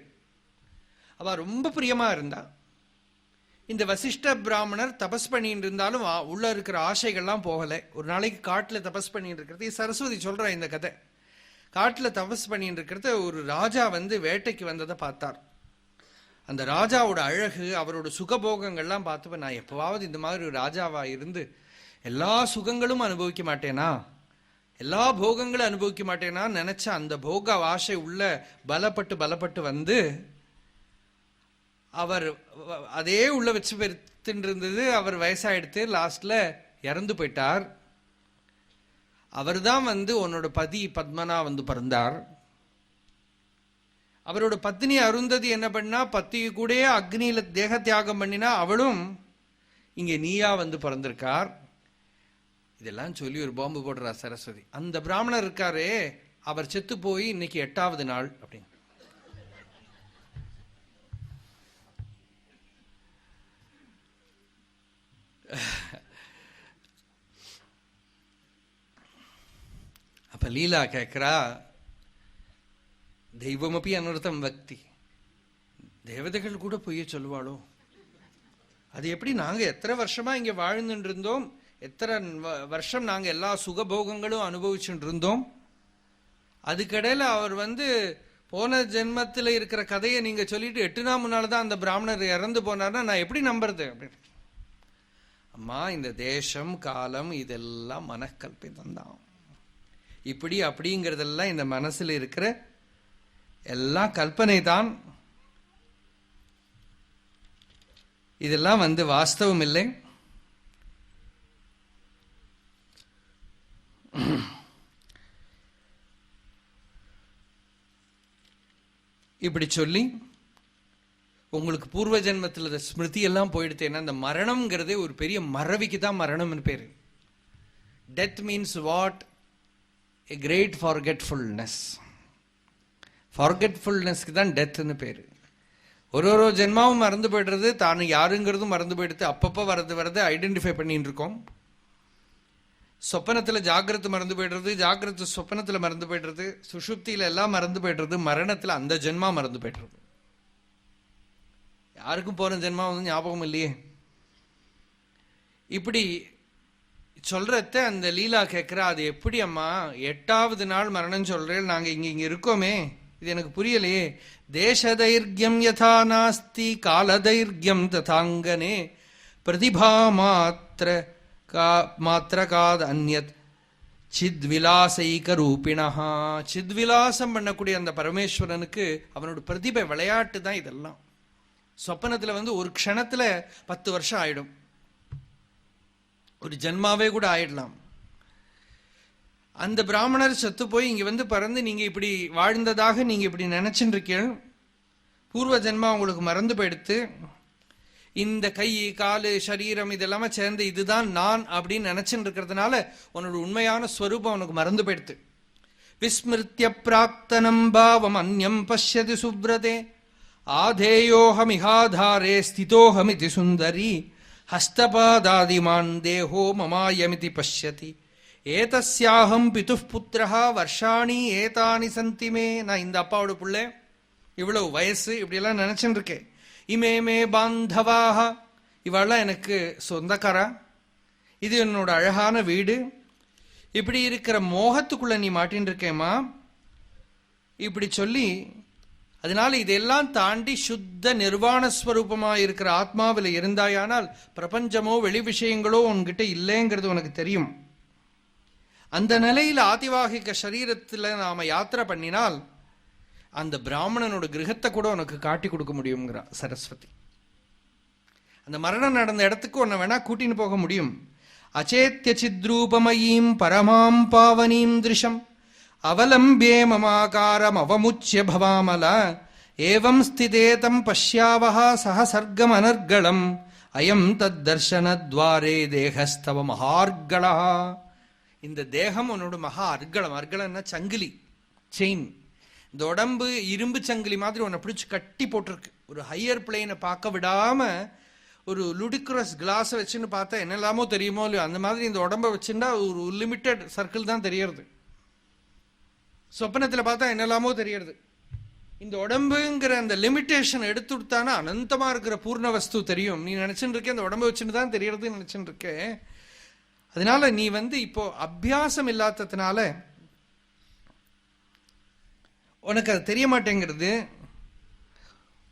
அவ ரொம்ப பிரியமா இருந்தா. இந்த வசிஷ்ட பிராமணர் தபஸ் பண்ணிட்டு இருந்தாலும் உள்ள இருக்கிற ஆசைகள்லாம் போகல. ஒரு நாளைக்கு காட்டுல தபஸ் பண்ணிட்டு இருக்கிறது, சரஸ்வதி சொல்ற இந்த கதை. காட்டுல தபஸ் பண்ணிட்டு இருக்கிறத ஒரு ராஜா வேட்டைக்கு வந்ததை பார்த்தார். அந்த ராஜாவோட அழகு, அவரோட சுகபோகங்கள்லாம் பார்த்து, நான் எப்பவாவது இந்த மாதிரி ஒரு ராஜாவா இருந்து எல்லா சுகங்களும் அனுபவிக்க மாட்டேனா, எல்லா போகங்களும் அனுபவிக்க மாட்டேனா நினைச்ச அந்த போக ஆசை உள்ள பலப்பட்டு அவர் அதே உள்ள வச்சு பெருத்துட்டு இருந்தது. அவர் வயசாயிடுத்து, லாஸ்ட்ல இறந்து போயிட்டார். அவர் தான் உன்னோட பதி பத்மனா பிறந்தார். அவரோட பத்னி அருந்ததி என்ன பண்ணா, பத்தி கூட அக்னியில தேக தியாகம் பண்ணினா, அவளும் இங்க நீயா பிறந்திருக்கார். இதெல்லாம் சொல்லி ஒரு பாம்பு போடுறா சரஸ்வதி. அந்த பிராமணர் இருக்காரே, அவர் செத்து போய் இன்னைக்கு 8வது நாள் அப்படின்னு. அப்ப லீலா கேட்கிறா, தெய்வமப்பி அனர்த்தம் வக்தி, தேவதைகள் கூட பொய்ய சொல்லுவாளோ? அது எப்படி? நாங்க எத்தனை வருஷமா இங்க வாழ்ந்துட்டு இருந்தோம், எத்தனை வருஷம் நாங்க எல்லா சுகபோகங்களும் அனுபவிச்சுட்டு இருந்தோம். அதுக்கடையில அவர் போன ஜென்மத்தில் இருக்கிற கதையை நீங்க சொல்லிட்டு 8 நாள் முன்னால்தான் அந்த பிராமணர் இறந்து போனார்னா நான் எப்படி நம்புறது அப்படின்னு. அம்மா, இந்த தேசம் காலம் இதெல்லாம் மனக்கல்பிதம் தான். இப்படி அப்படிங்கிறதெல்லாம் இந்த மனசுல இருக்கிற எல்லாம் கல்பனை தான். இதெல்லாம் வாஸ்தவம் இல்லை. இப்படி சொல்லி உங்களுக்கு பூர்வ ஜென்மத்தில் ஸ்மிருதி எல்லாம் போயிடுத்தேன்னா அந்த மரணம்ங்கிறதே ஒரு பெரிய மறவிக்கு தான் மரணம்னு பேர். Death means what? A great forgetfulness. ஃபார்கெட்ஃபுல்னஸ்க்கு தான் டெத்னு பேர். ஒரு ஜென்மாவும் மறந்து போய்டுறது, தான் யாருங்கிறதும் மறந்து போயிடுது. அப்பப்போ வரது ஐடென்டிஃபை பண்ணிட்டு இருக்கோம். சொப்பனத்தில் ஜாகிரத்து மறந்து போய்டுறது, ஜாகிரத்து சொப்பனத்தில் மறந்து போய்டுறது, சுஷுப்தியில் எல்லாம் மறந்து போய்டுறது, மரணத்தில் அந்த ஜென்மா மறந்து போய்டுறது. யாருக்கும் போகிற ஜென்மா வந்து ஞாபகம் இல்லையே. இப்படி சொல்றத அந்த லீலா கேட்குறா, அது எப்படி அம்மா 8வது நாள் மரணம் சொல்றேன், நாங்கள் இங்கே இருக்கோமே, இது எனக்கு புரியலையே. தேசதைர்யம் யதா நாஸ்தி காலதைர்யம் ததாங்கனே பிரதிபா மாத்திரகாத் அந்யத் சித்விலாசைக ரூபிணா. சித்விலாசம் பண்ணக்கூடிய அந்த பரமேஸ்வரனுக்கு அவனோட பிரதிபை விளையாட்டு தான் இதெல்லாம். சொப்பனத்தில் வந்து ஒரு க்ஷணத்தில் 10 வருஷம் ஆயிடும், ஒரு ஜென்மாவே கூட ஆயிடலாம். அந்த பிராமணர் செத்து போய் இங்கே வந்து பறந்து நீங்கள் இப்படி வாழ்ந்ததாக நீங்கள் இப்படி நினச்சின்னு இருக்கீங்க. பூர்வ ஜென்மா உங்களுக்கு மறந்து போயிடுத்து. இந்த கை காலு சரீரம் இதெல்லாமே சேர்ந்து இதுதான் நான் அப்படின்னு நினச்சின்னு இருக்கிறதுனால உன்னோட உண்மையான ஸ்வரூபம் உனக்கு மறந்து போயிடுத்து. விஸ்மிருத்திய பிராக்தனம் பாவம் அந்யம் பஷ்யதி சுப்ரதே ஆதேயோஹமிஹாதாரே ஸ்திதோஹமிதி சுந்தரி ஹஸ்தபாதாதிமான் தேஹோ மமாயமிதி பஷ்யதி ஏதஸ்யாஹம் பிதுஃப் புத்திரஹா வர்ஷாணி ஏதானி சந்திமே. நான் இந்த அப்பாவோட பிள்ளை, இவ்வளவு வயசு, இப்படியெல்லாம் நினைச்சுட்டு இருக்கேன். இமேமே பாந்தவாக, இவெல்லாம் எனக்கு சொந்தக்காரா, இது என்னோட அழகான வீடு, இப்படி இருக்கிற மோகத்துக்குள்ள நீ மாட்டின்னு இருக்கேம்மா இப்படி சொல்லி. அதனால இதெல்லாம் தாண்டி சுத்த நிர்வாணஸ்வரூபமாக இருக்கிற ஆத்மாவில் இருந்தாயானால் பிரபஞ்சமோ வெளி விஷயங்களோ உன்கிட்ட இல்லைங்கிறது உனக்கு தெரியும். அந்த நிலையில் ஆதிவாகிக சரீரத்தில் நாம யாத்திரை பண்ணினால் அந்த பிராமணனோட கிரகத்தை கூட உனக்கு காட்டி கொடுக்க முடியுங்கிறா சரஸ்வதி. அந்த மரணம் நடந்த இடத்துக்கு உன்னை வேணா கூட்டின்னு போக முடியும். அச்சேத்ய சித்ரூபமயீம் பரமாம் பாவனீம் திருஷம் அவலம்பியே மமாகாரம் அவமுச்சிய பவாமல ஏவம் ஸ்திதேதம் பஷ்யாவஹா சஹசர்கம் அனர்கலம் அயம் தத் தர்ஷனத்வாரே தேகஸ்தவ மகார்கலா. இந்த தேகம் உன்னோட மகா அர்கலம். அர்கலம்னா சங்கிலி, செயின். இந்த உடம்பு இரும்பு சங்கிலி மாதிரி உன்னை பிடிச்சி கட்டி போட்டிருக்கு. ஒரு ஹையர் பிளேனை பார்க்க விடாம ஒரு லுடிகுரஸ் கிளாஸை வச்சுன்னு பார்த்தா என்னெல்லாமோ தெரியுமோ இல்லையோ, அந்த மாதிரி இந்த உடம்பை வச்சுட்டா ஒரு லிமிட்டட் சர்க்கிள் தான் தெரியறது. சொப்பனத்தில் பார்த்தா என்னெல்லாமோ தெரியறது. இந்த உடம்புங்கிற அந்த லிமிட்டேஷன் எடுத்து விட்டானா அனந்தமா இருக்கிற பூர்ண வஸ்து தெரியும். நீ நினைச்சுட்டு இருக்க அந்த உடம்பை வச்சுட்டு தான் தெரியறது நினைச்சுட்டு இருக்க. அதனால நீ வந்து இப்போ அபியாசம் இல்லாததுனால உனக்கு அது தெரிய மாட்டேங்கிறது.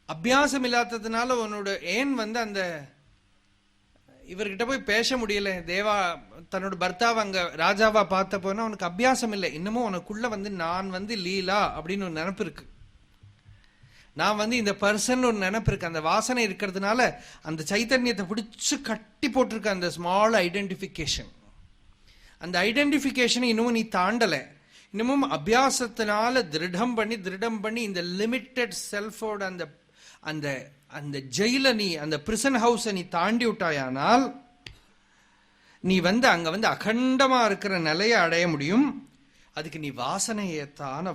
அபியாசம் இல்லாததுனால உன்னோட ஏன் வந்து அந்த இவர்கிட்ட போய் பேச முடியல. தேவா தன்னோட பர்த்தாவை அங்க ராஜாவா பார்த்த போனா உனக்கு அபியாசம் இல்லை. இன்னமும் உனக்குள்ள வந்து நான் வந்து லீலா அப்படின்னு ஒரு நினப்பு இருக்கு. நான் வந்து இந்த பர்சன் ஒரு நினப்பு இருக்கு. அந்த வாசனை இருக்கிறதுனால அந்த சைத்தன்யத்தை பிடிச்சு கட்டி போட்டிருக்க அந்த ஸ்மால் ஐடென்டிஃபிகேஷன். அந்த ஐடென்டிஃபிகேஷனை இன்னமும் நீ தாண்டலை. இன்னமும் அபியாசத்தினால திருடம் பண்ணி இந்த லிமிட்டட் செல்ஃபோட அந்த அந்த அந்த ஜெயில நீ அந்த பிரிசன் ஹவுஸை நீ தாண்டி விட்டாயானால் நீ வந்து அங்க வந்து அகண்டமா இருக்கிற நிலையை அடைய முடியும். அதுக்கு நீ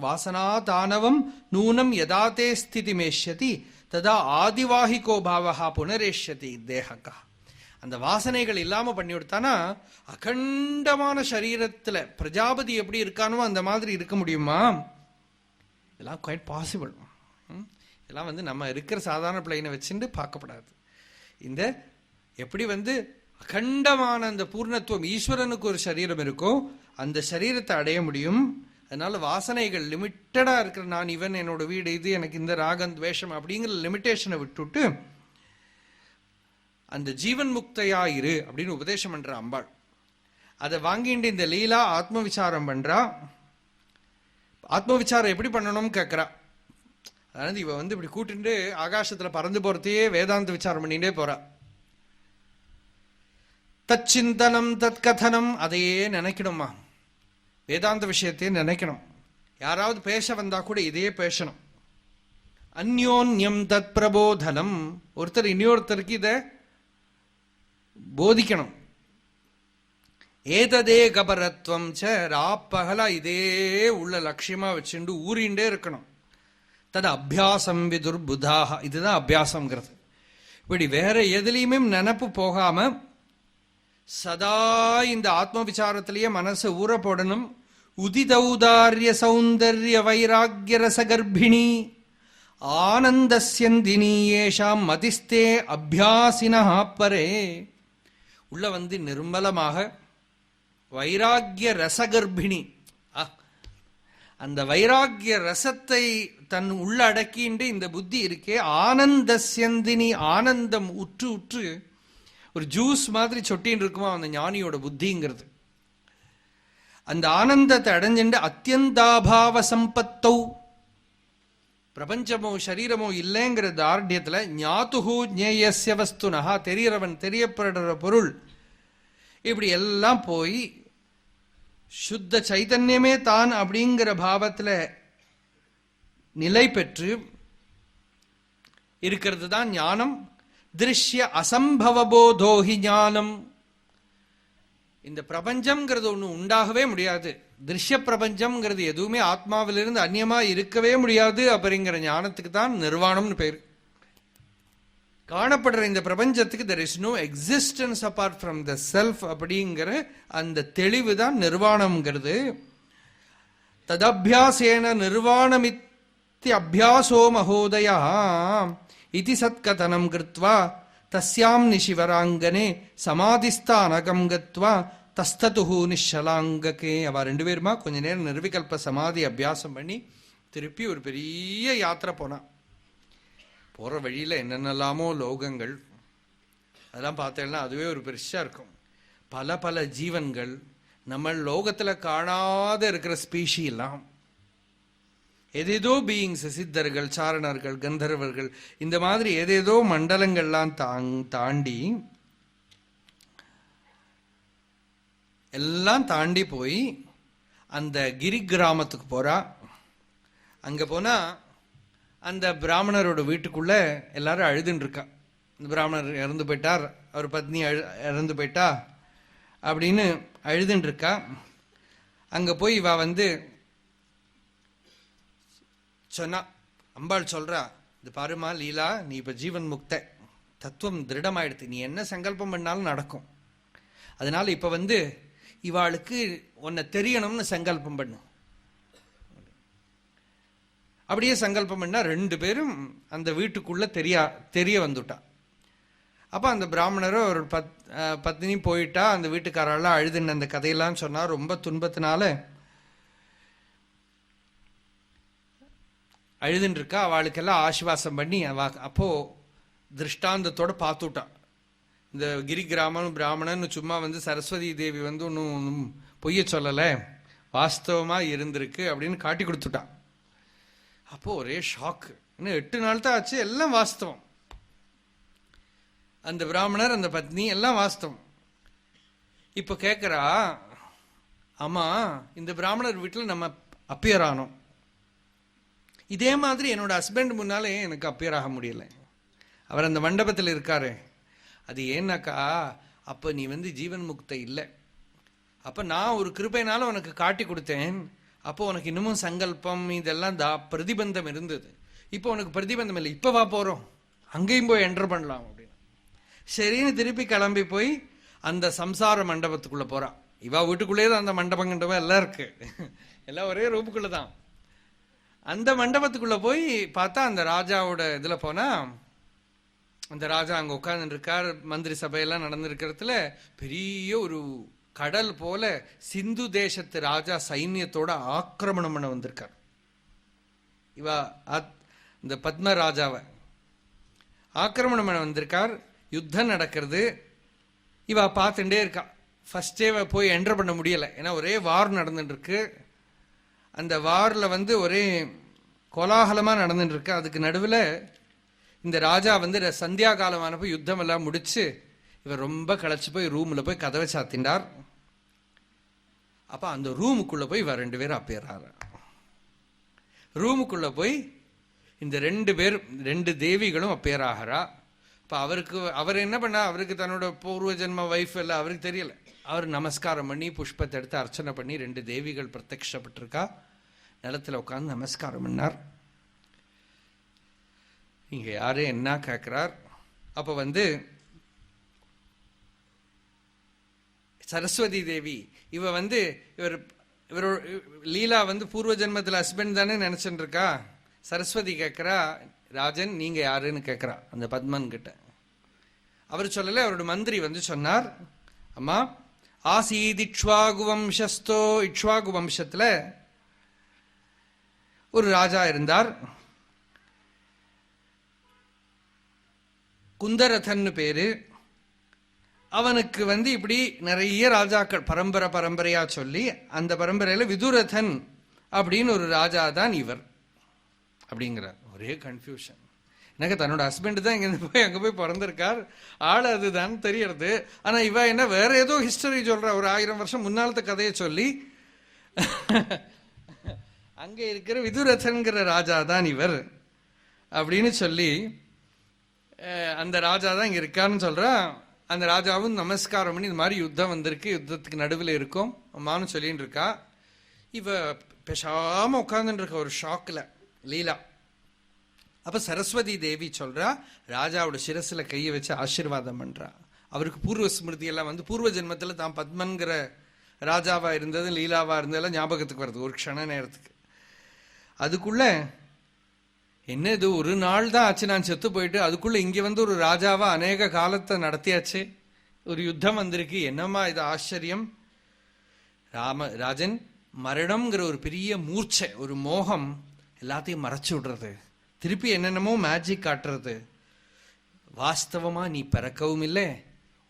வாசனா தானவம் நூனம் யதாத்தே ஸ்திதி மேஷ்யதி ததா ஆதிவாகிகோ பாவகா புனரேஷ்யதி தேகக்கா. அந்த வாசனைகள் இல்லாம பண்ணி விடுத்தானா அகண்டமான சரீரத்துல பிரஜாபதி எப்படி இருக்கானோ அந்த மாதிரி இருக்க முடியுமா? இதெல்லாம் குவைட் பாசிபிள். இதெல்லாம் வந்து நம்ம இருக்கிற சாதாரண பிள்ளைனை வச்சுட்டு பார்க்கப்படாது. இந்த எப்படி வந்து அகண்டமான அந்த பூர்ணத்துவம் ஈஸ்வரனுக்கு ஒரு சரீரம் இருக்கோ அந்த சரீரத்தை அடைய முடியும். அதனால வாசனைகள் லிமிட்டடா இருக்கிற நான் இவன் என்னோட வீடு இது எனக்கு இந்த ராகம் துவேஷம் அப்படிங்கிற லிமிட்டேஷனை விட்டுட்டு அந்த ஜீவன் முக்தையா இரு அப்படின்னு உபதேசம் பண்ற அம்பாள். அதை வாங்கிட்டு இந்த லீலா ஆத்ம விசாரம் பண்றா. ஆத்ம விசாரம் எப்படி பண்ணணும்னு கேட்கறா. அதாவது இவ வந்து இப்படி கூட்டிட்டு ஆகாசத்துல பறந்து போறதையே வேதாந்த விசாரம் பண்ணிட்டே போறா. தச்சிந்தனம் தத் கதனம் அதையே நினைக்கணுமா, வேதாந்த விஷயத்தையே நினைக்கணும். யாராவது பேச வந்தா கூட இதையே பேசணும். அந்யோன்யம் தத் பிரபோதனம். ஒருத்தர் இன்னொருத்தருக்கு இத போதிக்கணும். ஏததே கபரத்வம் ச, ராப்பகலா இதே உள்ள லட்சியமா வச்சுண்டு ஊறிண்டே இருக்கணும். தது அபியாசம் விதுர்புதாக. இதுதான் அபியாசம்ங்கிறது. இப்படி வேற எதுலையுமே நினப்பு போகாம சதா இந்த ஆத்ம விசாரத்திலேயே மனசை ஊற போடணும். உதிதௌதாரிய சௌந்தர்ய வைராகிய ரசகர்ப்பிணி ஆனந்தஸ்யந்தினி ஏஷாம் மதிஸ்தே அபியாசினா பரே. உள்ள வந்து நிர்மலமாக வைராகிய ரசகர்ப்பிணி, அந்த வைராகிய ரசத்தை தன் உள்ள அடக்கிண்டு இந்த புத்தி இருக்கே ஆனந்தஸ்யந்தினி, ஆனந்தம் உற்று உற்று ஒரு ஜூஸ் மாதிரி சொட்டின்னு இருக்குமா அந்த ஞானியோட புத்திங்கிறது. அந்த ஆனந்தத்தை அடைஞ்சுண்டு அத்தியந்தாபாவ சம்பத்தௌ, பிரபஞ்சமோ சரீரமோ இல்லைங்கிற தார்டியத்துல ஞாதுஹு ஞேயஸ்ய வஸ்துனஹா, தெரியறவன் தெரியப்படுற பொருள், இப்படி எல்லாம் போய் சுத்த சைத்தன்யமே தான் அப்படிங்கிற பாவத்துல நிலை பெற்று இருக்கிறது தான் ஞானம். திருஷ்ய அசம்பவபோதோஹி ஞானம். இந்த பிரபஞ்சம்ங்கிறது ஒண்ணு உண்டாகவே முடியாது. திருஷ்ய பிரபஞ்சம்ங்கிறது எதுவுமே ஆத்மாவிலிருந்து அந்நியமா இருக்கவே முடியாது அப்படிங்கிற ஞானத்துக்கு தான் நிர்வாணம்னு பேர். காணப்படுற இந்த பிரபஞ்சத்துக்கு there is no existence apart from the self அப்படிங்கிற அந்த தெளிவு தான் நிர்வாணம்ங்கிறது. ததபியாசேன நிர்வாணமித்தி அபியாசோ மகோதயா இதி சத்கதனம் கிருத்வா தஸ்யாம் நிஷிவராங்கனே சமாதிஸ்தானகம் கத்வா தஸ்ததுஹு நிஷலாங்ககே. அவ ரெண்டு பேருமா கொஞ்ச நேரம் நிர்விகல்ப சமாதி அபியாசம் பண்ணி திருப்பி ஒரு பெரிய யாத்திரை போனா. போற வழியில என்னென்னலாமோ லோகங்கள் அதெல்லாம் பார்த்தேன்னா அதுவே ஒரு பெருசா இருக்கும். பல பல ஜீவன்கள், நம்ம லோகத்துல காணாத இருக்கிற ஸ்பீஷி எல்லாம், ஏதேதோ பீயிங்ஸ், சித்தர்கள், சாரணர்கள், கந்தர்வர்கள், இந்த மாதிரி ஏதேதோ மண்டலங்கள்லாம் தாண்டி எல்லாம் தாண்டி போய் அந்த கிரி கிராமத்துக்கு போறா. அங்க போனா அந்த பிராமணரோட வீட்டுக்குள்ள எல்லாரும் அழுதுன்னு இருக்கா. இந்த பிராமணர் இறந்து போயிட்டார், அவர் பத்னி இறந்து போயிட்டா அப்படின்னு அழுதுன்னு இருக்கா. அங்க போய் இவ வந்து சொன்னா, அம்பாள் சொல்றா, இது பாருமா லீலா, நீ இப்ப ஜீவன் முக்த, தத்துவம் திருடமாயிடுத்து, நீ என்ன சங்கல்பம் பண்ணாலும் நடக்கும். அதனால இப்ப வந்து இவாளுக்கு உன்னை தெரியணும்னு சங்கல்பம் பண்ணும். அப்படியே சங்கல்பம் பண்ணா ரெண்டு பேரும் அந்த வீட்டுக்குள்ள தெரிய வந்துட்டா. அப்ப அந்த பிராமணரும் ஒரு பத்னி போயிட்டா. அந்த வீட்டுக்காரெல்லாம் அழுதுன்னு அந்த கதையெல்லாம் சொன்னா. ரொம்ப துன்பத்தினால அழுதுன்னு இருக்கா. அவளுக்கெல்லாம் ஆசுவாசம் பண்ணி அப்போ திருஷ்டாந்தத்தோட பார்த்துட்டான். இந்த கிரி கிராமம் பிராமணன் சும்மா வந்து சரஸ்வதி தேவி வந்து ஒன்றும் பொய்ய சொல்லலை, வாஸ்தவமா இருந்திருக்கு அப்படின்னு காட்டி கொடுத்துட்டான். அப்போ ஒரே ஷாக்கு. இன்னும் 8 நாள் தான் ஆச்சு, எல்லாம் வாஸ்தவம். அந்த பிராமணர் அந்த பத்னி எல்லாம் வாஸ்தவம். இப்ப கேட்கிறா, ஆமா இந்த பிராமணர் வீட்டில் நம்ம அப்பியர் ஆனோம், இதே மாதிரி என்னோட ஹஸ்பண்ட் முன்னாலே எனக்கு அப்பியர் ஆக முடியல, அவர் அந்த மண்டபத்தில் இருக்காரு. அது ஏன்னாக்கா அப்ப நீ வந்து ஜீவன் முக்த இல்லை. அப்ப நான் ஒரு கிருபைனால உனக்கு காட்டி கொடுத்தேன். அப்போ உனக்கு இன்னமும் சங்கல்பம் இதெல்லாம் பிரதிபந்தம் இருந்தது. இப்போ உனக்கு பிரதிபந்தம் இல்லை, இப்ப வா போறோம், அங்கேயும் போய் என்டர் பண்ணலாம் அப்படின்னு. சரின்னு திருப்பி கிளம்பி போய் அந்த சம்சார மண்டபத்துக்குள்ள போறா. இவா வீட்டுக்குள்ளே தான் அந்த மண்டபம் எல்லாம் இருக்கு, எல்லாம் ஒரே ரூபுக்குள்ளதான். அந்த மண்டபத்துக்குள்ள போய் பார்த்தா அந்த ராஜாவோட இதுல போனா, அந்த ராஜா அங்க உட்கார்ந்து இருக்கார். மந்திரி சபையெல்லாம் நடந்திருக்கிறதுல பெரிய ஒரு கடல் போல சிந்து தேசத்து ராஜா சைன்யத்தோட ஆக்கிரமணம் பண்ண வந்திருக்கார். இவ இந்த பத்ம ராஜாவை ஆக்கிரமணம் பண்ண வந்திருக்கார். யுத்தம் நடக்கிறது. இவ பார்த்துட்டே இருக்கா. ஃபர்ஸ்டே போய் என்டர் பண்ண முடியல, ஏன்னா ஒரே வார் நடந்துட்டு இருக்கு. அந்த வார்ல வந்து ஒரே கோலாகலமா நடந்துட்டு இருக்கு. அதுக்கு நடுவில் இந்த ராஜா வந்து சந்தியா காலமானப்போ யுத்தம் எல்லாம் முடிச்சு இவர் ரொம்ப களைச்சு போய் ரூம்ல போய் கதவை சாத்திண்டார். அப்ப அந்த ரூமுக்குள்ள போய் இவர் 2 பேரும் அப்பேறாரு. ரூமுக்குள்ள போய் இந்த 2 தேவிகளும் அப்பேராகிறா. இப்போ அவர் என்ன பண்ணா, அவருக்கு தன்னோட பூர்வ ஜென்ம வைஃப் எல்லாம் அவருக்கு தெரியல. அவர் நமஸ்காரம் பண்ணி புஷ்பத்தை எடுத்து அர்ச்சனை பண்ணி 2 தேவிகள் பிரத்யக்ஷப்பட்டிருக்கா. நிலத்தில் உட்காந்து நமஸ்காரம் பண்ணார். இங்க யாரு என்ன கேட்கிறார்? அப்ப சரஸ்வதி தேவி இவர் லீலா பூர்வ ஜென்மத்தில் ஹஸ்பண்ட் தானே நினைச்சுட்டு இருக்கா. சரஸ்வதி கேட்கிறா, ராஜன் நீங்க யாருன்னு கேட்கிறா அந்த பத்மன் கிட்ட. அவர் சொல்லல, அவரோட மந்திரி சொன்னார், அம்மா ஆசீத் இக்ஷ்வாகு வம்சஸ்தோ, இக்ஷ்வாகு வம்சத்துல ஒரு ராஜா இருந்தார், குந்தரதன்னு பேரு. அவனுக்கு இப்படி நிறைய ராஜாக்கள் பரம்பரையா சொல்லி, அந்த பரம்பரையில விதுரதன் அப்படின்னு ஒரு ராஜா தான் இவர் அப்படிங்கிறார். ஒரே கன்ஃபியூஷன். எனக்கு தன்னோட ஹஸ்பண்ட் தான் அங்க போய் பிறந்திருக்கார், ஆள் அதுதான் தெரியறது. ஆனா இவ என்ன வேற ஏதோ ஹிஸ்டரி சொல்ற, ஒரு 1000 வருஷம் முன்னாலத்த கதையை சொல்லி அங்க இருக்கிற விதுரதன்கிற ராஜா தான் இவர் அப்படின்னு சொல்லி, அந்த ராஜா தான் இங்க இருக்கான்னு சொல்றா. அந்த ராஜாவும் நமஸ்காரம் பண்ணி, இந்த மாதிரி யுத்தம் வந்திருக்கு, யுத்தத்துக்கு நடுவில் இருக்கும் அம்மானு சொல்லிட்டு இருக்கா. இவ பேசாம உட்கார்ந்துட்டு இருக்க ஒரு ஷாக்ல லீலா. அப்ப சரஸ்வதி தேவி சொல்றா, ராஜாவோட சிரசுல கையை வச்சு ஆசீர்வாதம் பண்றா. அவருக்கு பூர்வ ஸ்மிருதி எல்லாம் பூர்வ ஜென்மத்துல தான் பத்மன்கிற ராஜாவா இருந்தது, லீலாவா இருந்ததெல்லாம் ஞாபகத்துக்கு வருது ஒரு க்ஷண நேரத்துக்கு. அதுக்குள்ள என்ன இது, ஒரு நாள் தான் ஆச்சு நான் செத்து போயிட்டு, அதுக்குள்ள இங்க ஒரு ராஜாவா அநேக காலத்தை நடத்தியாச்சு, ஒரு யுத்தம் வந்திருக்கு, என்னம்மா இது ஆச்சரியம். ராஜன், மரணம்ங்கிற ஒரு பெரிய மூர்ச்சை, ஒரு மோகம் எல்லாத்தையும் மறைச்சு விடுறது, திருப்பி என்னென்னமோ மேஜிக் காட்டுறது. வாஸ்தவமா நீ பிறக்கவும் இல்லை,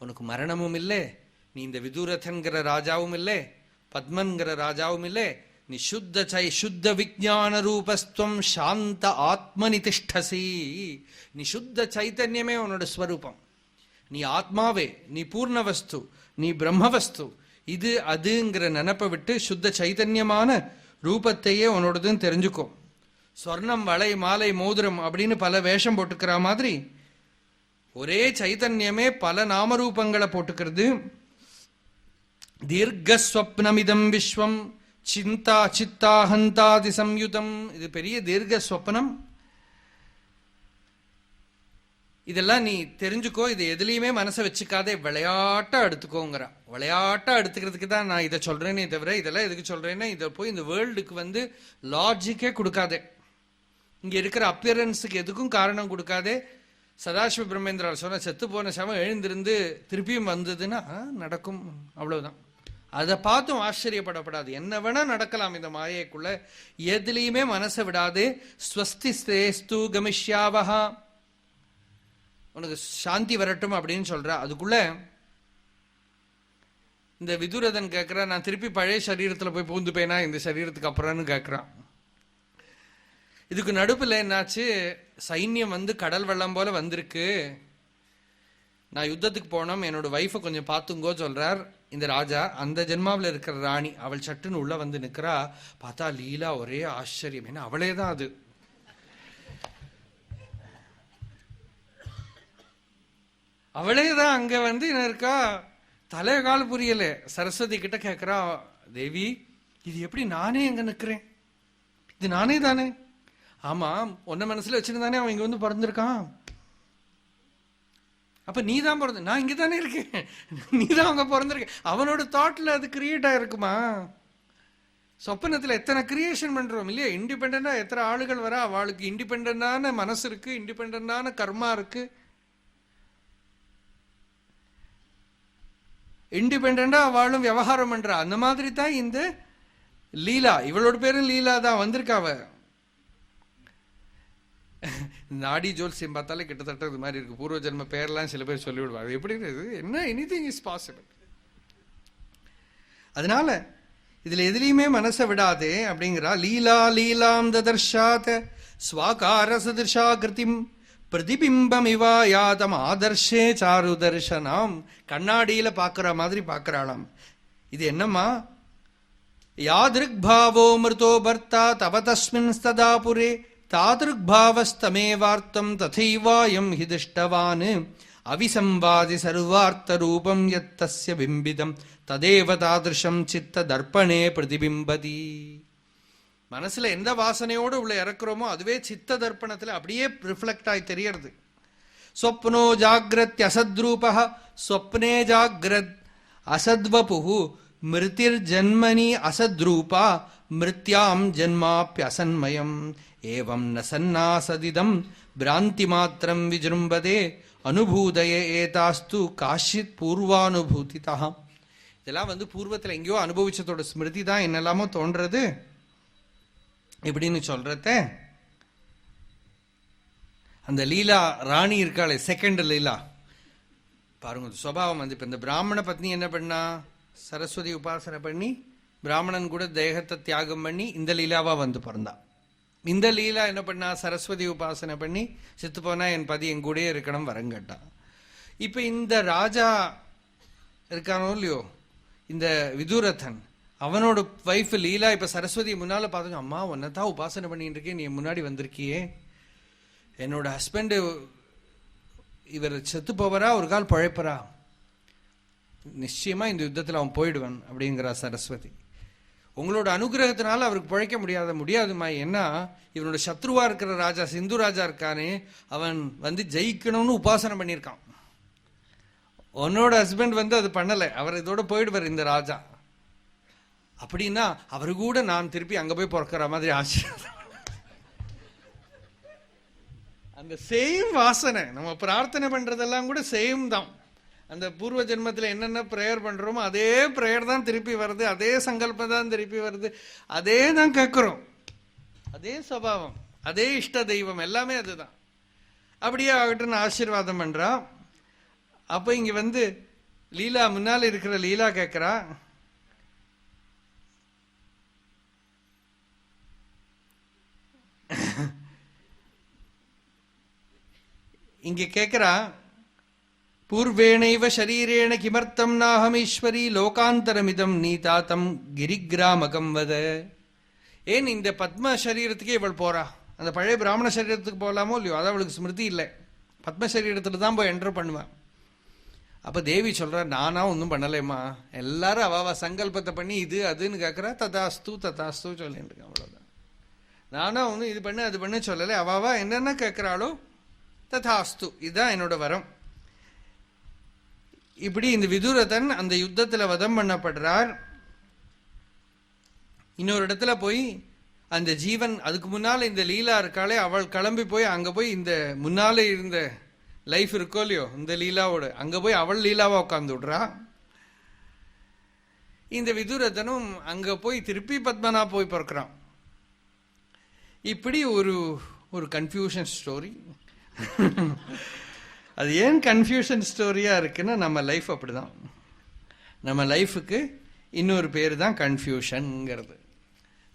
உனக்கு மரணமும் இல்லை, நீ இந்த விதுரதன்கிற ராஜாவும் இல்லை, பத்மன்கிற ராஜாவும் இல்லை, நீ சுத்த விஜான ரூபஸ்துவம் சாந்த ஆத்மனி திஷ்டசி. நீ சுத்த சைத்தன்யமே உன்னோட ஸ்வரூபம், நீ ஆத்மாவே, நீ பூர்ணவஸ்து, நீ பிரம்மவஸ்து. இது அதுங்கிற நினப்பை விட்டு சுத்த சைத்தன்யமான ரூபத்தையே உன்னோடதுன்னு தெரிஞ்சுக்கோ. ஸ்வர்ணம், வளை, மாலை, மோதிரம் அப்படின்னு பல வேஷம் போட்டுக்கிற மாதிரி ஒரே சைத்தன்யமே பல நாமரூபங்களை போட்டுக்கிறது. தீர்க்கஸ்வப்னமிதம் விஸ்வம் சிந்தா சித்தாஹந்தாதி சம்யுதம். இது பெரிய தீர்க்க ஸ்வப்னம். இதெல்லாம் நீ தெரிஞ்சுக்கோ, இது எதுலையுமே மனசை வச்சுக்காதே, விளையாட்டா எடுத்துக்கோங்கிற. விளையாட்டா எடுத்துக்கிறதுக்கு தான் நான் இதை சொல்றேனே தவிர, இதெல்லாம் எதுக்கு சொல்றேன்னா, இதை போய் இந்த வேர்ல்டுக்கு லாஜிக்கே கொடுக்காதே, இங்க இருக்கிற அப்பியரன்ஸுக்கு எதுக்கும் காரணம் கொடுக்காதே. சதாசிவ பிரம்மேந்திரால் சொன்ன செத்து போன சமம் எழுந்திருந்து திருப்பியும் வந்ததுன்னா நடக்கும், அவ்வளவுதான். அதை பார்த்தும் ஆச்சரியப்படப்படாது. என்ன வேணா நடக்கலாம் இந்த மாயைக்குள்ள, எதுலையுமே மனசை விடாது. ஸ்வஸ்தி ஸ்ரேஸ்து கமிஷ்யாவஹா, உனக்கு சாந்தி வரட்டும் அப்படின்னு சொல்றா. அதுக்குள்ள இந்த விதுரதன் கேட்கிறா, நான் திருப்பி பழைய சரீரத்துல போய் பூந்துப்பேனா இந்த சரீரத்துக்கு அப்புறம்னு கேட்கிறான். இதுக்கு நடுப்புல என்னாச்சு, சைன்யம் கடல் வெள்ளம் போல வந்திருக்கு, நான் யுத்தத்துக்கு போனோம், என்னோட வைஃபை கொஞ்சம் பார்த்துங்கோ சொல்றார் இந்த ராஜா. அந்த ஜென்மாவில் இருக்கிற ராணி அவள் சட்டுன்னு உள்ள நிக்கிறா. பார்த்தா லீலா ஒரே ஆச்சரியம், என்ன அவளே தான் அது. அவளே தான் அங்க என்ன இருக்கா, தலைய கால் புரியல. சரஸ்வதி கிட்ட கேட்கிறா, தேவி இது எப்படி நானே எங்க நிக்கிறேன், இது நானே தானே? ஆமா, உன்ன மனசுல வச்சுருந்தானே அவன் இங்க பிறந்திருக்கான். அப்ப நீ தான் பிறந்த, நான் இங்க தானே இருக்கேன், நீ தான் அங்க பிறந்திருக்க. அவனோட தாட்ல அது கிரியேட் ஆயிருக்குமா? சொப்பனத்துல எத்தனை கிரியேஷன் பண்றோம் இல்லையா? இண்டிபெண்டா எத்தனை ஆளுகள் வர, அவளுக்கு இண்டிபெண்டான மனசு இருக்கு, இண்டிபெண்டான கர்மா இருக்கு, இண்டிபெண்டா அவளும் விவகாரம் பண்றா. அந்த மாதிரி தான் இந்த லீலா, இவளோட பேரும் லீலா தான் வந்திருக்காவ. நாடி ஜோல்சியம் பார்த்தாலே கிட்டத்தட்ட இது மாதிரி இருக்கு. பூர்வ ஜென்ம பேர்லாம் சில பேர் சொல்லிவிடுவாங்க. எப்படி என்ன, எனிதிங் இஸ் பாசிபிள். அதனால இதுல எதுலையுமே மனசை விடாதே அப்படிங்கிறா. லீலா லீலாம் ததர்ஷாத் ஸ்வாகார சதிர்ஷா கிருதிம் பிரதிபிம்பம் இவா யாதம் ஆதர்ஷே சாரு தர்ஷனாம். கண்ணாடியில பாக்குற மாதிரி பாக்குறாளாம். இது என்னம்மா, யாதிருக் பாவோ மிருதோ பர்த்தா தவ தஸ்மின் ஸ்ததா புரே தாதிருக்பாவஸ்தமேவார்த்தம் ததைவாயம் ஹி திஷ்டவான் அவிசம்வாதி சர்வார்த்த ரூபம் யத் தஸ்ய பிம்பிதம் ததேவ தாதிருஷம் சித்த தர்ப்பணே பிரதிபிம்பதி. மனசுல எந்த வாசனையோடு உள்ள இறக்குறோமோ அதுவே சித்த தர்ப்பணத்துல அப்படியே ரிஃப்ளெக்ட் ஆகி தெரியறது. ஸ்வப்னோ ஜாகிரத் அசத்ரூப ஸ்வப்னே ஜாகிரத் அசத்வபு மிருதிர் ஜன்மனி அசத்ரூபா மிருத்யாம் ஜன்மாப்யசன்மயம் ஏவம் ந சன்னாசதிதம் பிராந்தி மாத்திரம் விஜృంభதே அனுபூதய ஏதாஸ்து காஷித் பூர்வானுபூதிதா. இதெல்லாம் பூர்வத்தில் எங்கேயோ அனுபவிச்சதோட ஸ்மிருதி தான் என்னெல்லாமோ தோன்றது இப்படின்னு சொல்றத. அந்த லீலா ராணி இருக்காளே, செகண்ட் லீலா பாருங்க சுபாவம். இப்ப இந்த பிராமண பத்னி என்ன பண்ணா, சரஸ்வதி உபாசனை பண்ணி பிராமணன் கூட தேகத்தை தியாகம் பண்ணி இந்த லீலாவா பிறந்தா. இந்த லீலா என்ன பண்ணா, சரஸ்வதி உபாசனை பண்ணி செத்து போனா என் பதி என் கூடயே இருக்கணும் வரங்கட்டான். இப்ப இந்த ராஜா இருக்கானோ இல்லையோ, இந்த விதுரதன், அவனோட வைஃப் லீலா இப்ப சரஸ்வதி முன்னால பார்த்து, அம்மா உன்னதான் உபாசனை பண்ணிட்டு இருக்கேன், நீ முன்னாடி வந்திருக்கியே, என்னோட ஹஸ்பண்ட் இவர் செத்து போவரா ஒரு கால் பழைப்பரா, நிச்சயமா இந்த யுத்தத்தில் அவன் போயிடுவான் அப்படிங்கிறா சரஸ்வதி. உங்களோட அனுகிரகத்தினால அவருக்கு பிழைக்க முடியாதுமா, ஏன்னா இவனோட சத்ருவா இருக்கிற ராஜா சிந்து ராஜா இருக்கானே, அவன் ஜெயிக்கணும்னு உபாசனை பண்ணியிருக்கான். உன்னோட ஹஸ்பண்ட் அது பண்ணலை, அவர் இதோட போயிடுவார் இந்த ராஜா. அப்படின்னா அவரு கூட நான் திருப்பி அங்க போய் பிறக்கிற மாதிரி ஆசீர்வாதம். அந்த சேம் வாசனை நம்ம பிரார்த்தனை பண்றதெல்லாம் கூட சேம் தான். அந்த பூர்வ ஜென்மத்தில் என்னென்ன ப்ரேயர் பண்றோமோ அதே ப்ரேயர் தான் திருப்பி வருது, அதே சங்கல்பம் தான் திருப்பி வருது, அதே தான் கேட்கிறோம், அதே சுபாவம், அதே இஷ்ட தெய்வம், எல்லாமே அதுதான். அப்படியே ஆகட்டும்னு ஆசீர்வாதம் பண்றா. அப்ப இங்க லீலா முன்னால இருக்கிற லீலா கேட்கிறா, இங்க கேட்கிறா, பூர்வேணைவ ஷரீரேண கிமர்த்தம் நாஹமீஸ்வரி லோகாந்தரமிதம் நீதாத்தம் கிரிகிராமகம் வத. ஏன் இந்த பத்ம சரீரத்துக்கே இவள் போறா, அந்த பழைய பிராமண சரீரத்துக்கு போகலாமோ இல்லையோ, அது அவளுக்கு ஸ்மிருதி இல்லை, பத்ம சரீரத்துல தான் போய் என்டர் பண்ணுவேன். அப்ப தேவி சொல்ற, நானா ஒன்றும் பண்ணலேம்மா, எல்லாரும் அவாவா சங்கல்பத்தை பண்ணி இது அதுன்னு கேட்கறா, ததாஸ்து ததாஸ்து சொல்லிட்டு இருக்கேன், அவ்வளவுதான். நானா ஒன்றும் இது பண்ணு அது பண்ணு சொல்லலை, அவாவா என்னென்ன கேட்கிறாளோ ததாஸ்து, இதுதான் என்னோட வரம். இப்படி இந்த விதுரதன் அந்த யுத்தத்துல வதம் பண்ணப்படுறார். இன்னொரு இடத்துல போய் அந்த ஜீவன், அதுக்கு முன்னால இந்த லீலா இருக்காளே, அவள் கிளம்பி போய் அங்க போய் இந்த முன்னாலே இருந்த லைஃப் இருக்கோ இல்லையோ இந்த லீலாவோட, அங்க போய் அவள் லீலாவா உட்கார்ந்து விடுறா. இந்த விதுரதனும் அங்க போய் திருப்பி பத்மனா போய் பிறக்கிறான். இப்படி ஒரு கன்ஃபியூஷன் ஸ்டோரி. அது ஏன் கன்ஃபியூஷன் ஸ்டோரியா இருக்குன்னா, நம்ம லைஃப் அப்படிதான். நம்ம லைஃபுக்கு இன்னொரு பேர் தான் கன்ஃபியூஷன்ங்கிறது.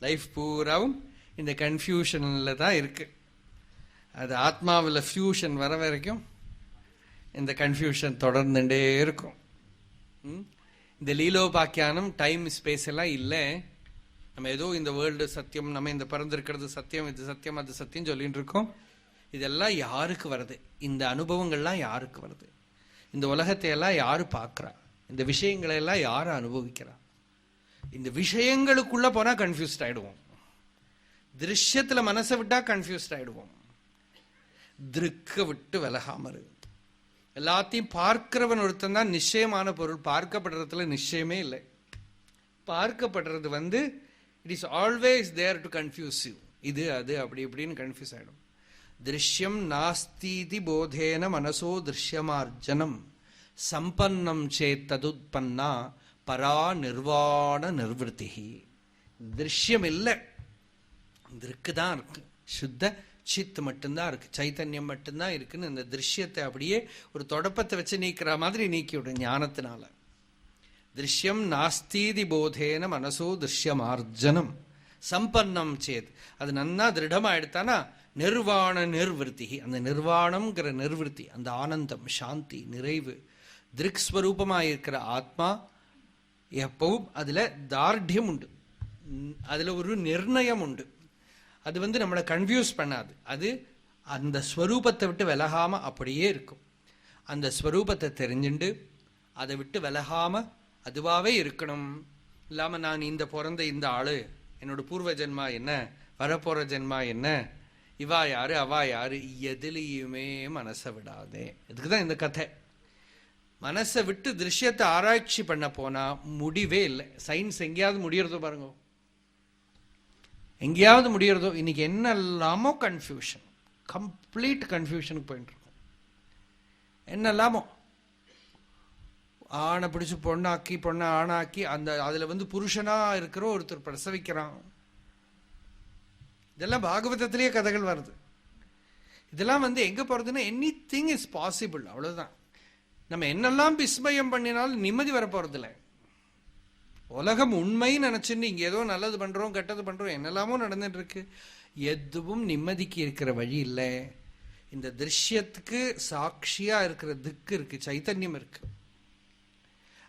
லைஃப் பூராவும் இந்த கன்ஃபியூஷன்ல தான் இருக்கு. அது ஆத்மாவில் ஃபியூஷன் வர வரைக்கும் இந்த கன்ஃபியூஷன் தொடர்ந்துட்டே இருக்கும். இந்த லீலோபாக்கியானம் டைம் ஸ்பேஸ் எல்லாம் இல்லை. நம்ம ஏதோ இந்த வேர்ல்டு சத்தியம், நம்ம இந்த பறந்திருக்கிறது சத்தியம், இது சத்தியம் அது சத்தியம் சொல்லிட்டு இருக்கோம். இதெல்லாம் யாருக்கு வருது, இந்த அனுபவங்கள்லாம் யாருக்கு வருது, இந்த உலகத்தை எல்லாம் யாரு பார்க்கிறா, இந்த விஷயங்களை எல்லாம் யாரு அனுபவிக்கிறா. இந்த விஷயங்களுக்குள்ள போனா கன்ஃபியூஸ்ட் ஆயிடுவோம், திருஷ்யத்துல மனசை விட்டா கன்ஃபியூஸ்ட் ஆயிடுவோம், திருக்க விட்டு விலகாம இருக்கு. எல்லாத்தையும் பார்க்கிறவன் ஒருத்தன் தான் நிச்சயமான பொருள், பார்க்கப்படுறதுல நிச்சயமே இல்லை. பார்க்கப்படுறது it is always there to confuse you, இது அது அப்படி இப்படின்னு கன்ஃபியூஸ் ஆயிடும். திருஷ்யம் நாஸ்தீதி போதேன மனசோ திருஷ்யமார்ஜனம் சம்பன்னம் சேத் ததுத்பன்னா பரா நிர்வாண நிர்வൃத்தி. திருஷ்யம் இல்லை, இருக்குதான் இருக்கு, சுத்த சித் மட்டும்தான் இருக்கு, சைத்தன்யம் மட்டும்தான் இருக்குன்னு இந்த திருஷ்யத்தை அப்படியே ஒரு தொடப்பத்தை வச்சு நீக்கிற மாதிரி நீக்கி விடும் ஞானத்தினால. திருஷ்யம் நாஸ்தீதி போதேன மனசோ திருஷ்யமார்ஜனம் சம்பன்னம் சேத், அது நன்னா திருடமா எடுத்தானா நிர்வாண நிர்வൃத்தி. அந்த நிர்வாணம்ங்கிற நிர்வൃத்தி, அந்த ஆனந்தம், சாந்தி, நிறைவு, திருக்ஸ்வரூபமாக இருக்கிற ஆத்மா எப்பவும் அதுல தார்டியம் உண்டு, அதுல ஒரு நிர்ணயம் உண்டு. அது நம்மளை கன்ஃபியூஸ் பண்ணாது. அது அந்த ஸ்வரூபத்தை விட்டு விலகாம அப்படியே இருக்கும். அந்த ஸ்வரூபத்தை தெரிஞ்சுண்டு அதை விட்டு விலகாம அதுவாகவே இருக்கணும். இல்லாமல் நான் இந்த பிறந்த இந்த ஆளு, என்னோட பூர்வ ஜென்மா என்ன, வரப்போகிற ஜென்மா என்ன, இவா யாரு அவா யாரு, எதுலேயுமே மனசை விடாதே. இதுக்கு தான் இந்த கதை. மனசை விட்டு திருஷ்யத்தை ஆராய்ச்சி பண்ண போனா முடிவே இல்லை. சயின்ஸ் எங்கேயாவது முடியறதோ பாருங்க, எங்கேயாவது முடியறதோ. இன்னைக்கு என்னெல்லாமோ கன்ஃபியூஷன், கம்ப்ளீட் கன்ஃபியூஷனுக்கு போயிட்டு இருக்கோம். என்னெல்லாமோ ஆணை பிடிச்சி பொண்ணாக்கி, பொண்ணை ஆணாக்கி, அந்த அதில் புருஷனா இருக்கிற ஒருத்தர் பிரசவிக்கிறான். இதெல்லாம் பாகவதத்திலேயே கதைகள் வருது. இதெல்லாம் எங்க போறதுன்னா எனி திங் இஸ் பாசிபிள், அவ்வளவுதான். நம்ம என்னெல்லாம் விஸ்மயம் பண்ணினாலும் நிம்மதி வரப்போறதில்லை. உலகம் உண்மைன்னு நினைச்சுன்னு இங்க ஏதோ நல்லது பண்றோம் கெட்டது பண்றோம் என்னெல்லாமோ நடந்துட்டு இருக்கு. எதுவும் நிம்மதிக்கு இருக்கிற வழி இல்லை. இந்த திருஷ்யத்துக்கு சாட்சியா இருக்கிற திக்கு இருக்கு, சைத்தன்யம் இருக்கு.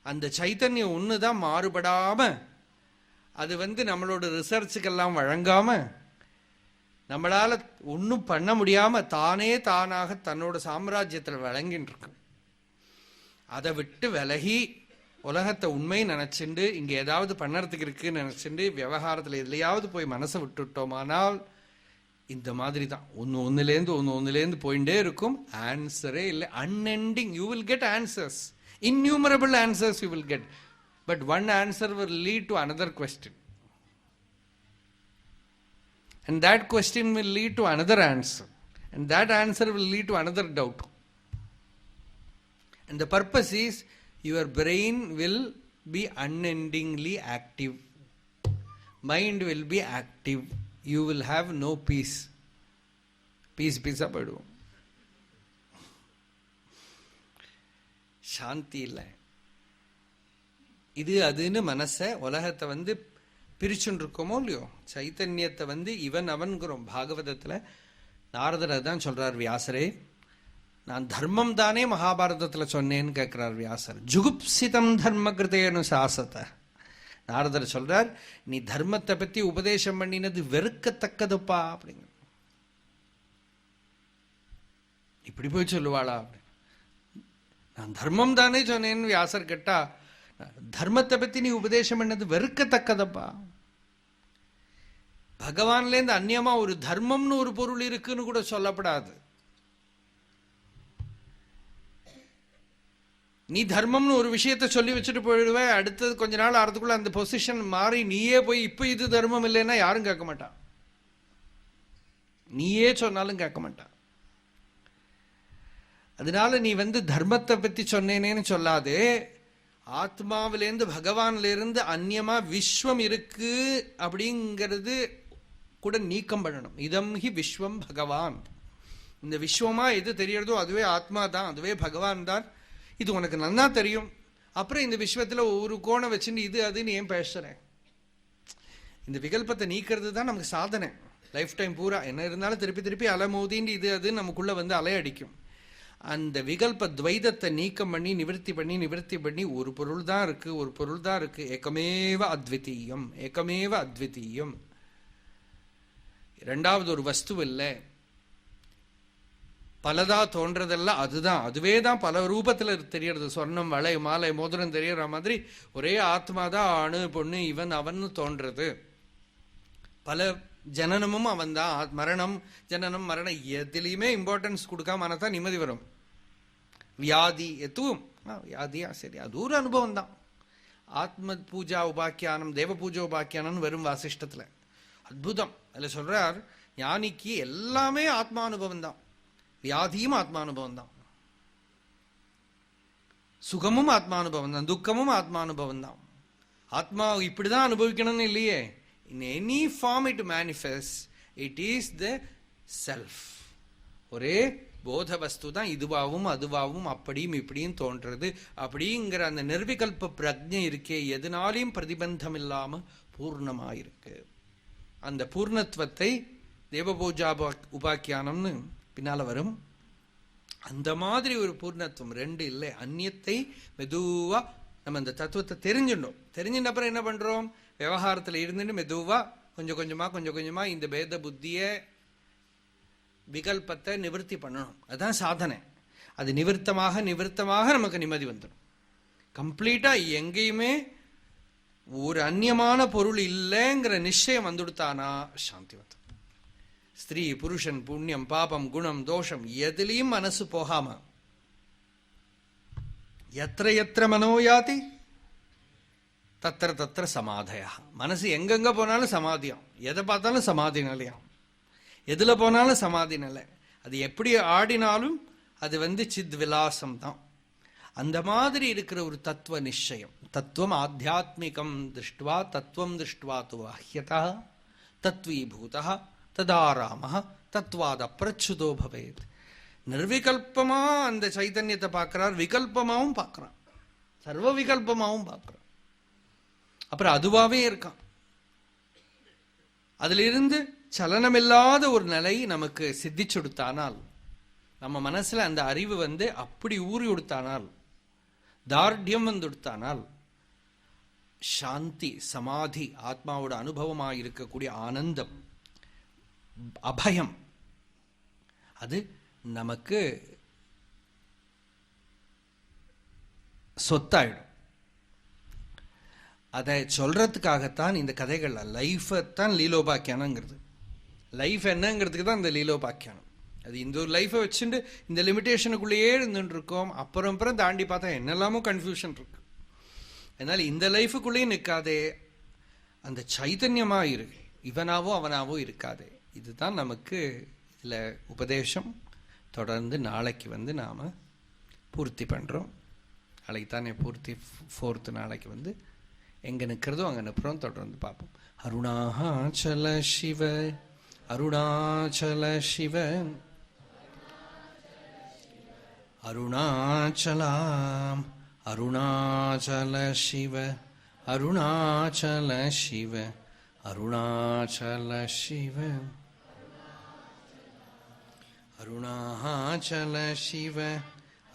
அந்த சைத்தன்யம் ஒண்ணுதான் மாறுபடாம, அது நம்மளோட ரிசர்ச்சுக்கெல்லாம் வழங்காம, நம்மளால ஒன்றும் பண்ண முடியாம தானே தானாக தன்னோட சாம்ராஜ்யத்தில் விளங்கின்னு இருக்கு. அதை விட்டு விலகி உலகத்தை உண்மை நினைச்சுண்டு இங்க ஏதாவது பண்ணறதுக்கு இருக்குன்னு நினைச்சுண்டு விவகாரத்தில் எதுலையாவது போய் மனசை விட்டுட்டோமானால் இந்த மாதிரி தான் ஒன்னுலேருந்து போயிட்டே இருக்கும். ஆன்சரே இல்லை, unending. You will get answers, innumerable answers you will get, but one answer will lead to another question, and that question will lead to another answer, and that answer will lead to another doubt. And the purpose is your brain will be unendingly active, mind will be active, you will have no peace. Peace apadu சாந்தி இல்லை. இது அதுன்னு மனசை உலகத்தை பிரிச்சுன்னு இருக்கோமோ இல்லையோ, சைத்தன்யத்தை இவன் அவன்கிறோம். பாகவதத்துல நாரதர் தான் சொல்றார், வியாசரே நான் தர்மம் தானே மகாபாரதத்துல சொன்னேன்னு கேட்கிறார் வியாசர். ஜுகுப்சிதம் தர்ம கிருதேனு சாசத. நாரதர் சொல்றார், நீ தர்மத்தை பத்தி உபதேசம் பண்ணினது வெறுக்கத்தக்கதுப்பா அப்படிங்க. இப்படி போய் சொல்லுவாளா? நான் தர்மம் தானே சொன்னேன்னு வியாசர் கேட்டா, தர்மத்தை பத்தி நீ உபதேசம் பண்ணது வெறுக்கத்தக்கதப்பா. பகவான்லேருந்து அந்நியமா ஒரு தர்மம்னு ஒரு பொருள் இருக்குன்னு கூட சொல்லப்படாது. நீ தர்மம்னு ஒரு விஷயத்த சொல்லி வச்சுட்டு போயிடுவ, அடுத்தது கொஞ்ச நாள் ஆறதுக்குள்ள அந்த பொசிஷன் மாறி நீயே போய் இப்ப இது தர்மம் இல்லைன்னா யாரும் கேட்க மாட்டான். நீயே சொன்னாலும் கேட்க மாட்டான். அதனால நீ தர்மத்தை பத்தி சொன்னேனேன்னு சொல்லாதே, ஆத்மாவிலேருந்து பகவான்லேருந்து அந்நியமா விஸ்வம் இருக்கு அப்படிங்கிறது கூட நீக்கம் பண்ணணும். இதம் ஹி விஸ்வம் பகவான். இந்த விஸ்வமா எது தெரியறதோ அதுவே ஆத்மா தான், அதுவே பகவான் தான். இது உனக்கு நன்னா தெரியும். அப்புறம் இந்த விஸ்வத்துல ஒரு கோணம் வச்சுட்டு இது அதுன்னு ஏன் பேசுறேன்? இந்த விகல்பத்தை நீக்கிறது தான் நமக்கு சாதனை. லைஃப் டைம் பூரா என்ன இருந்தாலும் திருப்பி திருப்பி அலை மோதின்னு இது அதுன்னு நமக்குள்ள அலையடிக்கும். அந்த விகல்ப துவைதத்தை நீக்கம் பண்ணி நிவர்த்தி பண்ணி ஒரு பொருள் தான் இருக்கு. ஏகமேவ அத்விதீயம், ஏகமேவ அத்விதீயம். இரண்டாவது ஒரு வஸ்து இல்லை, பலதா தோன்றதெல்லாம் அதுதான், அதுவே தான் பல ரூபத்துல தெரியறது. சொர்ணம் வளை மாலை மோதிரம் தெரியற மாதிரி ஒரே ஆத்மாதான் ஆணு பொண்ணு இவன் அவன்னு தோன்றது. பல ஜனனமும் அவன் தான். மரணம் ஜனனம் மரணம் எதுலையுமே இம்பார்ட்டன்ஸ் கொடுக்காம ஆனதான் நிம்மதி வரும். வியாதி எதுவும் வியாதியா சரி, அது ஒரு அனுபவம் தான். ஆத்ம பூஜா உபாக்கியானம் தேவ பூஜா உபாக்கியானம் வரும் வாசிஷ்டத்துல. அற்புதம். அதுல சொல்றார், ஞானிக்கு எல்லாமே ஆத்மானுபவம் தான், வியாதியும் ஆத்மானுபவம் தான், சுகமும் ஆத்மானுபவம் தான், துக்கமும் ஆத்மானுபவம் தான். ஆத்மா இப்படிதான் அனுபவிக்கணும்னு இல்லையே. In any form it manifests, it is the self. ஒரே போத வஸ்து தான் இதுவாகவும் அதுவாகவும் அப்படியும் இப்படியும் தோன்றது. அப்படிங்கிற அந்த நிர்விகல்ப பிரஜை இருக்கே, எதனாலையும் பிரதிபந்தம் இல்லாம பூர்ணமாயிருக்கு. அந்த பூர்ணத்துவத்தை தேவபூஜா உபாக்கியானம்னு பின்னால வரும். அந்த மாதிரி ஒரு பூர்ணத்துவம் ரெண்டு இல்லை. அந்நியத்தை மெதுவா நம்ம அந்த தத்துவத்தை தெரிஞ்சிடணும். தெரிஞ்சின்ற அப்புறம் என்ன பண்றோம்? விவகாரத்தில் இருந்துட்டு மெதுவா கொஞ்சம் கொஞ்சமா இந்த பேத புத்தியை விகல்பத்தை நிவர்த்தி பண்ணணும். அதுதான் சாதனை. அது நிவர்த்தமாக நமக்கு நிம்மதி வந்துடும். கம்ப்ளீட்டா எங்கேயுமே ஒரு அந்நியமான பொருள் இல்லைங்கிற நிச்சயம் வந்துடுத்தானா சாந்தி வந்து. ஸ்திரீ புருஷன் புண்ணியம் பாபம் குணம் தோஷம் எதுலையும் மனசு போகாம, எத்திர எத்திர மனோயாதி தத்திர தத்திர சமாதயா. மனசு எங்கெங்க போனாலும் சமாதியம், எதை பார்த்தாலும் சமாதி நிலையம், எதுல போனாலும் சமாதி நிலை. அது எப்படி ஆடினாலும் அது சித் விலாசம் தான். அந்த மாதிரி இருக்கிற ஒரு தத்துவ நிச்சயம். தத்துவம் ஆத்தியாத்மிகம் திருஷ்டுவா தத்துவம் திருஷ்டுவா து வாஹ்யதா தத்வீபூதா ததாராம தத்வாத அப்ரச்சுதோ பவேத். நிர்விகல்பமா அந்த சைத்தன்யத்தை பார்க்கிறார், விகல்பமாவும் பார்க்கிறான், சர்வ விகல்பமாவும் பார்க்கிறான். அப்புறம் அதுவாவே இருக்கான். அதிலிருந்து சலனமில்லாத ஒரு நிலை நமக்கு சித்திச்சுடுத்தானால், நம்ம மனசுல அந்த அறிவு அப்படி ஊறி கொடுத்தானால், தார்டியம் கொடுத்தானால், சாந்தி சமாதி ஆத்மாவோட அனுபவமாக இருக்கக்கூடிய ஆனந்தம் அபயம் அது நமக்கு சொத்தாயிடும். அதை சொல்றதுக்காகத்தான் இந்த கதைகள். லைஃபைத்தான் லீலோபாக்கியானங்கிறது. லைஃப் என்னங்கிறதுக்கு தான் இந்த லீலோபாக்கியானம். அது இந்த ஒரு லைஃபை வச்சுட்டு இந்த லிமிட்டேஷனுக்குள்ளேயே இருந்துட்டு இருக்கோம். அப்புறம் தாண்டி பார்த்தா என்னெல்லாமோ கன்ஃபியூஷன் இருக்கு. அதனால இந்த லைஃபுக்குள்ளேயும் நிற்காதே, அந்த சைத்தன்யமா இருக்கு, இவனாவோ அவனாவோ இருக்காதே. இதுதான் நமக்கு இதுல உபதேசம். தொடர்ந்து நாளைக்கு நாம பூர்த்தி பண்றோம். நாளைக்கு தானே பூர்த்தி. 4th நாளைக்கு எங்க நிற்கிறதோ அங்க நிற்போம். தொடர்ந்து பார்ப்போம். அருணாச்சல சிவ அருணாச்சல சிவ அருணாச்சலாம் அருணாச்சல சிவ அருணாச்சல சிவ அருணாச்சல சிவ அருணாச்சல சிவ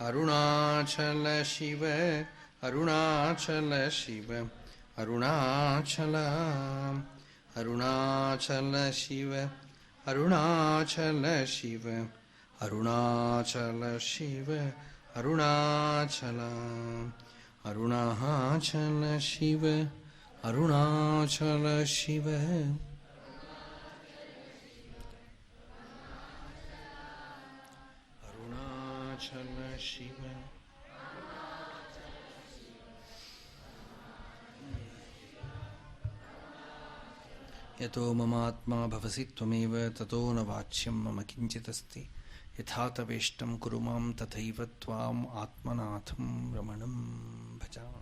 அருணாச்சல சிவ அருணாச்சல சிவ அருணாச்சலாம் அருணாச்சல சிவ அருணாச்சல சிவ அருணாச்சல சிவ அருணாச்சலாம் அருணாச்சல சிவ அருணாச்சல சிவ அருணாச்சல சிவ. यतो ममात्मा भवसि त्वमेव ततो न वाच्यं मम किञ्चिदस्ति यथा तवेष्टं कुरु मां तथैव त्वाम् आत्मनाथं रमणं भजामि.